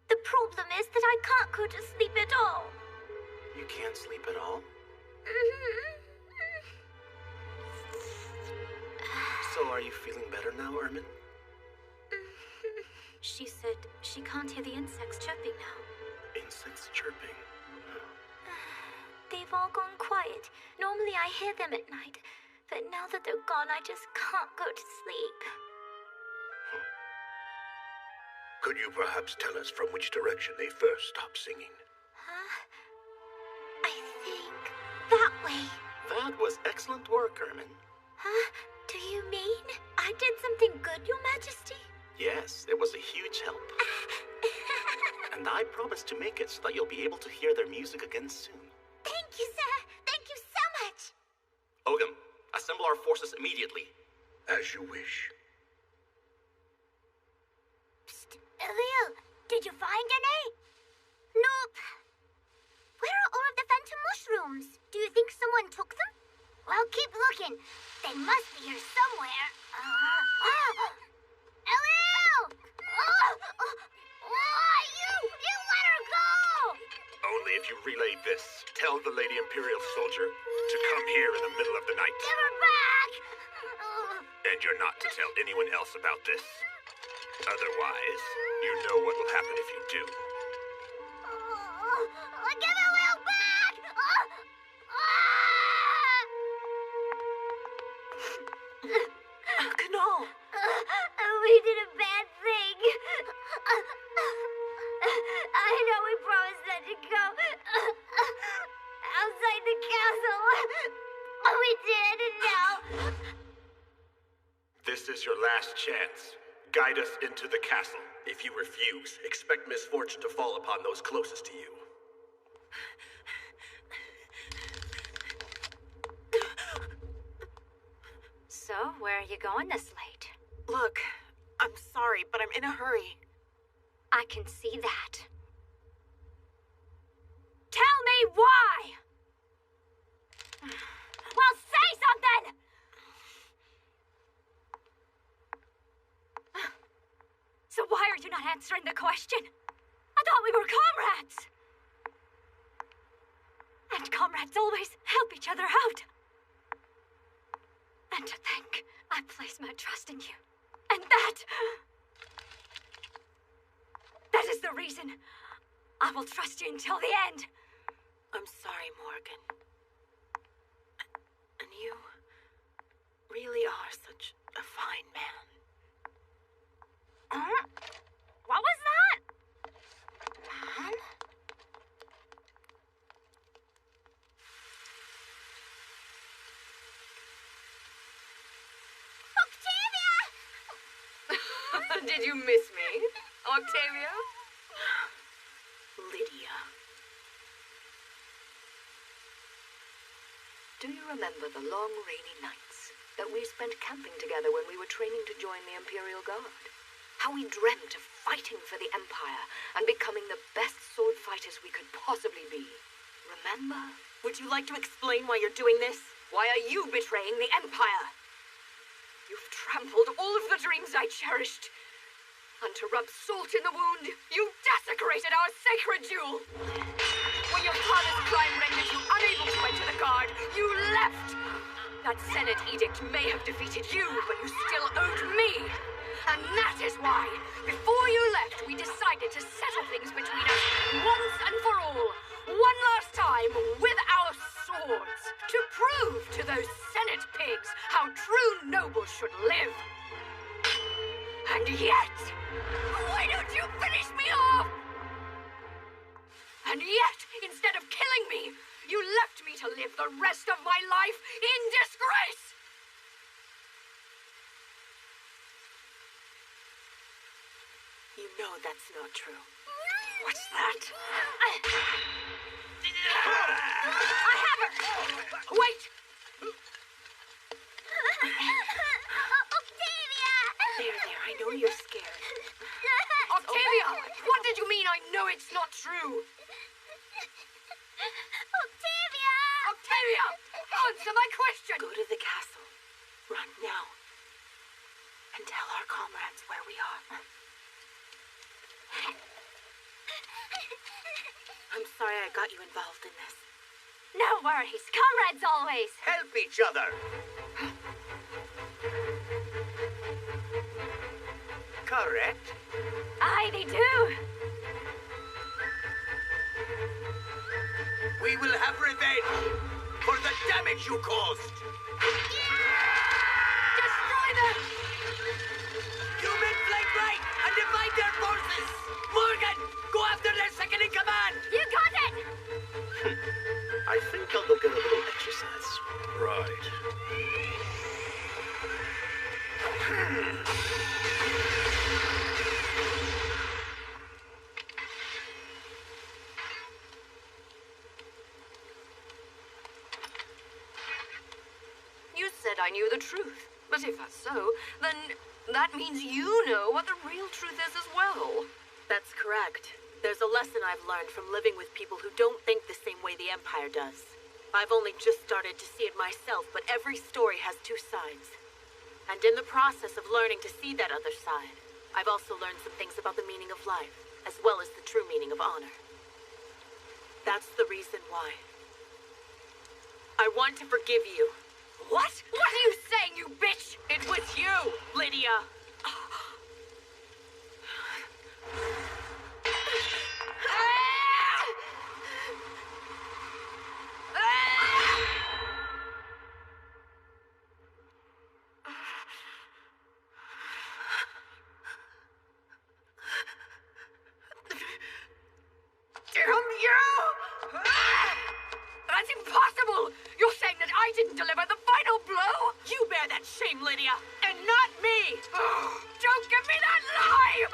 The problem is that I can't go to sleep at all. You can't sleep at all? So are you feeling better now, Ermin? She said she can't hear the insects chirping now. Insects chirping? They've all gone quiet. Normally I hear them at night, but now that they're gone, I just can't go to sleep. Could you perhaps tell us from which direction they first stopped singing? I think that way. That was excellent work, Ermin. Huh? Do you mean I did something good, Your Majesty? Yes, it was a huge help. And I promise to make it so that you'll be able to hear their music again soon. Thank you, sir. Thank you so much. Ogum, assemble our forces immediately. As you wish. Elio, did you find any? Nope. Where are all of the phantom mushrooms? Do you think someone took them? Well, keep looking. They must be here somewhere. Elio! You let her go! Only if you relay this. Tell the Lady Imperial Soldier to come here in the middle of the night. Give her back! And you're not to tell anyone else about this. Otherwise, you know what will happen if you do. Give Elio back! Canal! We did a bad thing. I know we promised not to go outside the castle. We did, and now... This is your last chance. Guide us into the castle. If you refuse, expect misfortune to fall upon those closest to you. So, where are you going this late? Look, I'm sorry, but I'm in a hurry. I can see that. Tell me why! Well, say something! So why are you not answering the question? I thought we were comrades! And comrades always help each other out. And to think I place my trust in you. And that is the reason I will trust you until the end. I'm sorry, Morgan. And you really are such a fine man. What was that? Man? Octavia! Did you miss me, Octavia? Lydia. Do you remember the long rainy nights that we spent camping together when we were training to join the Imperial Guard? How we dreamt of fighting for the Empire and becoming the best sword fighters we could possibly be. Remember? Would you like to explain why you're doing this? Why are you betraying the Empire? You've trampled all of the dreams I cherished. And to rub salt in the wound, you desecrated our sacred duel. When your father's crime rendered you unable to enter the Guard, you left. That Senate edict may have defeated you, but you still owed me. And that is why, before you left, we decided to settle things between us once and for all. One last time, with our swords. To prove to those Senate pigs how true nobles should live. And yet, why don't you finish me off? And yet, instead of killing me, you left me to live the rest of my life in disgrace! You know that's not true. What's that? I have her! Wait! Octavia! There, I know you're scared. Octavia! What did you mean I know it's not true? Octavia! Octavia! Answer my question! Go to the castle. Run now. And tell our comrades where we are. I'm sorry I got you involved in this. No worries. Comrades always. Help each other. Correct. Aye, they do. We will have revenge for the damage you caused. Destroy them! You men flank right and divide their forces. You said I knew the truth. But if that's so, then that means you know what the real truth is as well. That's correct. There's a lesson I've learned from living with people who don't think the same way the Empire does. I've only just started to see it myself, but every story has two sides. And in the process of learning to see that other side, I've also learned some things about the meaning of life, as well as the true meaning of honor. That's the reason why. I want to forgive you. What? What are you saying, you bitch? It was you, Lydia. Damn you! That's impossible! You're saying that I didn't deliver the final blow? You bear that shame, Lydia, and not me! Don't give me that lie!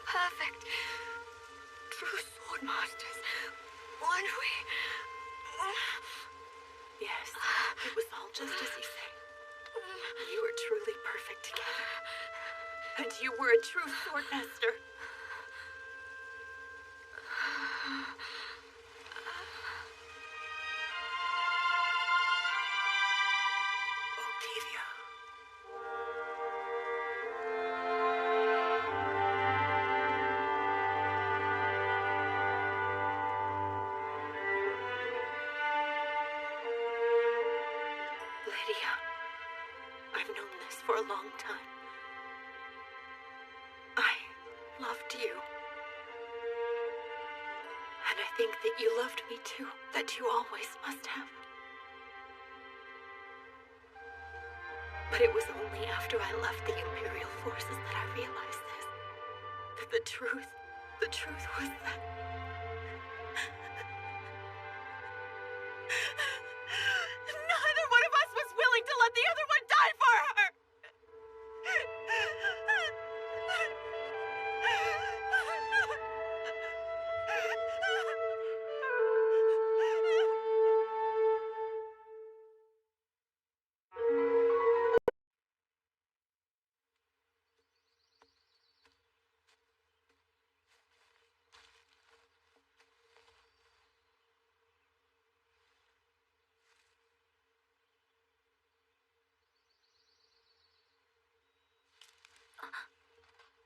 Perfect. True sword masters, weren't we? Yes, it was all just as you say. You were truly perfect together. And you were a true sword master. Octavia. Lydia, I've known this for a long time. I loved you. And I think that you loved me too, that you always must have. But it was only after I left the Imperial forces that I realized this. That the truth was that... neither one of us was willing to let the other one die for her!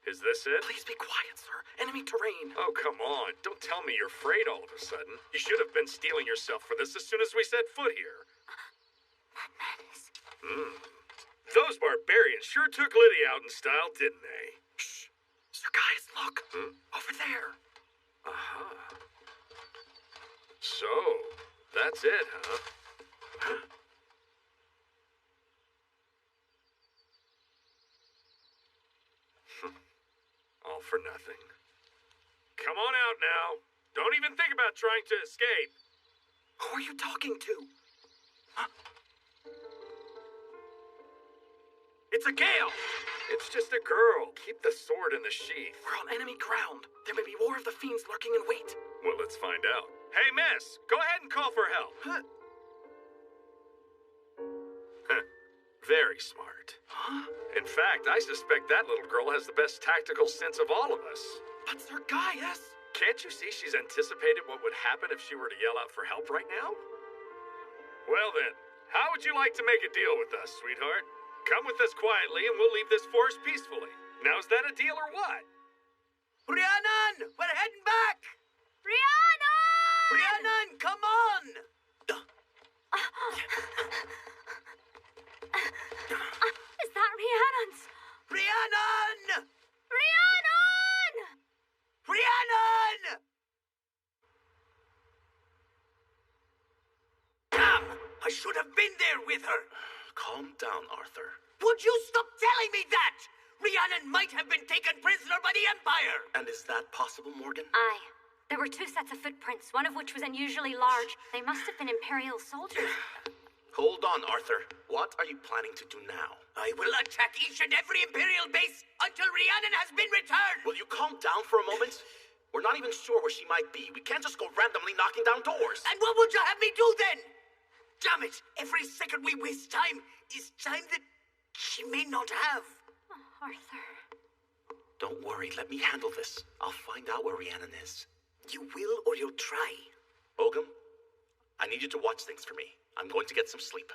Is this it? Please be quiet, sir. Enemy terrain. Oh, come on. Don't tell me you're afraid all of a sudden. You should have been steeling yourself for this as soon as we set foot here. That menace. Those barbarians sure took Lydia out in style, didn't they? Shh. Sir Gaius, look. Over there. Uh-huh. So, that's it, huh? All for nothing. Come on out now. Don't even think about trying to escape. Who are you talking to? It's a Gale! It's just a girl. Keep the sword in the sheath. We're on enemy ground. There may be more of the fiends lurking in wait. Well, let's find out. Hey, miss, go ahead and call for help. Huh? Very smart. Huh? In fact, I suspect that little girl has the best tactical sense of all of us. But Sir Gaius! Can't you see she's anticipated what would happen if she were to yell out for help right now? Well then, how would you like to make a deal with us, sweetheart? Come with us quietly and we'll leave this forest peacefully. Now is that a deal or what? Rhiannon! We're heading back! Rhiannon! Rhiannon, come on! Is that Rhiannon's? Rhiannon! Rhiannon! Rhiannon! Damn! I should have been there with her. Calm down, Arthur. Would you stop telling me that? Rhiannon might have been taken prisoner by the Empire. And is that possible, Morgan? Aye. There were 2 sets of footprints, one of which was unusually large. They must have been Imperial soldiers. Hold on, Arthur. What are you planning to do now? I will attack each and every Imperial base until Rhiannon has been returned. Will you calm down for a moment? We're not even sure where she might be. We can't just go randomly knocking down doors. And what would you have me do then? Damn it! Every second we waste time is time that she may not have. Oh, Arthur. Don't worry. Let me handle this. I'll find out where Rhiannon is. You will or you'll try. Ogum, I need you to watch things for me. I'm going to get some sleep.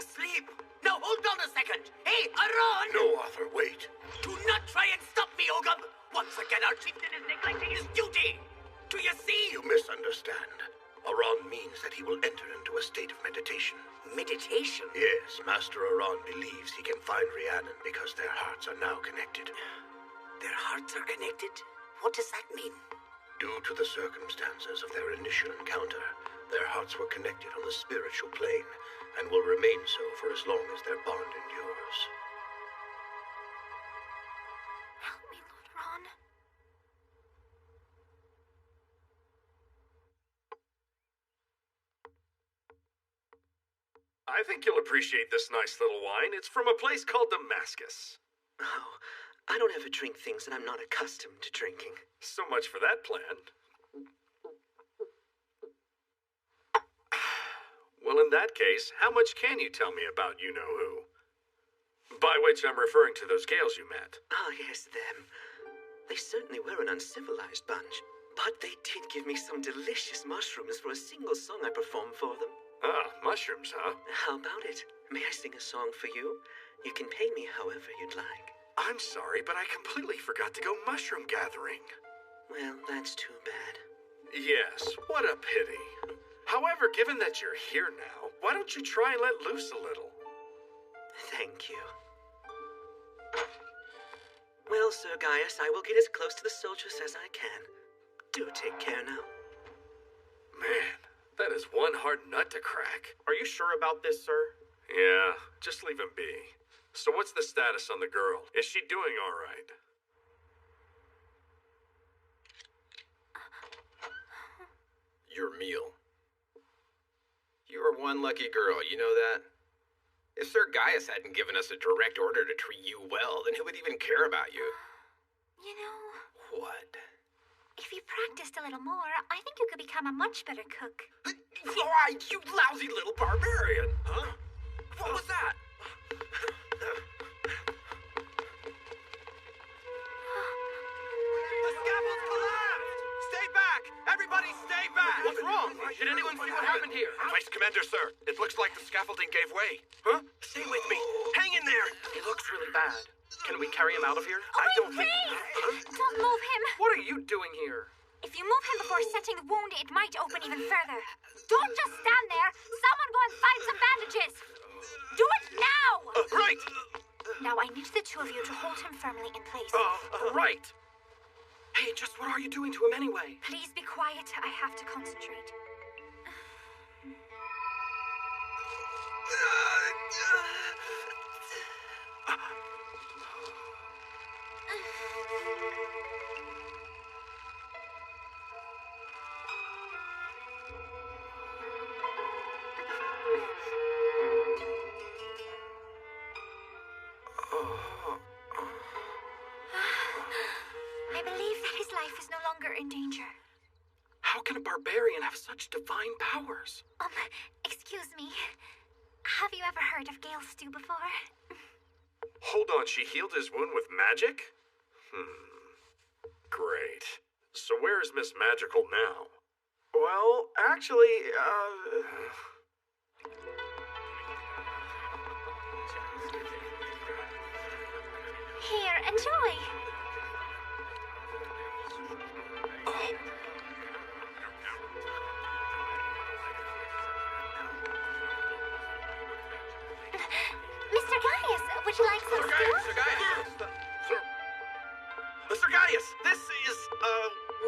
Sleep? No, hold on a second. Hey, Aron! No, Arthur, wait. Do not try and stop me, Ogum. Once again, our chieftain is neglecting his duty. Do you see? You misunderstand. Aron means that he will enter into a state of meditation. Meditation? Yes, Master Aron believes he can find Rhiannon because their hearts are now connected. Their hearts are connected? What does that mean? Due to the circumstances of their initial encounter, their hearts were connected on the spiritual plane and will remain so for as long as their bond endures. Help me, Lord Ron. I think you'll appreciate this nice little wine. It's from a place called Damascus. Oh, I don't ever drink things that I'm not accustomed to drinking. So much for that plan. Well, in that case, how much can you tell me about you-know-who? By which I'm referring to those Gales you met. Oh, yes, them. They certainly were an uncivilized bunch, but they did give me some delicious mushrooms for a single song I performed for them. Ah, mushrooms, huh? How about it? May I sing a song for you? You can pay me however you'd like. I'm sorry, but I completely forgot to go mushroom gathering. Well, that's too bad. Yes, what a pity. However, given that you're here now, why don't you try and let loose a little? Thank you. Well, Sir Gaius, I will get as close to the soldiers as I can. Do take care now. Man, that is one hard nut to crack. Are you sure about this, sir? Yeah, just leave him be. So what's the status on the girl? Is she doing all right? Your meal. You are one lucky girl, you know that? If Sir Gaius hadn't given us a direct order to treat you well, then who would even care about you? You know... What? If you practiced a little more, I think you could become a much better cook. Why, you lousy little barbarian! Huh? What was that? The scaffold's collapsed! Stay back! Everybody stay back! What's wrong? Did anyone see what happened here? Vice Commander, sir. It looks like the scaffolding gave way. Huh? Stay with me. Hang in there. He looks really bad. Can we carry him out of here? I don't think... Don't move him. What are you doing here? If you move him before setting the wound, it might open even further. Don't just stand there. Someone go and find some bandages. Do it now! Right! Now I need the two of you to hold him firmly in place. Right. Hey, just what are you doing to him anyway? Please be quiet. I have to concentrate. in danger. How can a barbarian have such divine powers? Excuse me. Have you ever heard of Gale Stew before? Hold on, she healed his wound with magic? Great. So where is Miss Magical now? Well, actually, Here, enjoy. Mr. Gaius, would you like some stew? Mr. Gaius, this is,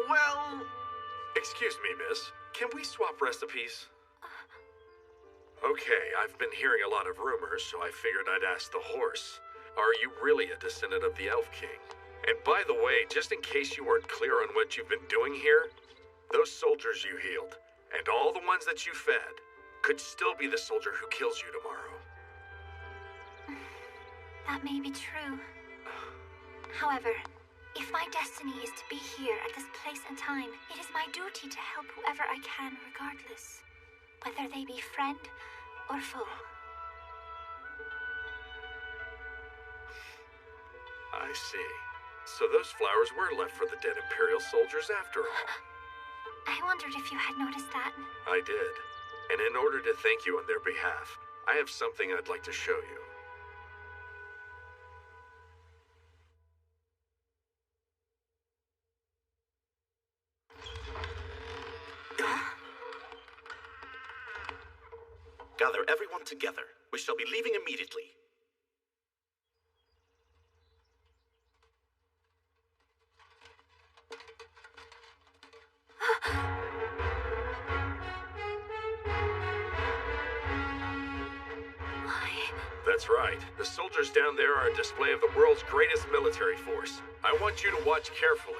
well... Excuse me, miss. Can we swap recipes? Okay, I've been hearing a lot of rumors, so I figured I'd ask the horse. Are you really a descendant of the Elf King? And by the way, just in case you weren't clear on what you've been doing here, those soldiers you healed, and all the ones that you fed, could still be the soldier who kills you tomorrow. That may be true. However, if my destiny is to be here at this place and time, it is my duty to help whoever I can regardless, whether they be friend or foe. I see. So those flowers were left for the dead Imperial soldiers after all. I wondered if you had noticed that. I did. And in order to thank you on their behalf, I have something I'd like to show you. Gather everyone together. We shall be leaving immediately. That's right. The soldiers down there are a display of the world's greatest military force. I want you to watch carefully.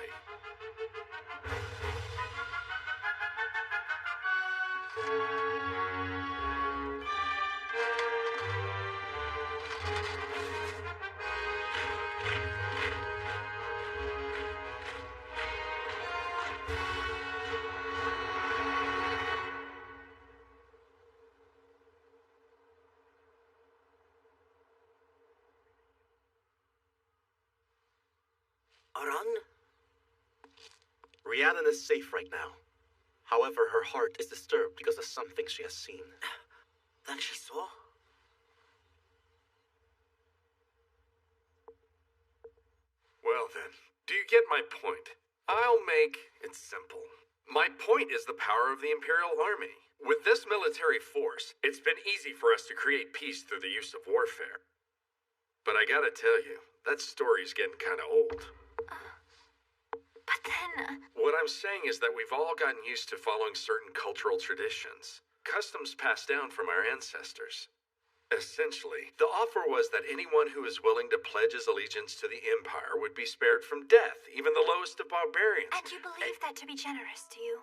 Rhiannon is safe right now. However, her heart is disturbed because of something she has seen. Then she saw? Well then, do you get my point? I'll make it simple. My point is the power of the Imperial Army. With this military force, it's been easy for us to create peace through the use of warfare. But I gotta tell you, that story's getting kinda old. But then... What I'm saying is that we've all gotten used to following certain cultural traditions, customs passed down from our ancestors. Essentially, the offer was that anyone who is willing to pledge his allegiance to the Empire would be spared from death, even the lowest of barbarians. And you believe that to be generous to you?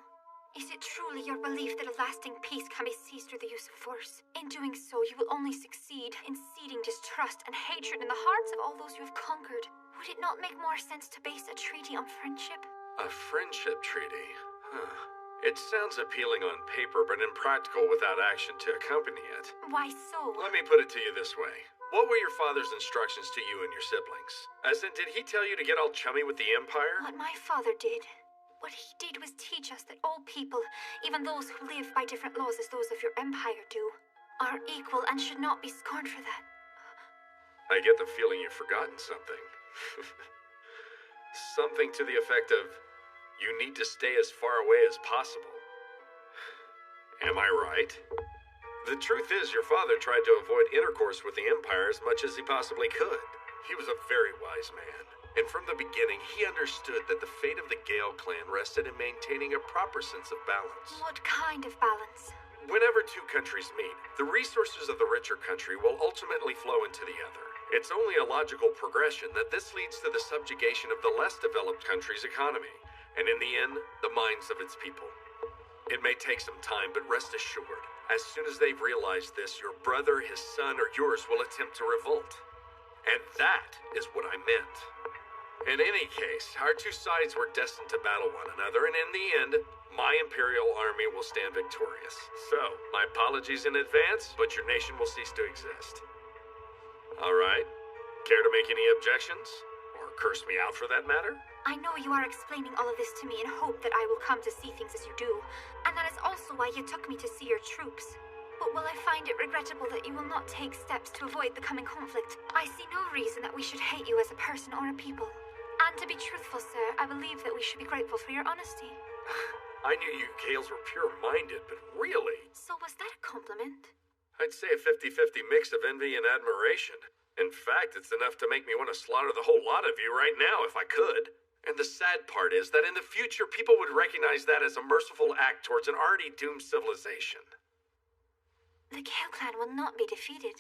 Is it truly your belief that a lasting peace can be seized through the use of force? In doing so, you will only succeed in seeding distrust and hatred in the hearts of all those you have conquered. Would it not make more sense to base a treaty on friendship? A friendship treaty? Huh. It sounds appealing on paper, but impractical without action to accompany it. Why so? Let me put it to you this way. What were your father's instructions to you and your siblings? As in, did he tell you to get all chummy with the Empire? What my father did. What he did was teach us that all people, even those who live by different laws as those of your empire do, are equal and should not be scorned for that. I get the feeling you've forgotten something. Something to the effect of, you need to stay as far away as possible. Am I right? The truth is, your father tried to avoid intercourse with the Empire as much as he possibly could. He was a very wise man, and from the beginning, he understood that the fate of the Gale clan rested in maintaining a proper sense of balance. What kind of balance? Whenever two countries meet, the resources of the richer country will ultimately flow into the other. It's only a logical progression that this leads to the subjugation of the less developed country's economy, and in the end, the minds of its people. It may take some time, but rest assured, as soon as they've realized this, your brother, his son, or yours will attempt to revolt. And that is what I meant. In any case, our two sides were destined to battle one another, and in the end, my Imperial army will stand victorious. So, my apologies in advance, but your nation will cease to exist. All right. Care to make any objections? Or curse me out for that matter? I know you are explaining all of this to me in hope that I will come to see things as you do, and that is also why you took me to see your troops. But will I find it regrettable that you will not take steps to avoid the coming conflict? I see no reason that we should hate you as a person or a people. And to be truthful, sir, I believe that we should be grateful for your honesty. I knew you Gales were pure-minded, but really? So was that a compliment? I'd say a 50-50 mix of envy and admiration. In fact, it's enough to make me want to slaughter the whole lot of you right now if I could. And the sad part is that in the future, people would recognize that as a merciful act towards an already doomed civilization. The Gale clan will not be defeated.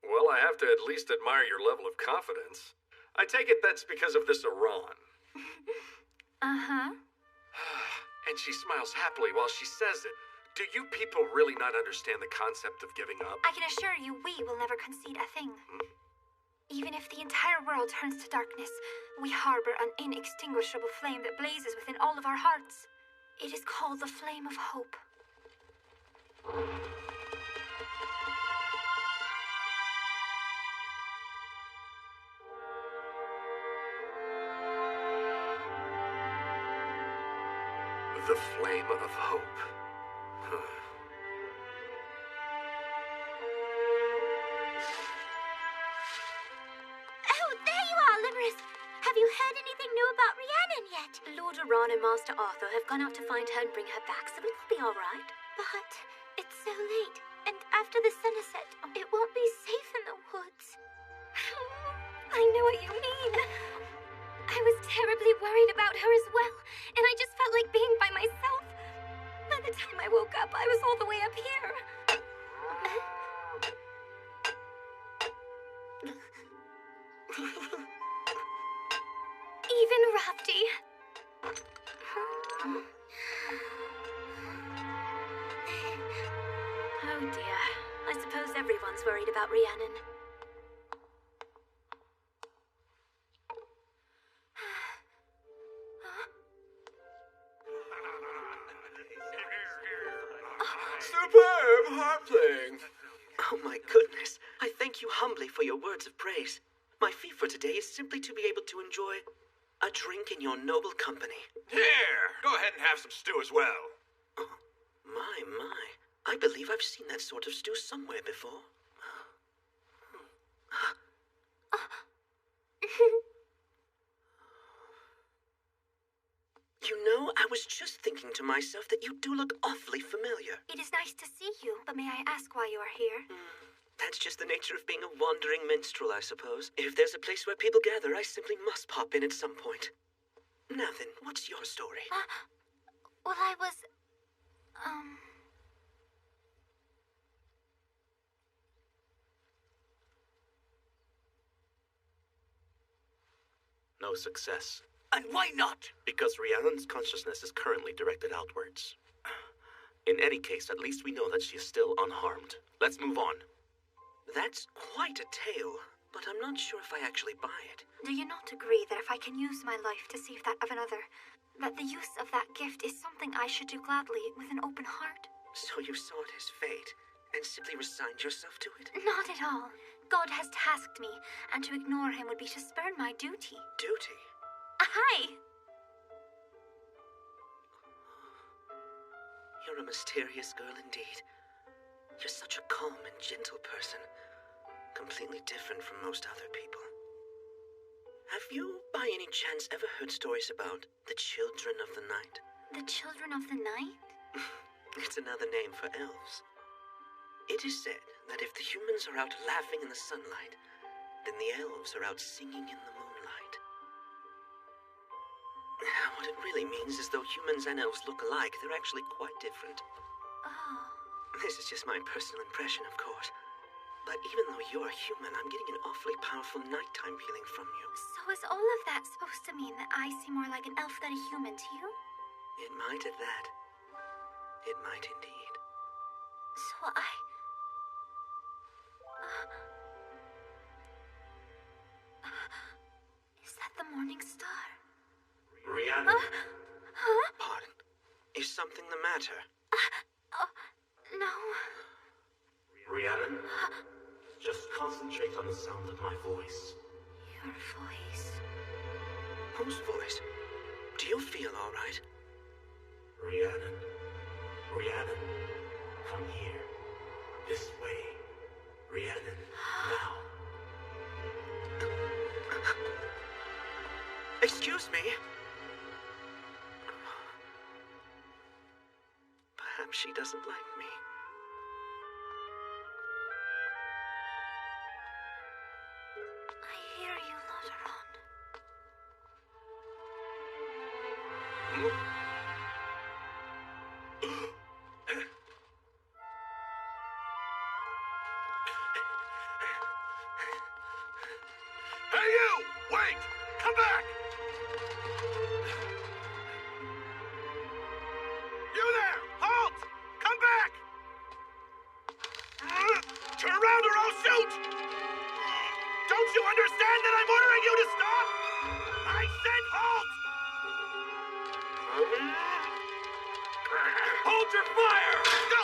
Well, I have to at least admire your level of confidence. I take it that's because of this Iran. Uh-huh. And she smiles happily while she says it. Do you people really not understand the concept of giving up? I can assure you we will never concede a thing. Even if the entire world turns to darkness, we harbor an inextinguishable flame that blazes within all of our hearts. It is called the Flame of Hope. The Flame of Hope. Oh, there you are, Limerus. Have you heard anything new about Rhiannon yet? Lord Aran and Master Arthur have gone out to find her and bring her back, so it will be all right. But it's so late, and after the sun has set, it won't be safe in the woods. I know what you mean. I was terribly worried about her as well, and I just felt like being by myself. By the time I woke up, I was all the way up here. Even Rafty. Oh dear. I suppose everyone's worried about Rhiannon. Superb harp playing! Oh my goodness, I thank you humbly for your words of praise. My fee for today is simply to be able to enjoy a drink in your noble company. Here, go ahead and have some stew as well. Oh, my. I believe I've seen that sort of stew somewhere before. You know, I was just thinking to myself that you do look awfully familiar. It is nice to see you, but may I ask why you are here? That's just the nature of being a wandering minstrel, I suppose. If there's a place where people gather, I simply must pop in at some point. Now then, what's your story? Well, I was... No success. And why not? Because Rhiannon's consciousness is currently directed outwards. In any case, at least we know that she is still unharmed. Let's move on. That's quite a tale, but I'm not sure if I actually buy it. Do you not agree that if I can use my life to save that of another, that the use of that gift is something I should do gladly with an open heart? So you sought his fate and simply resigned yourself to it? Not at all. God has tasked me, and to ignore him would be to spurn my duty. Duty? Aye! You're a mysterious girl indeed. You're such a calm and gentle person. Completely different from most other people. Have you, by any chance, ever heard stories about the Children of the Night? The Children of the Night? It's another name for elves. It is said that if the humans are out laughing in the sunlight, then the elves are out singing in the moonlight. What it really means is though humans and elves look alike, they're actually quite different. Oh. This is just my personal impression, of course. But even though you're human, I'm getting an awfully powerful nighttime feeling from you. So is all of that supposed to mean that I seem more like an elf than a human to you? It might at that. It might indeed. So Pardon. Is something the matter? No. Rhiannon, just concentrate on the sound of my voice. Your voice. Whose voice? Do you feel all right? Rhiannon. Rhiannon, come here. This way. Rhiannon, now. Excuse me? Perhaps she doesn't like me. I hear you, Lotteron. Hey, you! Wait! Come back! You there! Halt! Come back! Turn around or I'll shoot! Don't you understand that I'm ordering you to stop? I said halt! Hold your fire! Go!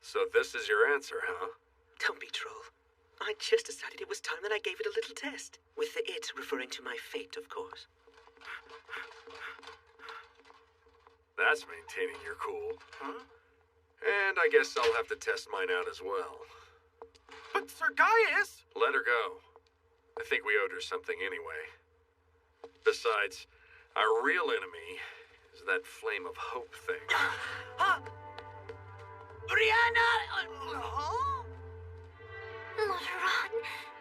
So this is your answer, huh? Don't be troll. I just decided it was time that I gave it a little test. With the it referring to my fate, of course. That's maintaining your cool. Huh? And I guess I'll have to test mine out as well. But Sir Gaius! Let her go. I think we owed her something anyway. Besides, our real enemy is that flame of hope thing. Brianna! Lotteron,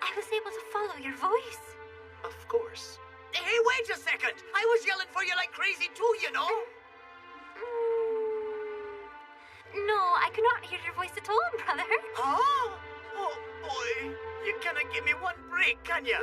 I was able to follow your voice. Of course. Hey, wait a second! I was yelling for you like crazy too, you know? No, I could not hear your voice at all, brother. Huh? Oh, boy. You cannot give me one break, can you?